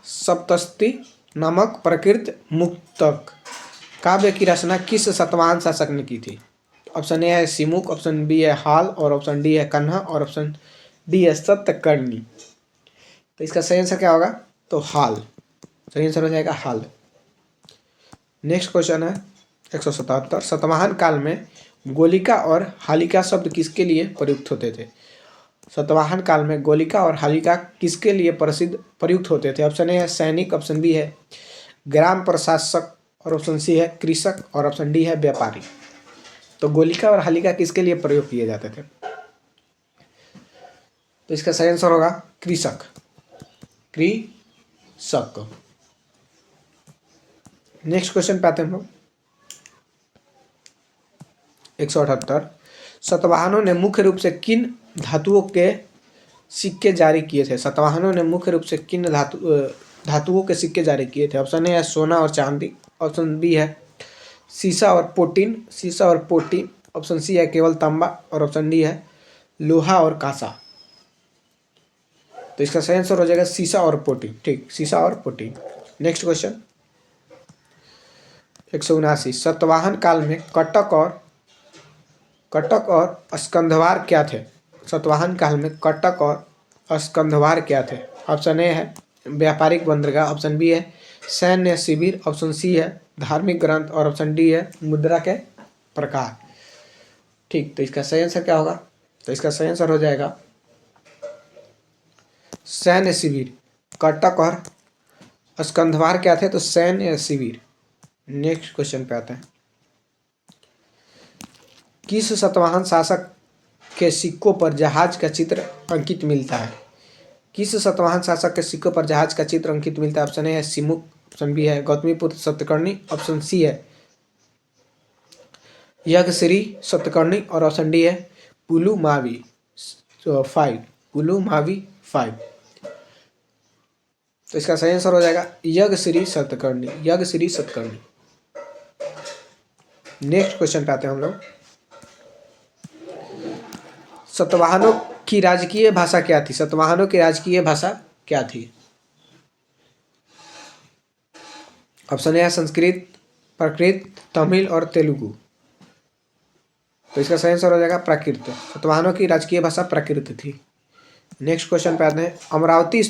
सप्तशती नामक प्रकृत मुक्तक काव्य की रचना किस सतवाहन शासक ने की थी? ऑप्शन ए है सिमुक, ऑप्शन बी है हाल और ऑप्शन डी है कन्हा और ऑप्शन डी है सतकर्णी। तो इसका सही आंसर क्या होगा? तो हाल। सही आंसर हो जाएगा हाल। नेक्स्ट क्वेश्चन है 177। सतवाहन काल में गोलिका और हालिका शब्द किसके लिए प्रयुक्त होते थे? सतवाहन काल में गोलिका और हालिका किसके लिए प्रयुक्त होते थे? ऑप्शन ए है सैनिक, ऑप्शन बी है ग्राम प्रशासक और ऑप्शन सी है कृषक और ऑप्शन डी है व्यापारी। तो गोलिका और हालिका किसके लिए प्रयोग किए जाते थे? तो इसका सही आंसर होगा कृषक। नेक्स्ट क्वेश्चन पे आते हैं हम लोग 178। सतवाहनों ने मुख्य रूप से किन धातुओं के सिक्के जारी किए थे? सतवाहनों ने मुख्य रूप से किन धातुओं के सिक्के जारी किए थे? ऑप्शन ए है सोना और चांदी, ऑप्शन बी है सीसा और पोटीन, ऑप्शन सी है केवल तांबा और ऑप्शन डी है लोहा और कांसा। तो इसका सही आंसर हो जाएगा सीसा और पोटीन। ठीक, सीसा और पोटीन। Next question 179। सतवाहन काल में कटक और स्कंधवार क्या थे? सतवाहन काल में कटक और स्कंधवार क्या थे? ऑप्शन ए है व्यापारिक बंदरगाह, ऑप्शन बी है सैन्य शिविर, ऑप्शन सी है धार्मिक ग्रंथ और ऑप्शन डी है मुद्रा के प्रकार। ठीक, तो इसका सही आंसर क्या होगा? तो इसका सही आंसर हो जाएगा सैन्य शिविर। कटक और स्कंधवार क्या थे? तो सैन्य शिविर। नेक्स्ट क्वेश्चन पे आते हैं। किस सतवाहन शासक के सिक्कों पर जहाज का चित्र अंकित मिलता है? किस सतवाहन शासक के सिक्कों पर जहाज का चित्र अंकित मिलता है? ऑप्शन ए है सिमुक, ऑप्शन बी है गौतमी पुत्र सतकर्णी, ऑप्शन सी है यज्ञश्री सतकर्णी और ऑप्शन डी है पुलुमावी 5। तो इसका सही आंसर हो जाएगा यज्ञश्री सतकर्णी। नेक्स्ट क्वेश्चन पे आते हैं हम लोग। सतवाहनों की राजकीय भाषा क्या थी? सतवाहनों की राजकीय भाषा क्या थी? ऑप्शन ए है संस्कृत, प्राकृत, तमिल और तेलुगु। तो इसका सही आंसर हो जाएगा प्राकृत। सतवाहनों की राजकीय भाषा प्राकृत थी। नेक्स्ट क्वेश्चन पे आते हैं। अमरावती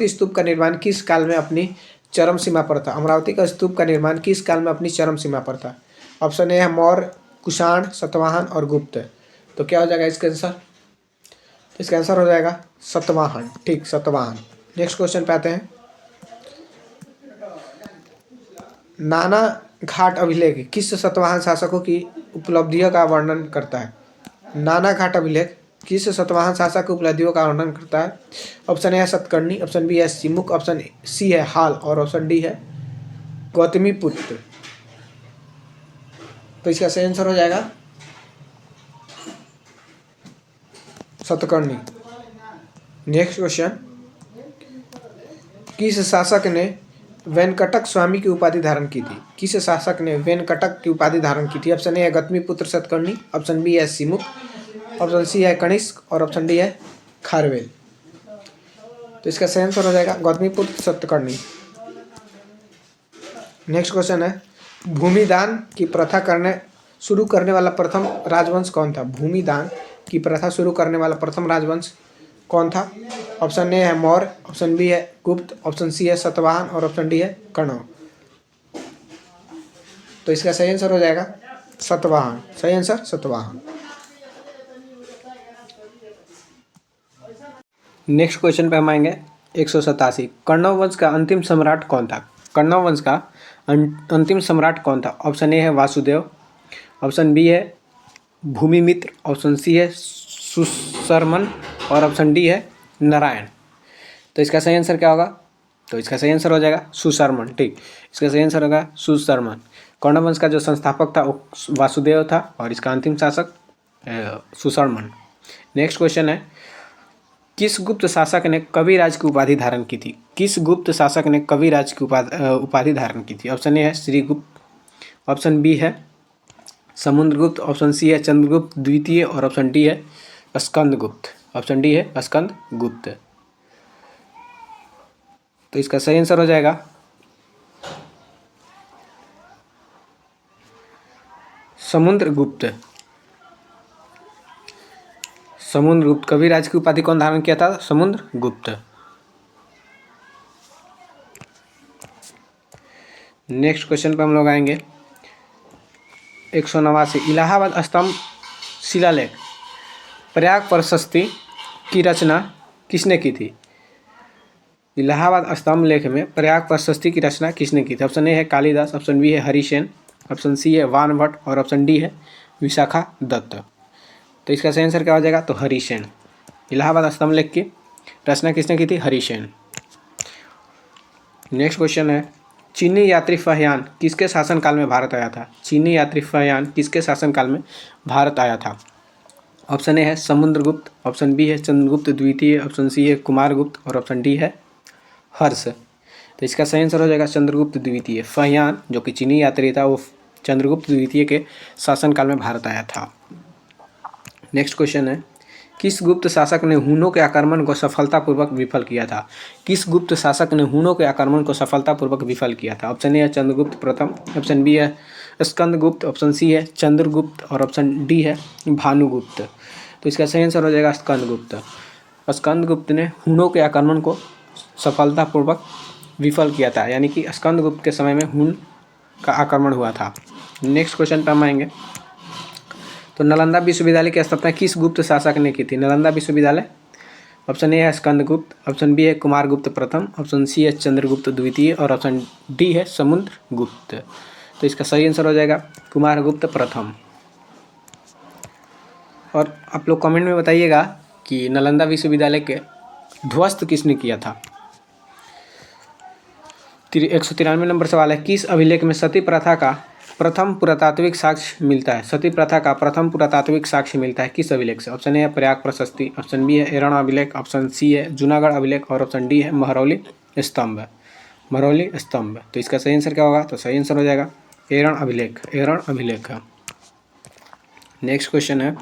स्तूप का निर्माण किस काल में अपनी चरम सीमा पर था? अमरावती का स्तूप का निर्माण किस काल में अपनी चरम सीमा पर था? ऑप्शन ए है मौर्य, कुषाण, सतवाहन और गुप्त। तो क्या हो जाएगा इसका आंसर? तो इसका आंसर हो जाएगा सतवाहन। ठीक, सतवाहन। नेक्स्ट क्वेश्चन पे आते हैं। नाना घाट अभिलेख किस सतवाहन शासकों की उपलब्धियों का वर्णन करता है? नाना घाट अभिलेख किस सतवाहन शासक की उपलब्धियों का वर्णन करता है? ऑप्शन ए है सतकर्णी, ऑप्शन बी है सिमुक, ऑप्शन सी है हाल और ऑप्शन डी है गौतमी पुत्र। तो इसका सही आंसर हो जाएगा सतकर्णी। Next question. किस शासक ने वेंकटक स्वामी की उपाधि धारण की थी? किस शासक ने वेंकटक की उपाधि धारण की थी? ऑप्शन ए है गौतमी पुत्र सतकर्णी, ऑप्शन बी है सिमुक, ऑप्शन सी है कनिष्क और ऑप्शन डी है खारवेल। तो इसका सही आंसर हो जाएगा गौतमी पुत्र सतकर्णी। नेक्स्ट क्वेश्चन है। भूमिदान की प्रथा करने शुरू करने वाला प्रथम राजवंश कौन था? भूमिदान की प्रथा शुरू करने वाला प्रथम राजवंश कौन था? ऑप्शन ए है मौर्य, ऑप्शन बी है गुप्त, ऑप्शन सी है सातवाहन और ऑप्शन डी है कण्व। तो इसका सही आंसर हो जाएगा सातवाहन। सही आंसर सातवाहन। नेक्स्ट क्वेश्चन पे हम आएंगे 187। कण्व वंश का अंतिम सम्राट कौन था? कण्व वंश का अंतिम सम्राट कौन था? ऑप्शन ए है वासुदेव, ऑप्शन बी है भूमिमित्र, ऑप्शन सी है सुशर्मन और ऑप्शन डी है नारायण। तो इसका सही आंसर क्या होगा? तो इसका सही आंसर हो जाएगा सुशर्मन। ठीक, इसका सही आंसर होगा सुशर्मन। कण्व वंश का जो संस्थापक था वो वासुदेव था और इसका अंतिम शासक सुशर्मन। नेक्स्ट क्वेश्चन है, किस गुप्त शासक ने कविराज की उपाधि धारण की थी? किस गुप्त शासक ने कविराज की उपाधि धारण की थी? ऑप्शन ए है श्रीगुप्त, ऑप्शन बी है समुद्रगुप्त, ऑप्शन सी है चंद्रगुप्त द्वितीय और ऑप्शन डी है स्कंदगुप्त। ऑप्शन डी है स्कंदगुप्त। तो इसका सही आंसर हो जाएगा समुद्रगुप्त। समुद्रगुप्त। कविराज की उपाधि कौन धारण किया था? समुद्रगुप्त। नेक्स्ट क्वेश्चन पे हम लोग आएंगे 189। इलाहाबाद स्तंभ शिलालेख प्रयाग प्रशस्ति की रचना किसने की थी? इलाहाबाद स्तंभ लेख में प्रयाग प्रशस्ति की रचना किसने की थी? ऑप्शन ए है कालिदास, ऑप्शन बी है हरिसेन, ऑप्शन सी है वानभट्ट और ऑप्शन डी है विशाखा दत्त। तो इसका सही आंसर क्या हो जाएगा? तो हरिसेन। इलाहाबाद स्तंभ लेख की रचना किसने की थी? हरिसेन। नेक्स्ट क्वेश्चन है, चीनी यात्री फाह्यान किसके शासनकाल में भारत आया था? चीनी यात्री फाह्यान किसके शासनकाल में भारत आया था? ऑप्शन ए है समुद्रगुप्त, ऑप्शन बी है चंद्रगुप्त द्वितीय, ऑप्शन सी है कुमारगुप्त और ऑप्शन डी है हर्ष। तो इसका सही आंसर हो जाएगा चंद्रगुप्त द्वितीय। फाह्यान जो कि चीनी यात्री था वो चंद्रगुप्त द्वितीय के शासनकाल में भारत आया था। नेक्स्ट क्वेश्चन है, किस गुप्त शासक ने हुनों के आक्रमण को सफलतापूर्वक विफल किया था? किस गुप्त शासक ने हुनों के आक्रमण को सफलतापूर्वक विफल किया था? ऑप्शन ए है चंद्रगुप्त प्रथम, ऑप्शन बी है स्कंदगुप्त, ऑप्शन सी है चंद्रगुप्त और ऑप्शन डी है भानुगुप्त। तो इसका सही आंसर हो जाएगा स्कंदगुप्त। स्कंदगुप्त ने हुनों के आक्रमण को सफलतापूर्वक विफल किया था, यानी कि स्कंदगुप्त के समय में हुन का आक्रमण हुआ था। नेक्स्ट क्वेश्चन पर हम आएंगे, तो नालंदा विश्वविद्यालय की स्थापना किस गुप्त शासक ने की थी? नालंदा विश्वविद्यालय, ऑप्शन ए है स्कंदगुप्त, ऑप्शन बी है कुमारगुप्त प्रथम, ऑप्शन सी है चंद्रगुप्त द्वितीय और ऑप्शन डी है समुद्रगुप्त। तो इसका सही आंसर हो जाएगा कुमारगुप्त प्रथम। और आप लोग कमेंट में बताइएगा कि नालंदा विश्वविद्यालय के ध्वस्त किसने किया था? 193 नंबर सवाल है, किस अभिलेख में सती प्रथा का प्रथम पुरातात्विक साक्ष्य मिलता है? सती प्रथा का प्रथम पुरातात्विक साक्ष्य मिलता है किस अभिलेख से? ऑप्शन ए है प्रयाग प्रशस्ति, ऑप्शन बी है एरण अभिलेख, ऑप्शन सी है जूनागढ़ अभिलेख और ऑप्शन डी है महरौली स्तंभ। महरौली स्तंभ। तो इसका सही आंसर क्या होगा? तो सही आंसर हो जाएगा एरण अभिलेख। एरण अभिलेख। नेक्स्ट क्वेश्चन है,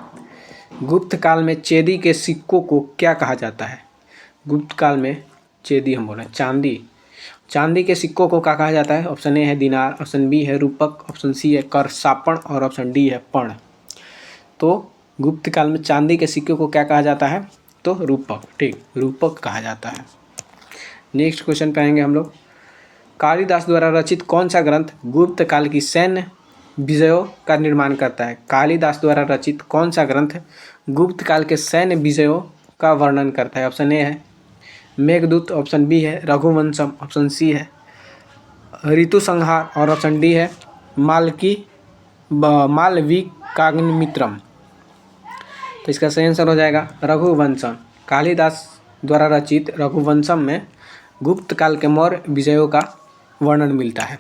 गुप्त काल में चेदी के सिक्कों को क्या कहा जाता है? गुप्त काल में चेदी हम बोल रहे हैं चांदी, चांदी के सिक्कों को क्या कहा जाता है? ऑप्शन ए है दिनार, ऑप्शन बी है रूपक, ऑप्शन सी है करसापण और ऑप्शन डी है पण। तो गुप्त काल में चांदी के सिक्कों को क्या कहा जाता है? तो रूपक। ठीक, रूपक कहा जाता है। नेक्स्ट क्वेश्चन पे आएंगे हम लोग, कालिदास द्वारा रचित कौन सा ग्रंथ गुप्त काल की सैन्य विजयों का निर्माण करता है? कालिदास द्वारा रचित कौन सा ग्रंथ गुप्त काल के सैन्य विजयों का वर्णन करता है? ऑप्शन ए है मेघदूत, ऑप्शन बी है रघुवंशम, ऑप्शन सी है ऋतु संहार और ऑप्शन डी है मालविकाग्निमित्रम। तो इसका सही आंसर हो जाएगा रघुवंशम। कालिदास द्वारा रचित रघुवंशम में गुप्त काल के मौर्य विजयों का वर्णन मिलता है।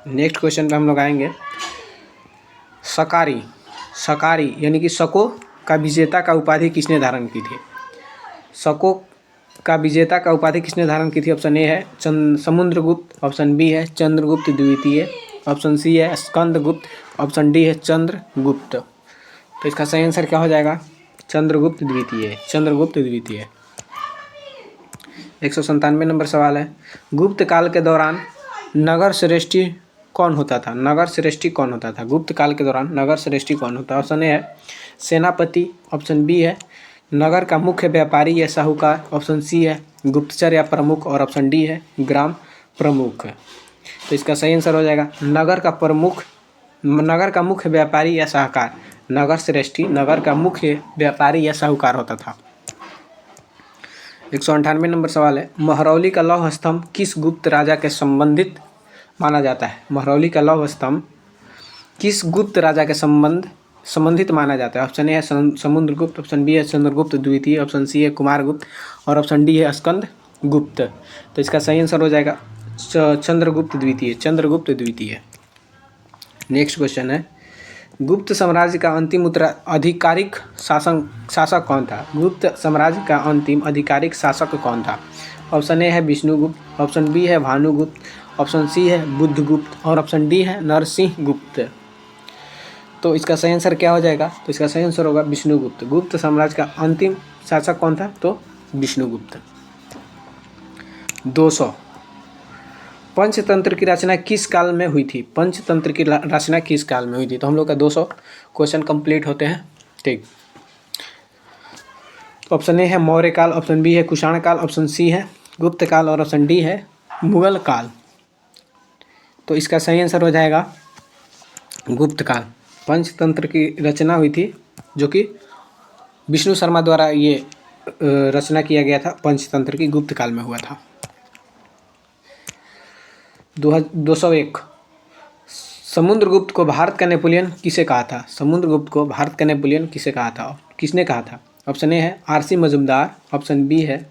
नेक्स्ट क्वेश्चन पे हम लोग आएंगे, सकारी, सकारी यानी कि शकों का विजेता का उपाधि किसने धारण की थी? शकों का विजेता का उपाधि किसने धारण की थी? ऑप्शन ए है समुद्रगुप्त, ऑप्शन बी है चंद्रगुप्त द्वितीय, ऑप्शन सी है स्कंदगुप्त, ऑप्शन डी है चंद्रगुप्त। तो इसका सही आंसर क्या हो जाएगा? चंद्रगुप्त द्वितीय। चंद्रगुप्त द्वितीय। 197 नंबर सवाल है, गुप्त काल के दौरान नगर श्रेष्ठी कौन होता था? नगर श्रेष्ठी कौन होता था? गुप्त काल के दौरान नगर श्रेष्ठी कौन होता है? ऑप्शन ए है सेनापति, ऑप्शन बी है नगर का मुख्य व्यापारी या साहूकार, ऑप्शन सी है गुप्तचर या प्रमुख और ऑप्शन डी है ग्राम प्रमुख। तो इसका सही आंसर हो जाएगा नगर का मुख्य व्यापारी या साहूकार। नगर श्रेष्ठी नगर का मुख्य व्यापारी या साहूकार होता था। 198 नंबर सवाल है, महरौली का लौह स्तंभ किस गुप्त राजा के संबंधित माना जाता है? महरौली का लौह स्तंभ किस गुप्त राजा के संबंधित माना जाता है? ऑप्शन ए है समुद्रगुप्त, ऑप्शन बी है चंद्रगुप्त द्वितीय, ऑप्शन सी है कुमारगुप्त और ऑप्शन डी है स्कंद गुप्त। तो इसका सही आंसर हो जाएगा चंद्रगुप्त द्वितीय। नेक्स्ट क्वेश्चन है, गुप्त साम्राज्य का अंतिम आधिकारिक शासक कौन था? गुप्त साम्राज्य का अंतिम आधिकारिक शासक कौन था? ऑप्शन ए है विष्णुगुप्त, ऑप्शन बी है भानुगुप्त, ऑप्शन सी है बुद्धगुप्त और ऑप्शन डी है नरसिंह गुप्त। तो इसका सही आंसर क्या हो जाएगा? तो इसका सही आंसर होगा विष्णुगुप्त। गुप्त साम्राज्य का अंतिम शासक कौन था? तो विष्णुगुप्त। 200 पंचतंत्र की रचना किस काल में हुई थी? पंचतंत्र की रचना किस काल में हुई थी? तो हम लोग का 200 क्वेश्चन कंप्लीट होते हैं। ठीक, ऑप्शन ए है मौर्य काल, ऑप्शन बी है कुषाण काल, ऑप्शन सी है गुप्त काल और ऑप्शन डी है मुगल काल। तो इसका सही आंसर हो जाएगा गुप्त काल। पंचतंत्र की रचना हुई थी जो कि विष्णु शर्मा द्वारा ये रचना किया गया था। पंचतंत्र की गुप्त काल में हुआ था। 201 समुद्रगुप्त को भारत का नेपोलियन किसे कहा था? समुद्रगुप्त को भारत का नेपोलियन किसे कहा था? किसने कहा था? ऑप्शन ए है आरसी मजुमदार, ऑप्शन बी है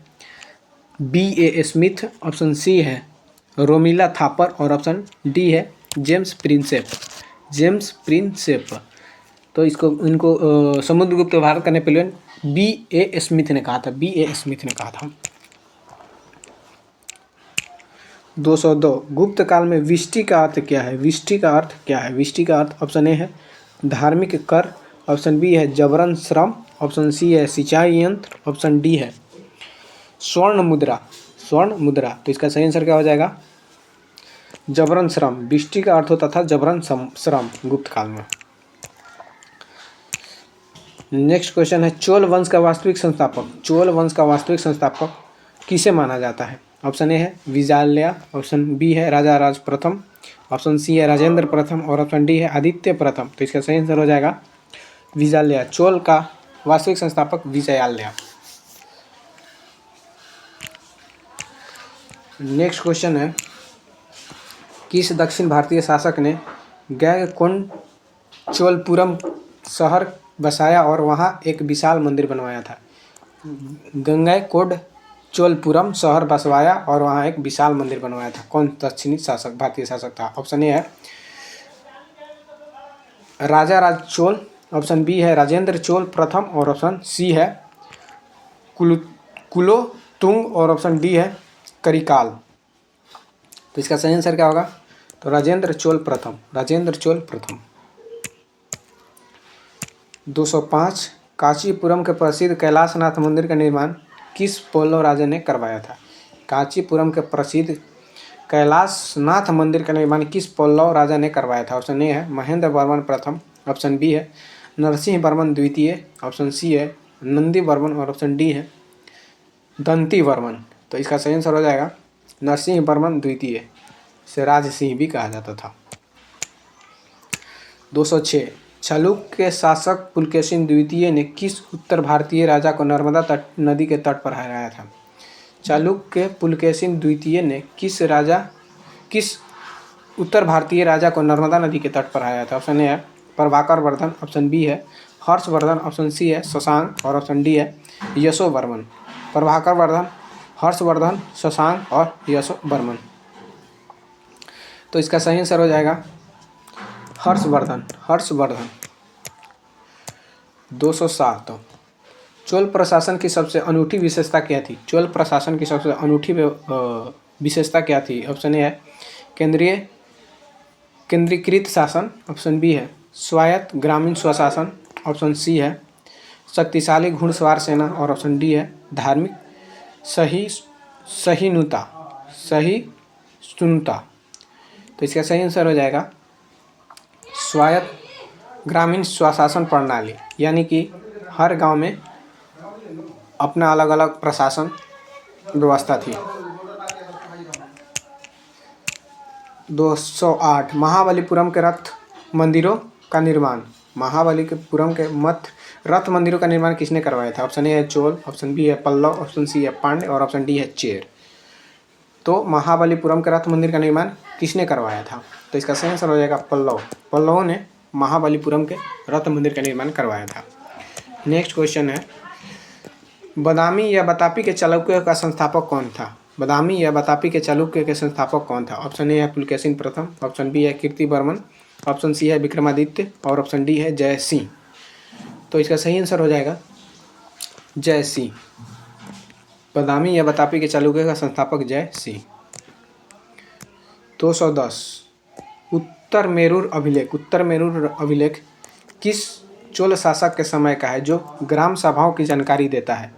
BA स्मिथ, ऑप्शन सी है रोमिला थापर और ऑप्शन डी है जेम्स प्रिंसेप। तो इनको समुद्रगुप्त भारत का नेपोलियन BA स्मिथ ने कहा था। 202 गुप्त काल में विष्टि का अर्थ क्या है? विष्टि का अर्थ ऑप्शन ए है धार्मिक कर, ऑप्शन बी है जबरन श्रम, ऑप्शन सी है सिंचाई यंत्र, ऑप्शन डी है स्वर्ण मुद्रा। तो इसका सही आंसर क्या हो जाएगा? जबरन श्रम। विष्टि का अर्थ होता था जबरन श्रम गुप्त काल में। नेक्स्ट क्वेश्चन है, चोल वंश का वास्तविक संस्थापक किसे माना जाता है? ऑप्शन ए है विजाल्या, ऑप्शन बी है राजा राज प्रथम, ऑप्शन सी है राजेंद्र प्रथम और ऑप्शन डी है आदित्य प्रथम। तो इसका सही आंसर हो जाएगा विजाल्या। चोल का वास्तविक संस्थापक विजयाल्या। नेक्स्ट क्वेश्चन है, किस दक्षिण भारतीय शासक ने गंगैकोंडचोलपुरम शहर बसाया और वहां एक विशाल मंदिर बनवाया था? गंगैकोंडचोलपुरम शहर बसवाया और वहां एक विशाल मंदिर बनवाया था। कौन दक्षिणी भारतीय शासक था? ऑप्शन ए है राजा राज चोल, ऑप्शन बी है राजेंद्र चोल प्रथम और ऑप्शन सी है कुलोतुंग और ऑप्शन डी है करिकाल। तो इसका सही आंसर क्या होगा? तो राजेंद्र चोल प्रथम। 205 कांचीपुरम के प्रसिद्ध कैलाशनाथ मंदिर का निर्माण किस पल्लव राजा ने करवाया था? कांचीपुरम के प्रसिद्ध कैलाशनाथ मंदिर का निर्माण किस पल्लव राजा ने करवाया था? ऑप्शन ए है महेंद्र वर्मन प्रथम, ऑप्शन बी है नरसिंह वर्मन द्वितीय, ऑप्शन सी है नंदी वर्मन और ऑप्शन डी है दंती वर्मन। तो इसका सही आंसर हो जाएगा नरसिंह वर्मन द्वितीय, से राज सिंह भी कहा जाता था। 206 चालुक्य के शासक पुलकेशिन द्वितीय ने किस उत्तर भारतीय राजा को नर्मदा नदी के तट पर हराया था? चालुक्य पुलकेशिन द्वितीय ने किस उत्तर भारतीय राजा को नर्मदा नदी के तट पर हराया था? ऑप्शन ए है प्रभाकर वर्धन, ऑप्शन बी है हर्षवर्धन, ऑप्शन सी है शशांक और ऑप्शन डी है यशोवर्मन। प्रभाकर वर्धन, हर्षवर्धन, शशांक और यशोवर्मन। तो इसका सही आंसर हो जाएगा हर्षवर्धन। 207 चोल प्रशासन की सबसे अनूठी विशेषता क्या थी? विशेषता क्या थी? ऑप्शन ए है केंद्रीकृत शासन, ऑप्शन बी है स्वायत्त ग्रामीण स्वशासन, ऑप्शन सी है शक्तिशाली घुड़सवार सेना और ऑप्शन डी है धार्मिक सहिष्णुता। तो इसका सही आंसर हो जाएगा स्वायत्त ग्रामीण स्वशासन प्रणाली, यानी कि हर गांव में अपना अलग अलग प्रशासन व्यवस्था थी। 208 महाबलीपुरम के रथ मंदिरों का निर्माण, महाबलीपुरम के रथ मंदिरों का निर्माण किसने करवाया था? ऑप्शन ए है चोल, ऑप्शन बी है पल्लव, ऑप्शन सी है पांड्य और ऑप्शन डी है चेर। तो महाबलीपुरम के रथ मंदिर का निर्माण किसने करवाया था? तो इसका सही आंसर हो जाएगा पल्लव। पल्लवों ने महाबलीपुरम के रथ मंदिर का निर्माण करवाया था। नेक्स्ट क्वेश्चन है, बदामी या बतापी के चालुक्य का संस्थापक कौन था? बदामी या बतापी के चालुक्य के संस्थापक कौन था? ऑप्शन ए है पुलकेशिन प्रथम, ऑप्शन बी है कीर्तिवर्मन, ऑप्शन सी है विक्रमादित्य और ऑप्शन डी है जय सिंह। तो इसका सही आंसर हो जाएगा जय सिंह। बदामी या बतापी के चालुक्य का संस्थापक जय सिंह। 210 उत्तर मेरूर अभिलेख किस चोल शासक के समय का है जो ग्राम सभाओं की जानकारी देता है?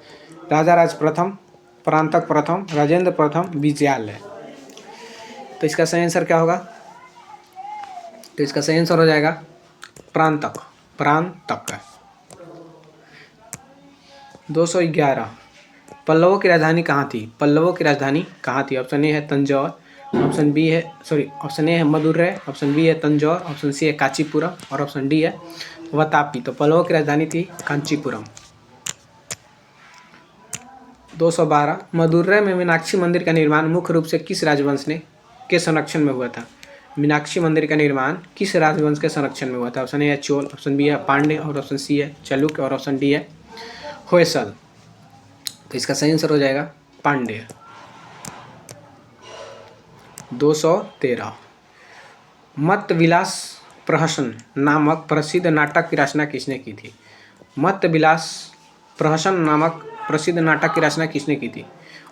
राजाराज प्रथम, परांतक प्रथम, राजेंद्र प्रथम, विजयालय। तो इसका सही आंसर क्या होगा? तो इसका सही आंसर हो जाएगा प्रांतक। 211 पल्लवों की राजधानी कहाँ थी? पल्लवों की राजधानी कहाँ थी? ऑप्शन ए है तंजौर, ऑप्शन ए है मदुरै, ऑप्शन बी है तंजौर, ऑप्शन सी है कांचीपुरम और ऑप्शन डी है वतापी। तो पल्लवों की राजधानी थी कांचीपुरम। 212 मदुरै में मीनाक्षी मंदिर का निर्माण मुख्य रूप से किस राजवंश के संरक्षण में हुआ था? मीनाक्षी मंदिर का निर्माण किस राजवंश के संरक्षण में हुआ था? ऑप्शन ए है चोल, ऑप्शन बी है पांड्य और ऑप्शन सी है चालुक्य और ऑप्शन डी है होयसल। तो इसका सही आंसर हो जाएगा पांड्य। 213 मत्त विलास प्रहसन नामक प्रसिद्ध नाटक की रचना किसने की थी? मत्त विलास प्रहसन नामक प्रसिद्ध नाटक की रचना किसने की थी?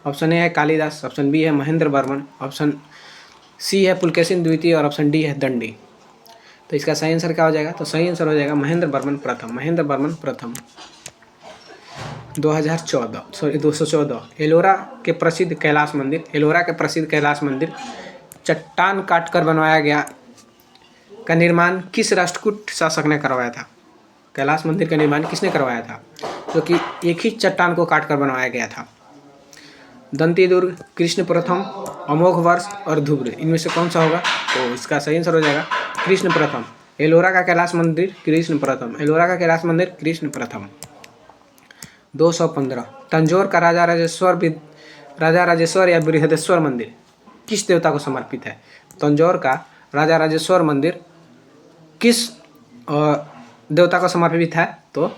ऑप्शन ए है कालिदास, ऑप्शन बी है महेंद्र वर्मन, ऑप्शन सी है पुलकेशिन द्वितीय और ऑप्शन डी है दंडी। तो इसका सही आंसर क्या हो जाएगा? तो सही आंसर हो जाएगा महेंद्र वर्मन प्रथम। 214 एलोरा के प्रसिद्ध कैलाश मंदिर चट्टान काटकर बनवाया गया का निर्माण किस राष्ट्रकूट शासक ने करवाया था? कैलाश मंदिर का निर्माण किसने करवाया था जो कि एक ही चट्टान को काटकर बनवाया गया था? दंतीदुर्ग, कृष्ण प्रथम, अमोघवर्ष और ध्रुव, इनमें से कौन सा होगा? तो इसका सही आंसर हो जाएगा कृष्ण प्रथम। एलोरा का कैलाश मंदिर कृष्ण प्रथम। 215 तंजौर का राजा राजेश्वर या बृहदेश्वर मंदिर किस देवता को समर्पित है? तंजौर का राजा राजेश्वर मंदिर किस देवता को समर्पित है? तो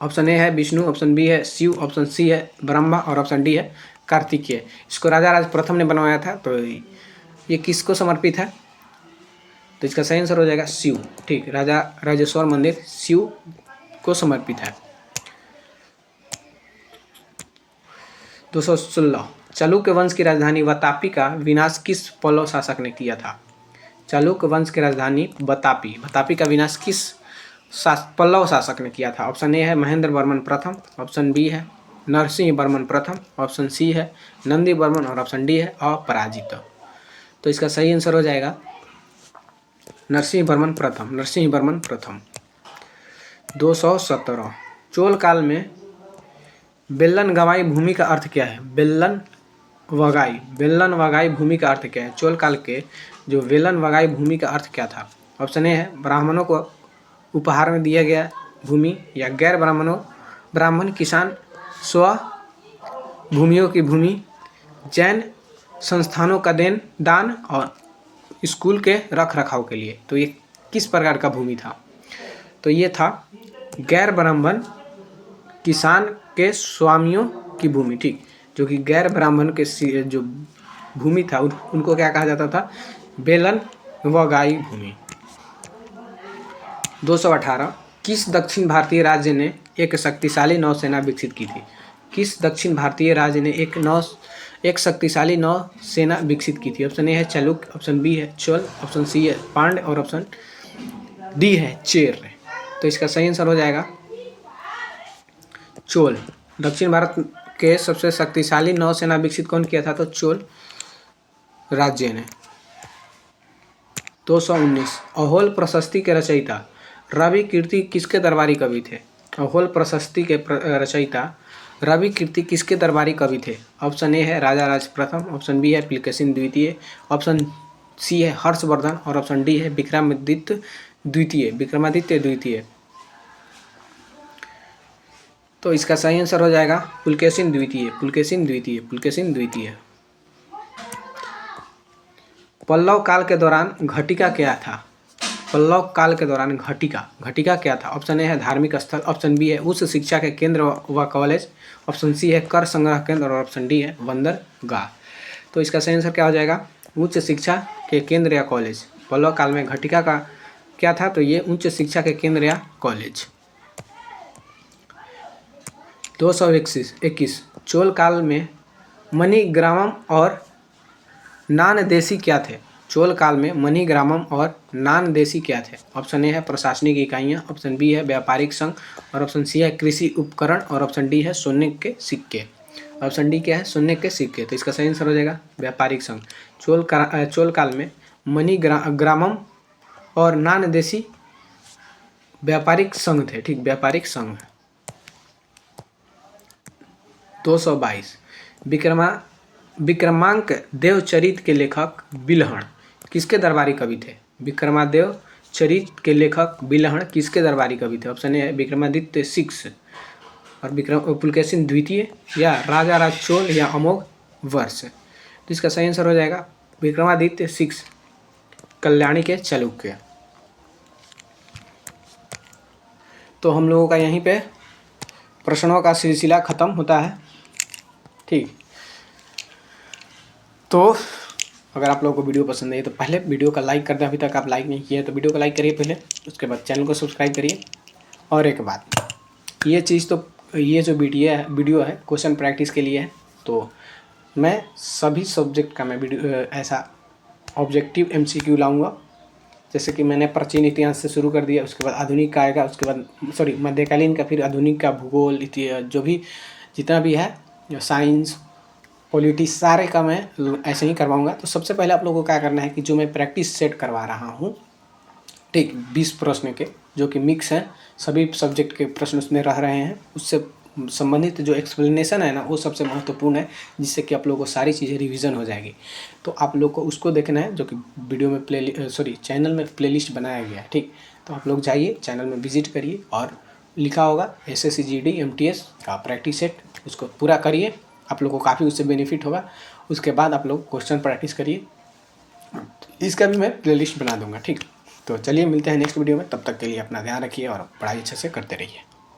ऑप्शन ए है विष्णु, ऑप्शन बी है शिव, ऑप्शन सी है ब्रह्मा और ऑप्शन डी है कार्तिकेय। इसको राजा राज प्रथम ने बनवाया था। तो ये किसको समर्पित है? तो इसका सही आंसर हो जाएगा शिव। ठीक, राजा राजेश्वर मंदिर शिव को समर्पित है। 216 चालुक्य वंश की राजधानी वतापी का विनाश किस पल्लव शासक ने किया था? चालुक्य वंश की राजधानी बतापी का विनाश किस पल्लव शासक ने किया था? ऑप्शन ए है महेंद्र वर्मन प्रथम, ऑप्शन बी है नरसिंह वर्मन प्रथम, ऑप्शन सी है नंदी वर्मन और ऑप्शन डी है अपराजित। तो इसका सही आंसर हो जाएगा नरसिंह वर्मन प्रथम। 217 चोल काल में बेल्लन वगाई भूमि का अर्थ क्या है? बेल्लन वगाई भूमि का अर्थ क्या है? चोल काल के जो बेल्लन वगाई भूमि का अर्थ क्या था? ऑप्शन ए है ब्राह्मणों को उपहार में दिया गया भूमि, या गैर ब्राह्मण किसान स्व भूमियों की भूमि, जैन संस्थानों का दान और स्कूल के रख रखाव के लिए। तो ये किस प्रकार का भूमि था? तो ये था गैर ब्राह्मण किसान के स्वामियों की भूमि। ठीक, जो कि गैर ब्राह्मण के जो भूमि था उनको क्या कहा जाता था? बेलन वगाई भूमि। 218 किस दक्षिण भारतीय राज्य ने एक शक्तिशाली नौसेना विकसित की थी? किस दक्षिण भारतीय राज्य ने एक शक्तिशाली नौसेना विकसित की थी? ऑप्शन ए है चालुक्य, ऑप्शन बी है चोल, ऑप्शन सी है पांड्य और ऑप्शन डी है चेर। तो इसका सही आंसर हो जाएगा चोल। दक्षिण भारत के सबसे शक्तिशाली नौसेना विकसित कौन किया था? तो चोल राज्य ने। 219 अहोल प्रशस्ति के रचयिता रवि कीर्ति किसके दरबारी कवि थे? अहोल प्रशस्ति के रचयिता रवि कीर्ति किसके दरबारी कवि थे? ऑप्शन ए है राजा राज प्रथम, ऑप्शन बी है पुलकेशिन द्वितीय, ऑप्शन सी है हर्षवर्धन और ऑप्शन डी है विक्रमादित्य द्वितीय। तो इसका सही आंसर हो जाएगा पुलकेशिन द्वितीय। पल्लव काल के दौरान घटिका क्या था? पल्लव काल के दौरान घटिका क्या था? ऑप्शन ए है धार्मिक स्थल, ऑप्शन बी है उच्च शिक्षा के केंद्र व कॉलेज, ऑप्शन सी है कर संग्रह केंद्र और ऑप्शन डी है बंदरगाह। तो इसका सही आंसर क्या हो जाएगा? उच्च शिक्षा के केंद्र या कॉलेज। पल्लव काल में घटिका का क्या था? तो ये उच्च शिक्षा के केंद्र या कॉलेज। 221 चोल काल में मणिग्रामम और नानदेशी क्या थे? चोल काल में मणिग्रामम और नानदेशी क्या थे? ऑप्शन ए है प्रशासनिक इकाइयाँ, ऑप्शन बी है व्यापारिक संघ और ऑप्शन सी है कृषि उपकरण और ऑप्शन डी है सोने के सिक्के। ऑप्शन डी क्या है? सोने के सिक्के। तो इसका सही आंसर हो जाएगा व्यापारिक संघ। चोल काल में मणिग्रामम और नानदेशी व्यापारिक संघ थे। ठीक, व्यापारिक संघ। 222 विक्रमांक देवचरित के लेखक बिल्हण किसके दरबारी कवि थे? विक्रमादेव चरित के लेखक बिल्हण किसके दरबारी कवि थे? ऑप्शन ए है विक्रमादित्य 6 और पुलकेशिन द्वितीय या राजा राज चोल या अमोघ वर्ष। तो इसका सही आंसर हो जाएगा विक्रमादित्य 6 कल्याणी के चालुक्य। तो हम लोगों का यहीं पे प्रश्नों का सिलसिला खत्म होता है। ठीक, तो अगर आप लोगों को वीडियो पसंद आई तो पहले वीडियो का लाइक कर दें। अभी तक आप लाइक नहीं किए तो वीडियो को लाइक करिए पहले, उसके बाद चैनल को सब्सक्राइब करिए। और एक बात, ये जो वीडियो है क्वेश्चन प्रैक्टिस के लिए है। तो मैं सभी सब्जेक्ट का मैं वीडियो ऐसा ऑब्जेक्टिव MCQ लाऊंगा। जैसे कि मैंने प्राचीन इतिहास से शुरू कर दिया, उसके बाद आधुनिक का आएगा, उसके बाद मध्यकालीन का, फिर आधुनिक का, भूगोल, इतिहास, जो भी जितना भी है, जो साइंस, पॉलिटिक्स, सारे का मैं ऐसे ही करवाऊंगा। तो सबसे पहले आप लोगों को क्या करना है कि जो मैं प्रैक्टिस सेट करवा रहा हूँ, ठीक, 20 प्रश्न के जो कि मिक्स हैं, सभी सब्जेक्ट के प्रश्न उसमें रह रहे हैं, उससे संबंधित जो एक्सप्लेनेशन है ना वो सबसे महत्वपूर्ण है, जिससे कि आप लोगों को सारी चीज़ें रिवीजन हो जाएगी। तो आप लोग को उसको देखना है, जो कि वीडियो में चैनल में प्लेलिस्ट बनाया गया है। ठीक, तो आप लोग जाइए, चैनल में विजिट करिए और लिखा होगा SSC GD MTS का प्रैक्टिस सेट, उसको पूरा करिए। आप लोग को काफ़ी उससे बेनिफिट होगा। उसके बाद आप लोग क्वेश्चन प्रैक्टिस करिए, इसका भी मैं प्लेलिस्ट बना दूंगा। ठीक, तो चलिए मिलते हैं नेक्स्ट वीडियो में। तब तक के लिए अपना ध्यान रखिए और पढ़ाई अच्छे से करते रहिए।